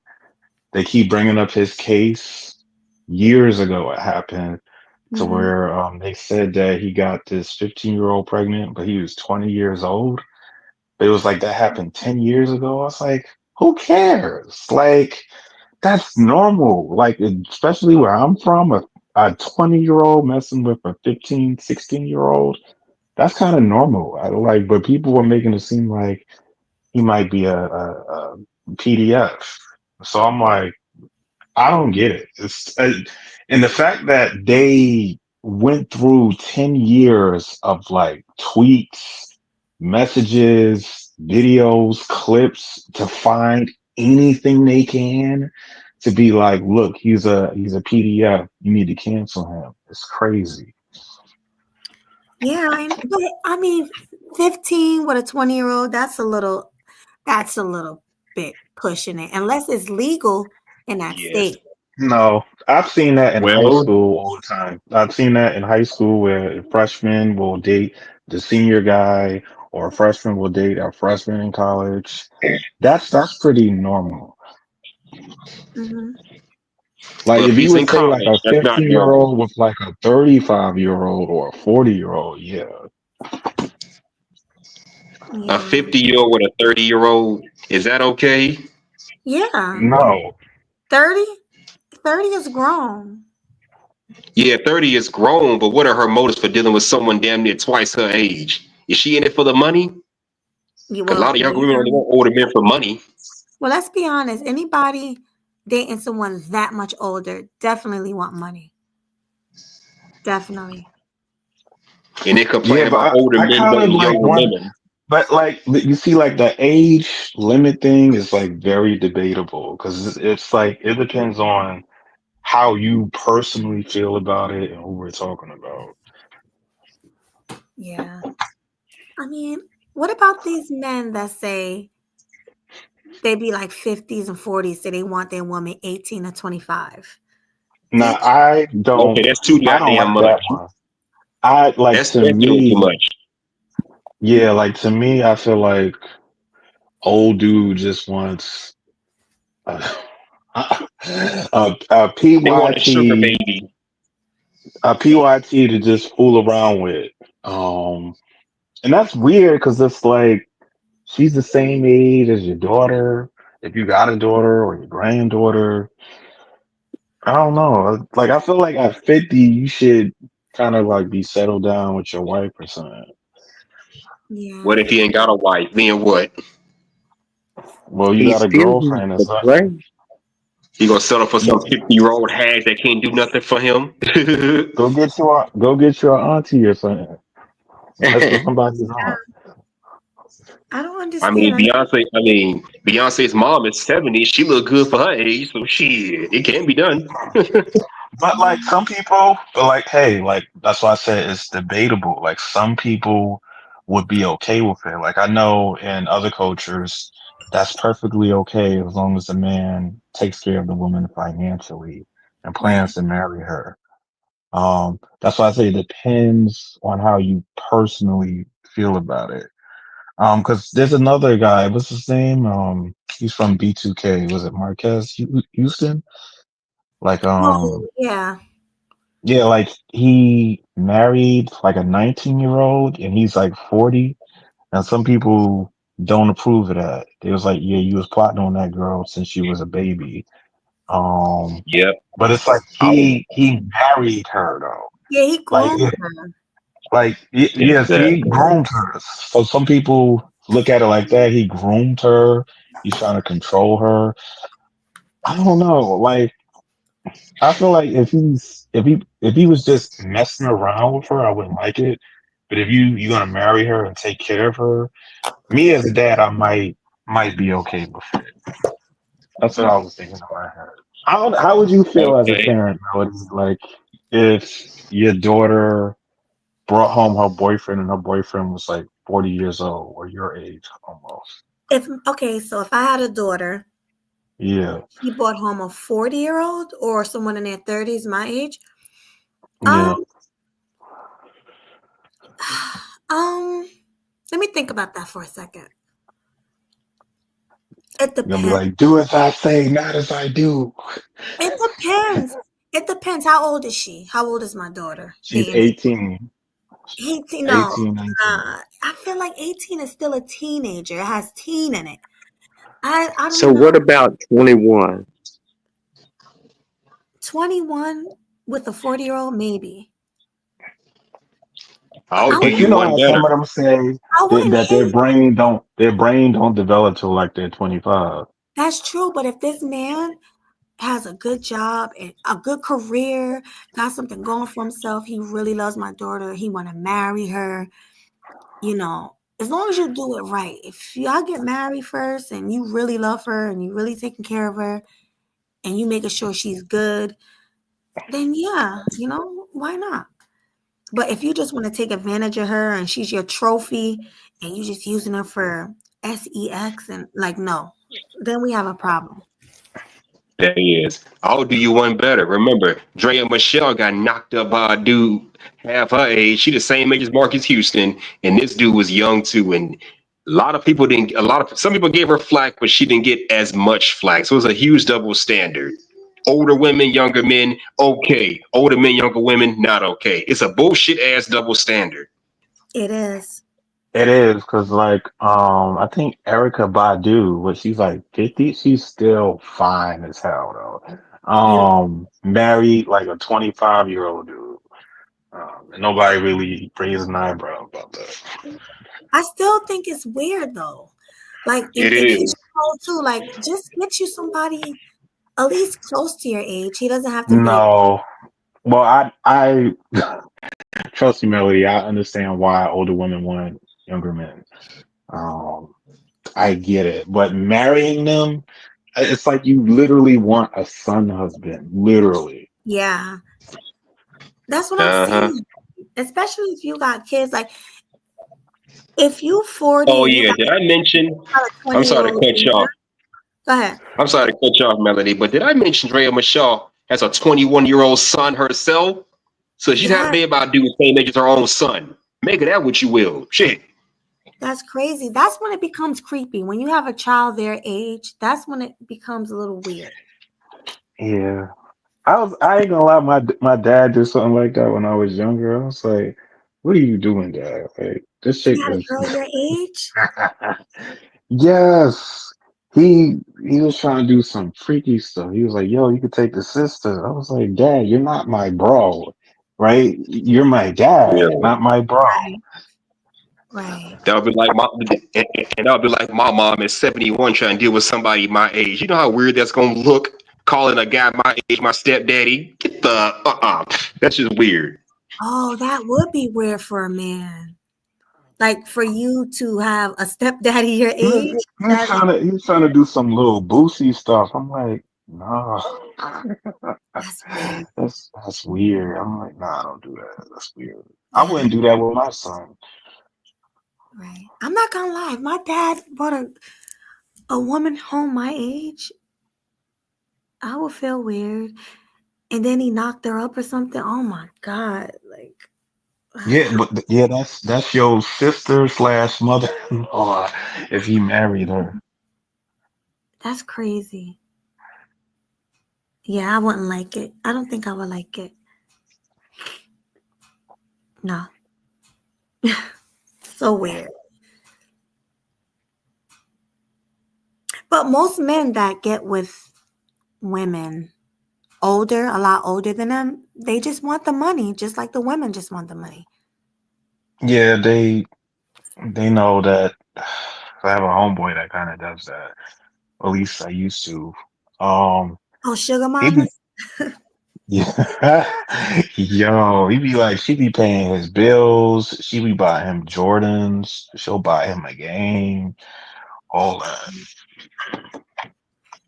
They keep bringing up his case. Years ago, it happened to
Hmm.
where they said that he got this 15-year-old pregnant, but he was 20 years old. But it was like that happened 10 years ago. I was like, who cares? Like, that's normal. Like, especially where I'm from, a 20-year-old messing with a 15, 16-year-old, that's kind of normal. But people were making it seem like he might be a PDF. So I'm like, I don't get it. And the fact that they went through 10 years of like tweets, messages, videos, clips to find anything they can to be like, look, he's a PDF. You need to cancel him. It's crazy.
Yeah, but I mean, 15 with a 20-year-old, that's a little bit pushing it, unless it's legal in that
Yes.
state.
No, I've seen that in high
Well,
school all the time. I've seen that in high school where a freshman will date the senior guy, or a freshman will date a freshman in college. That's pretty normal.
Hmm.
Like
if
if you
he's in
would say like a
college, that's not
15-year
normal.
old with like a 35-year-old or a 40-year-old, yeah.
A
Yeah.
50-year-old with a 30-year-old, is that okay?
Yeah.
No.
30? 30 is grown.
Yeah, 30 is grown, but what are her motives for dealing with someone damn near twice her age? Is she in it for the money? Because a lot
Well,
of younger women only
yeah.
want older men for money,
Well, let's be honest. Anybody dating someone that much older definitely want money. Definitely.
and they complain
Yeah, but
about older
I
men
kind of
wanting
like
younger
one.
women.
But like you see, like the age limit thing is like very debatable because it's like it depends on how you personally feel about it and who we're talking about.
Yeah. I mean, what about these men that say they be like 50s and 40s, say they want their woman 18 or 25?
Now,
Teach.
Okay, that's too
I don't
goddamn
like
much.
that one. I like to
That's doing too
me,
much.
yeah, like to me, I feel like old dude just wants a, a
They want a sugar
PYT,
baby.
a PYT to just fool around with. Um, and that's weird because it's like she's the same age as your daughter, if you got a daughter or your granddaughter. I don't know. Like I feel like at 50, you should kind of like be settled down with your wife or something.
Yeah.
What if he ain't got a wife? Then what?
Well, you
He
got a
still needs
girlfriend or
to
something.
pray.
He gonna settle for
You
some 50-year-old hag that can't do nothing for him?
go get your auntie or something. Ask for
I
somebody's aunt.
I don't understand.
mean, Beyonce's mom is 70. She look good for her age, so shit, it can be done.
But like some people, like hey, like that's why I said it's debatable. Like some people would be okay with it. Like I know in other cultures, that's perfectly okay as long as the man takes care of the woman financially and
Yeah.
plans to marry her. That's why I say it depends on how you personally feel about it. Because there's another guy. What's his name? He's from B2K. Was it Marquez Houston? Like,
Oh, yeah.
yeah, like he married like a 19-year-old, and he's like 40. And some people don't approve of that. They was like, yeah, you was plotting on that girl since she was a baby. Um,
Yep.
but it's like
I would
he married her though.
Yeah, he
Like
groomed her.
yes, he
exactly.
groomed her. So some people look at it like that. He groomed her. He's trying to control her. I don't know. Like I feel like if he was just messing around with her, I wouldn't like it. But if you're gonna marry her and take care of her, me as a dad, I might be okay with it. That's what I was thinking in my head. How would you feel as a
Okay.
parent, Melody? Like if your daughter brought home her boyfriend and her boyfriend was like 40 years old or your age almost.
So if I had a daughter,
Yeah.
she brought home a 40-year-old or someone in their 30s, my age.
Yeah.
Um, um, let me think about that for a second. It
You're gonna be
depends.
like, do as I say, not as I do.
It depends. It depends. How old is she? How old is my daughter?
She's
Being
18.
18. No,
18, 19.
I feel like 18 is still a teenager. It has teen in it. I
So
don't
what
know.
about 21?
21 with a 40-year-old, maybe. But
I'll
I
do
But
wouldn't
you
you
know
one
how
better.
some of them say
I wouldn't
that
hate.
their brain don't develop till like they're 25.
That's true. But if this man has a good job and a good career, got something going for himself, he really loves my daughter, he want to marry her, as long as you do it right. If y'all get married first and you really love her and you really taking care of her and you making sure she's good, then yeah, why not? But if you just want to take advantage of her and she's your trophy and you just using her for sex and like no, then we have a problem.
There he is. I'll do you one better. Remember, Drea Michelle got knocked up by a dude half her age. She the same age as Marcus Houston, and this dude was young too. And a lot of people didn't. Some people gave her flack, but she didn't get as much flack. So it was a huge double standard. Older women, younger men, okay. Older men, younger women, not okay. It's a bullshit ass double standard.
It is.
It is because like I think Erica Badu, what she's like 50, she's still fine as hell though.
Yeah.
Married like a 25-year-old dude. And nobody really raised an eyebrow about that.
I still think it's weird though. Like
It
if he's
is.
old too, like just get you somebody at least close to your age. He doesn't have to be.
No. Well, I trust me, Melody, I understand why older women want younger men. Um, I get it. But marrying them, it's like you literally want a son husband. Literally.
Yeah, that's what I'm
Uh huh.
saying. Especially if you got kids. Like if you 40
Oh
and you
yeah.
got
Did I mention?
a
I'm
20 year
sorry to
old
cut you
daughter,
off.
go ahead.
I'm sorry to cut you off, Melody, but did I mention Drea Michelle has a 21-year-old son herself? So she's had a
Yeah,
baby about to do the same age as her own son. Make of that what you will. Shit.
that's crazy. That's when it becomes creepy. When you have a child their age, that's when it becomes a little weird.
Yeah. I ain't gonna lie, my dad did something like that when I was younger. I was like, what are you doing, Dad? Like this
He
chick
had a
is
girl your age.
yes. He was trying to do some freaky stuff. He was like, yo, you could take the sister. I was like, Dad, you're not my bro, right? You're my dad,
Really?
not my bro.
Right, right.
That would be like my and that would be like my mom at 71 trying to deal with somebody my age. You know how weird that's gonna look calling a guy my age my stepdaddy? Get the That's just weird.
Oh, that would be weird for a man. Like for you to have a stepdaddy your age. That
He was trying to do some little boosie stuff. I'm like, nah.
that's weird.
That's weird. I'm like, nah, don't do that. That's weird. I
Yeah,
wouldn't do that with my son.
right. I'm not gonna lie. If my dad brought a woman home my age, I would feel weird. And then he knocked her up or something. Oh my God. Like
Yeah, but yeah, that's your sister slash mother-in-law if he married her.
that's crazy. Yeah, I wouldn't like it. I don't think I would like it. No. So weird. most men that get with women older, a lot older than them, they just want the money, just like the women just want the money.
Yeah, they know that. I have a homeboy that kind of does that. At least I used to.
Oh, sugar
He be,
mamas?
yeah, yo, he be like, she be paying his bills. She be buying him Jordans. She'll buy him a game. All that.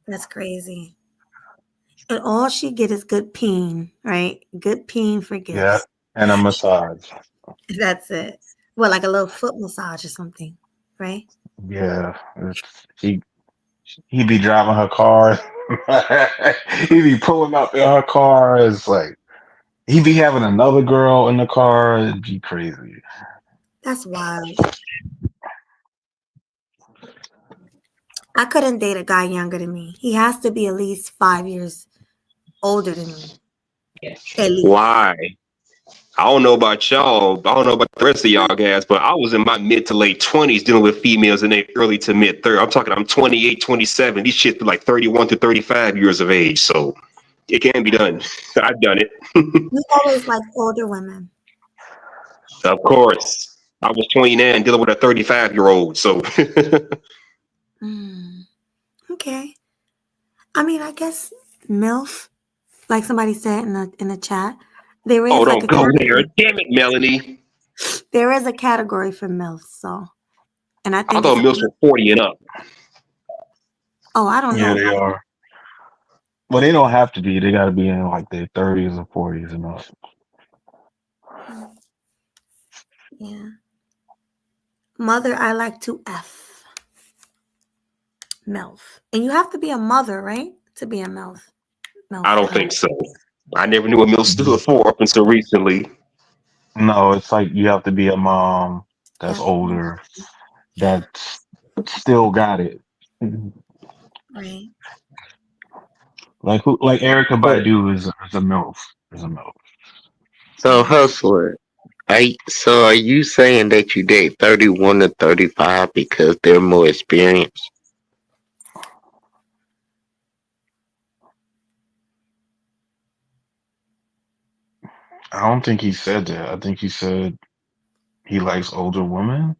That's crazy. And all she get is good peen, right? Good peen for
Yeah,
gifts.
and a massage.
That's it. Well, like a little foot massage or something, right?
Yeah, he be driving her car. He be pulling up in her car. It's like he be having another girl in the car. It'd be crazy.
That's wild. I couldn't date a guy younger than me. He has to be at least 5 years older than me. At least.
Why? I don't know about y'all. I don't know about the rest of y'all guys, but I was in my mid to late 20s dealing with females in their early to mid 30s. I'm 28, 27. These shit be like 31 to 35 years of age. So it can be done. I've done it.
You always like older women.
Of course. I was 29 dealing with a 35-year-old. So
Mm, okay. I mean, I guess MILF, like somebody said in the chat, there
oh,
is like
don't
a
go there.
category.
Damn it, Melanie.
There is a category for MILF, so and I
I
think
thought
it's
mills were 40 and up.
oh, I don't
Yeah,
know.
they are. Well, they don't have to be. They got to be in like their 30s or 40s and up.
Mm, yeah. Mother, I like to F. MILF. And you have to be a mother, right? To be a MILF.
I
MILF.
don't think so. I never knew what mill stood for up until recently.
No, it's like you have to be a mom
You
that's
have to be,
older that still got it.
right.
Like who? Like Erica
So,
Baidu is a MILF. Is a MILF.
so
Yeah.
hustler. Are you saying that you date 31 to 35 because they're more experienced?
I don't think he said that. I think he said he likes older women.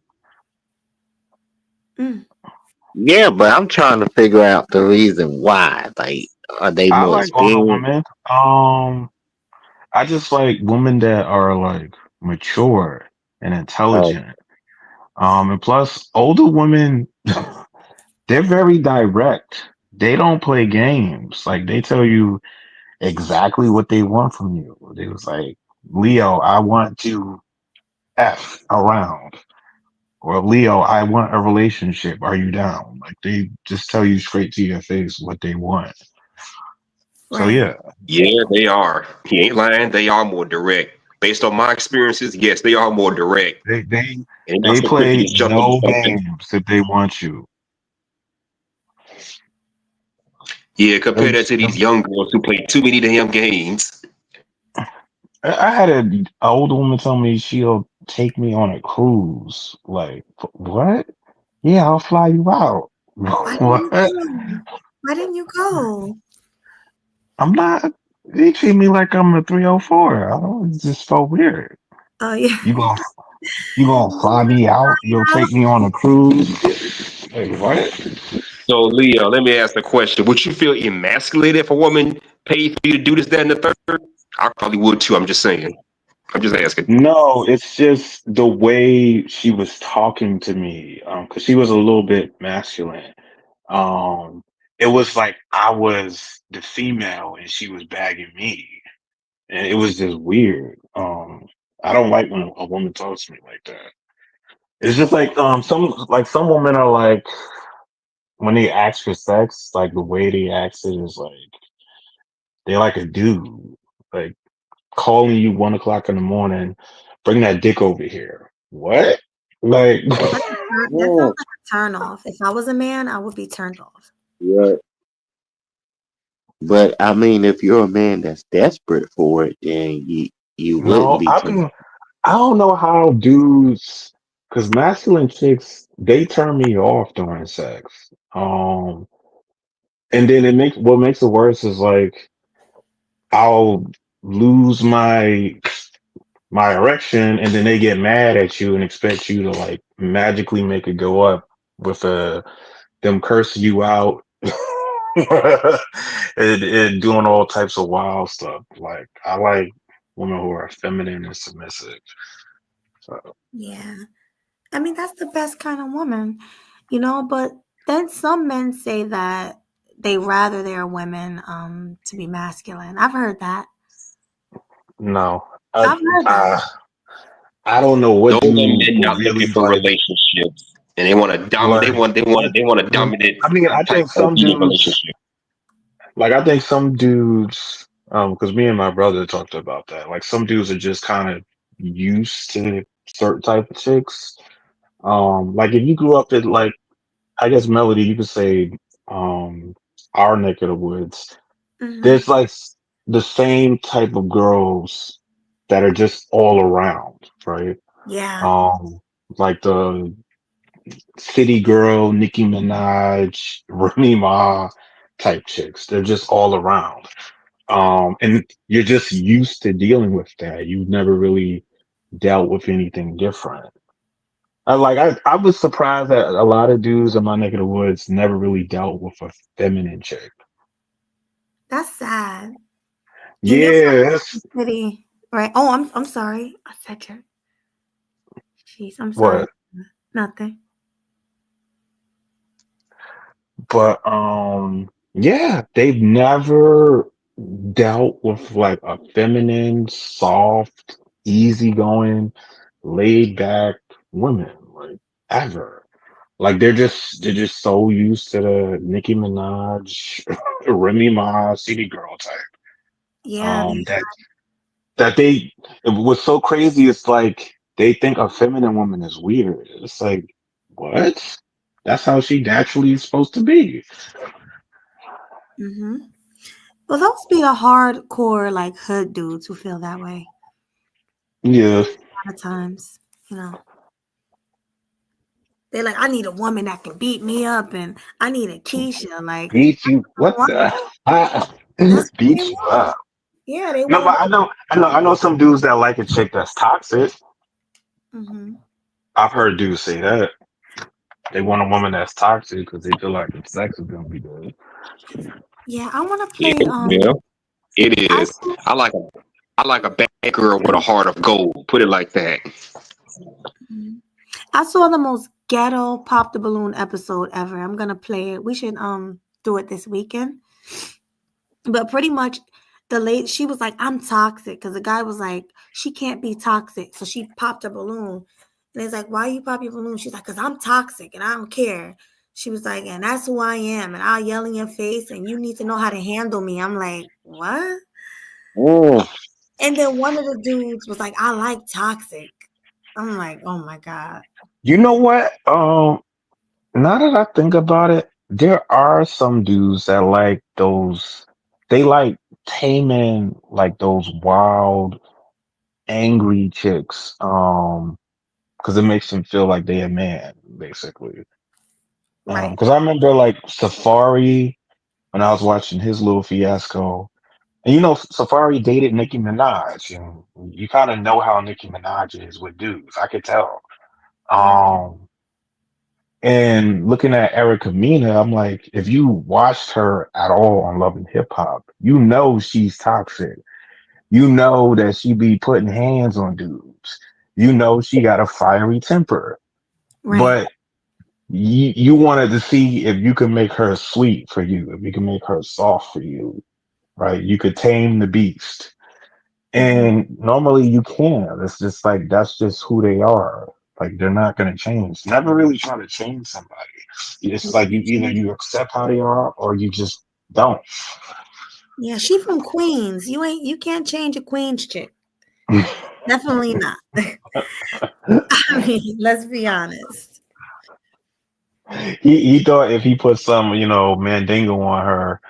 Mm.
Yeah, but I'm trying to figure out the reason why. Like, are they
I
more
like older
experienced?
women. I just like women that are like mature and
Oh,
intelligent. And plus, older women, they're very direct. They don't play games. Like they tell you exactly what they want from you. They was like, Leo, I want to F around. Or Leo, I want a relationship. Are you down? Like they just tell you straight to your face what they want. So
Right.
yeah,
Yeah, they are. He ain't lying. They are more direct. Based on my experiences, yes, they are more direct.
they they
And they're not
they
so quick to
play
just jump into
no
something.
games if they want you.
Yeah, compare
Them-
that to these
them-
young girls who play too many damn games.
I had a older woman tell me she'll take me on a cruise. Like what? Yeah, I'll fly you out.
Why didn't
What?
you go? Why didn't you go?
I'm not. They treat me like I'm a 304. I don't. It just felt weird.
Oh yeah.
You gonna you gonna fly me out? You'll take me on a cruise? Like what?
So, Leo, let me ask a question. Would you feel emasculated if a woman paid for you to do this, that, and the third? I probably would too. I'm just saying. I'm just asking.
No, it's just the way she was talking to me. Because she was a little bit masculine. Um, it was like I was the female and she was bagging me, and it was just weird. I don't like when a woman talks to me like that. It's just like some women are like when they ask for sex, like the way they ask it is like they like a dude, like calling you 1 o'clock in the morning, bring that dick over here. What? Like,
That
yeah,
sounds like a turn off. If I was a man, I would be turned off.
yeah. But I mean, if you're a man that's desperate for it, then you wouldn't
no,
be turned.
I don't know how dudes, because masculine chicks, they turn me off during sex. And then what makes it worse is like I'll lose my erection, and then they get mad at you and expect you to like magically make it go up with them cursing you out and doing all types of wild stuff. Like I like women who are feminine and submissive. So
Yeah. I mean, that's the best kind of woman, but then some men say that they rather their women to be masculine. I've heard that.
no,
I've heard that.
I I don't know what
Those are
dude
men
would
not looking
really
for relationships, and they want to dominate.
like.
They want a dominant
I mean, I
type
think some
obedient
dudes
relationship.
like I think some dudes because me and my brother talked about that. Like some dudes are just kind of used to certain type of chicks. Like if you grew up in like I guess Melody, you could say um our neck of the woods.
Hmm.
There's like the same type of girls that are just all around, right?
Yeah.
Um, like the city girl, Nicki Minaj, Remy Ma type chicks. They're just all around. And you're just used to dealing with that. You've never really dealt with anything different. I was surprised that a lot of dudes in my neck of the woods never really dealt with a feminine chick.
That's sad. And you're
Yeah,
from the city, right? Oh, I'm sorry. I said your. Jeez, I'm sorry.
what?
Nothing.
But yeah, they've never dealt with like a feminine, soft, easygoing, laid back women, like ever. Like they're just so used to the Nicki Minaj, Remy Ma, city girl type.
Yeah.
That they what's so crazy. It's like they think a feminine woman is weird. It's like what? That's how she naturally is supposed to be.
Mm-hmm. Well, those be the hardcore like hood dudes who feel that way.
Yeah.
A lot of times, you know, they're like, I need a woman that can beat me up, and I need a Keisha. Like,
Beat you? What
what?
the?
That's what they
Beat you
want.
up?
Yeah, they
No,
want.
but I know some dudes that like a chick that's toxic.
Mm-hmm.
I've heard dudes say that they want a woman that's toxic because they feel like the sex is gonna be good.
Yeah, I want to
Yeah,
play.
yeah, it
I
is.
saw,
I like a bad girl with a heart of gold. Put it like that.
Mhm. I saw the most ghetto pop the balloon episode ever. I'm gonna play it. We should do it this weekend. But pretty much, the lady she was like, "I'm toxic," because the guy was like, "She can't be toxic," so she popped a balloon, and he's like, "Why you pop your balloon?" She's like, "Cause I'm toxic and I don't care." She was like, "And that's who I am, and I'll yell in your face, and you need to know how to handle me." I'm like, "What?"
Mm.
And then one of the dudes was like, "I like toxic." I'm like, "Oh my god."
You know what? Now that I think about it, there are some dudes that like those. They like taming like those wild, angry chicks. Because it makes them feel like they a man, basically.
Right,
Because I remember like Safari when I was watching his little fiasco. And Safari dated Nicki Minaj, and you kind of know how Nicki Minaj is with dudes. I could tell.
yeah,
Um, and looking at Erica Mena, I'm like, if you watched her at all on Love and Hip Hop, you know she's toxic. You know that she be putting hands on dudes. You know she got a fiery temper.
right.
But you wanted to see if you could make her sweet for you, if you can make her soft for you, right? You could tame the beast.
Hmm.
And normally you can. It's just like that's just who they are. Like they're not gonna change. Never really try to change somebody. It's like you accept how they are or you just don't.
Yeah, she from Queens. You can't change a Queens chick. Definitely not. I mean, let's be honest.
He thought if he put some, mandingo on her,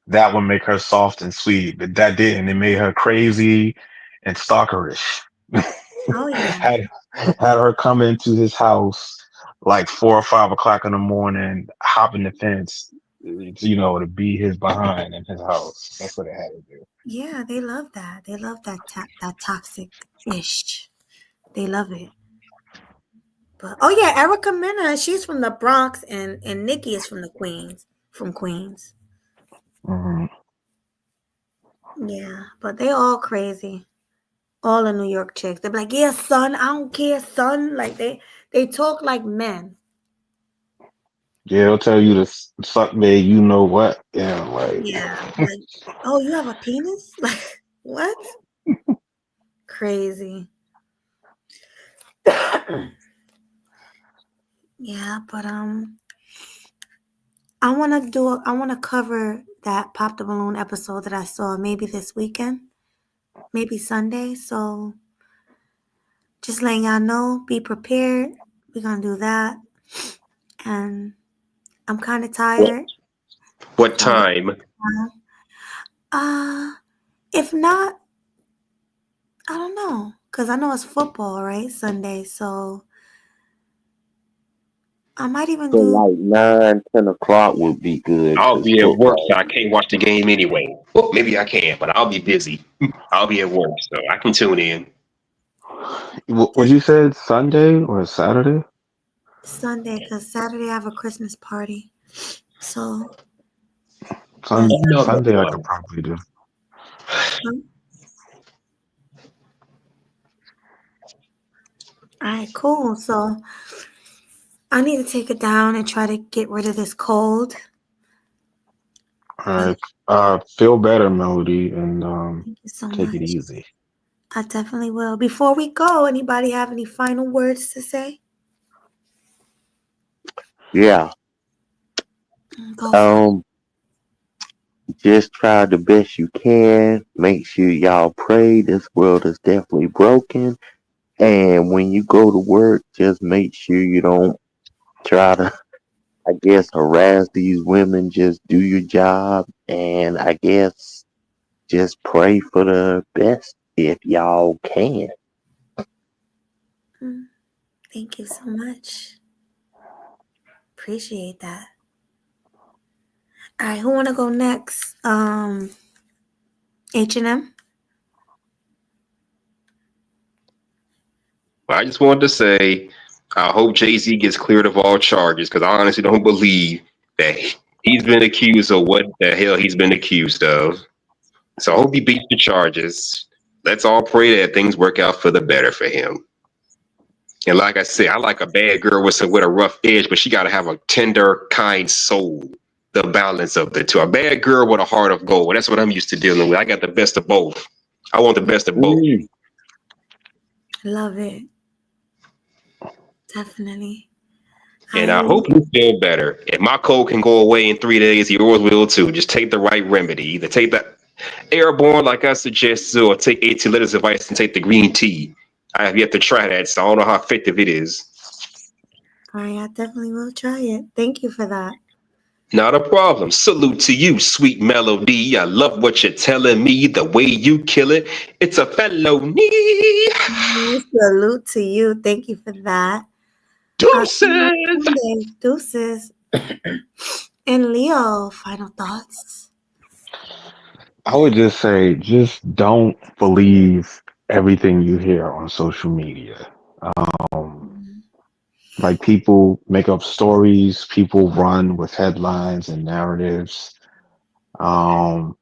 that would make her soft and sweet, but that didn't. It made her crazy and stalkerish.
Oh yeah.
had her come into his house like 4 or 5 o'clock in the morning, hop in the fence. to be his behind in his house. That's what it had to do.
Yeah, they love that. They love that that toxic-ish. They love it. But oh yeah, Erica Mena, she's from the Bronx, and Nikki is from Queens.
Mhm.
Yeah, but they all crazy. All the New York chicks. They're like, yeah, son, I don't care, son. Like they talk like men.
Yeah, they'll tell you to suck their you know what. Yeah, like
Yeah, like, oh, you have a penis? Like, what? Crazy. Yeah, but I want to cover that Pop the Balloon episode that I saw maybe this weekend, maybe Sunday. So just letting y'all know, be prepared. We're gonna do that, and I'm kind of
What,
tired.
what
So I guess,
time?
uh, if not, I don't know, cause I know it's football, right? Sunday, so I might even
So
do
like 9, 10 o'clock would be good
I'll
because
be at work,
football.
so I can't watch the game anyway. Well, maybe I can, but I'll be busy. I'll be at work, so I can tune in.
what you said, Sunday or Saturday?
Sunday, cause Saturday I have a Christmas party. So, but
Another
Sunday I could
one.
probably do.
all right, cool. So I need to take it down and try to get rid of this cold.
All
But
right. Feel better, Melody, and
thank you so
take it
much.
easy.
I definitely will. Before we go, anybody have any final words to say?
Yeah.
Go for it.
Um. Just try the best you can. Make sure y'all pray. This world is definitely broken. And when you go to work, just make sure you don't try to, I guess, harass these women. Just do your job. And I guess just pray for the best if y'all can.
Mm, thank you so much. Appreciate that. All right, who want to go next? H&M.
I just wanted to say, I hope Jay-Z gets cleared of all charges because I honestly don't believe that he's been accused of what the hell he's been accused of. So I hope he beats the charges. Let's all pray that things work out for the better for him. And like I said, I like a bad girl with a rough edge, but she got to have a tender, kind soul. The balance of the two. A bad girl with a heart of gold. That's what I'm used to dealing with. I got the best of both. I want the best of both.
Love it. Definitely.
And I hope you feel better. If my cold can go away in 3 days, yours will too. Just take the right remedy. Either take the airborne, like I suggested, or take 18 letters of ice and take the green tea. I have yet to try that, so I don't know how effective it is.
All right, I definitely will try it. Thank you for that.
Not a problem. Salute to you, sweet melody. I love what you're telling me. The way you kill it, it's a felony.
Salute to you. Thank you for that. I'll see you next
Deuces.
Sunday. Deuces. And Leo, final thoughts.
I would just say, just don't believe everything you hear on social media. Um,
Mhm.
like people make up stories, people run with headlines and narratives. Don't,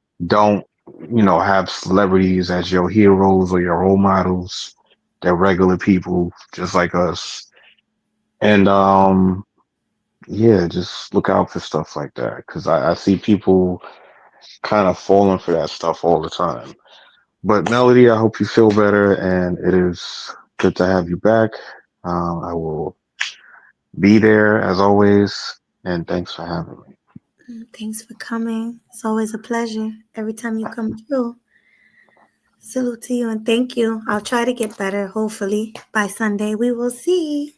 have celebrities as your heroes or your role models. They're regular people just like us. And yeah, just look out for stuff like that because I see people kind of falling for that stuff all the time. But Melody, I hope you feel better, and it is good to have you back. I will be there as always, and thanks for having me.
Thanks for coming. It's always a pleasure every time you come through. Salute to you and thank you. I'll try to get better, hopefully. By Sunday, we will see.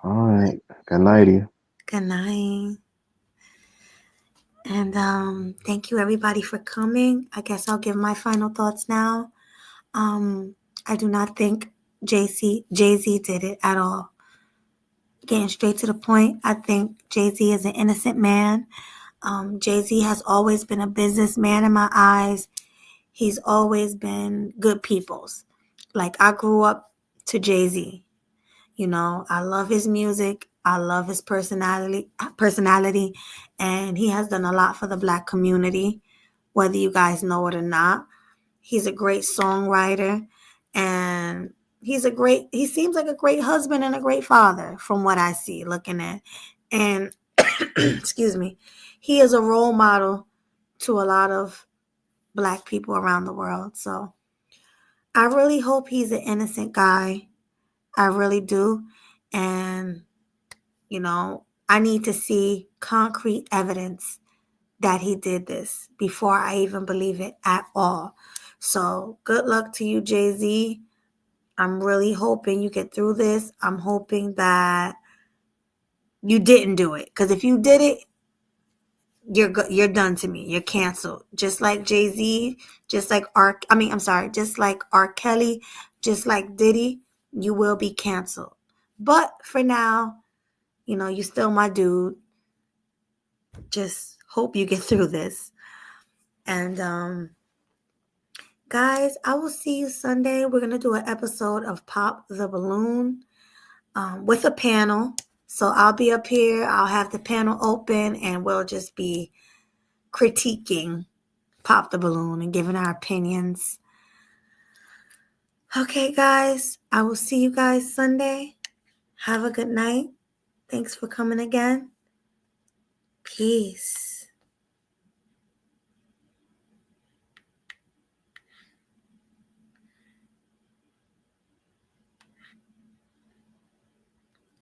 All right, good nighty.
Good night. And thank you everybody for coming. I guess I'll give my final thoughts now. I do not think Jay-Z did it at all. getting straight to the point, I think Jay-Z is an innocent man. Jay-Z has always been a businessman in my eyes. He's always been good people's. Like, I grew up to Jay-Z. You know, I love his music. I love his personality, and he has done a lot for the Black community, whether you guys know it or not. He's a great songwriter, and he seems like a great husband and a great father from what I see looking at. And excuse me, he is a role model to a lot of Black people around the world. So I really hope he's an innocent guy. I really do. And, you know, I need to see concrete evidence that he did this before I even believe it at all. So good luck to you, Jay-Z. I'm really hoping you get through this. I'm hoping that you didn't do it. Because if you did it, you're done to me. You're canceled. Just like Jay-Z, just like just like R. Kelly, just like Diddy, you will be canceled. But for now, you know, you're still my dude. Just hope you get through this. And guys, I will see you Sunday. We're gonna do an episode of Pop the Balloon with a panel. So I'll be up here. I'll have the panel open, and we'll just be critiquing Pop the Balloon and giving our opinions. Okay, guys, I will see you guys Sunday. Have a good night. Thanks for coming again. Peace.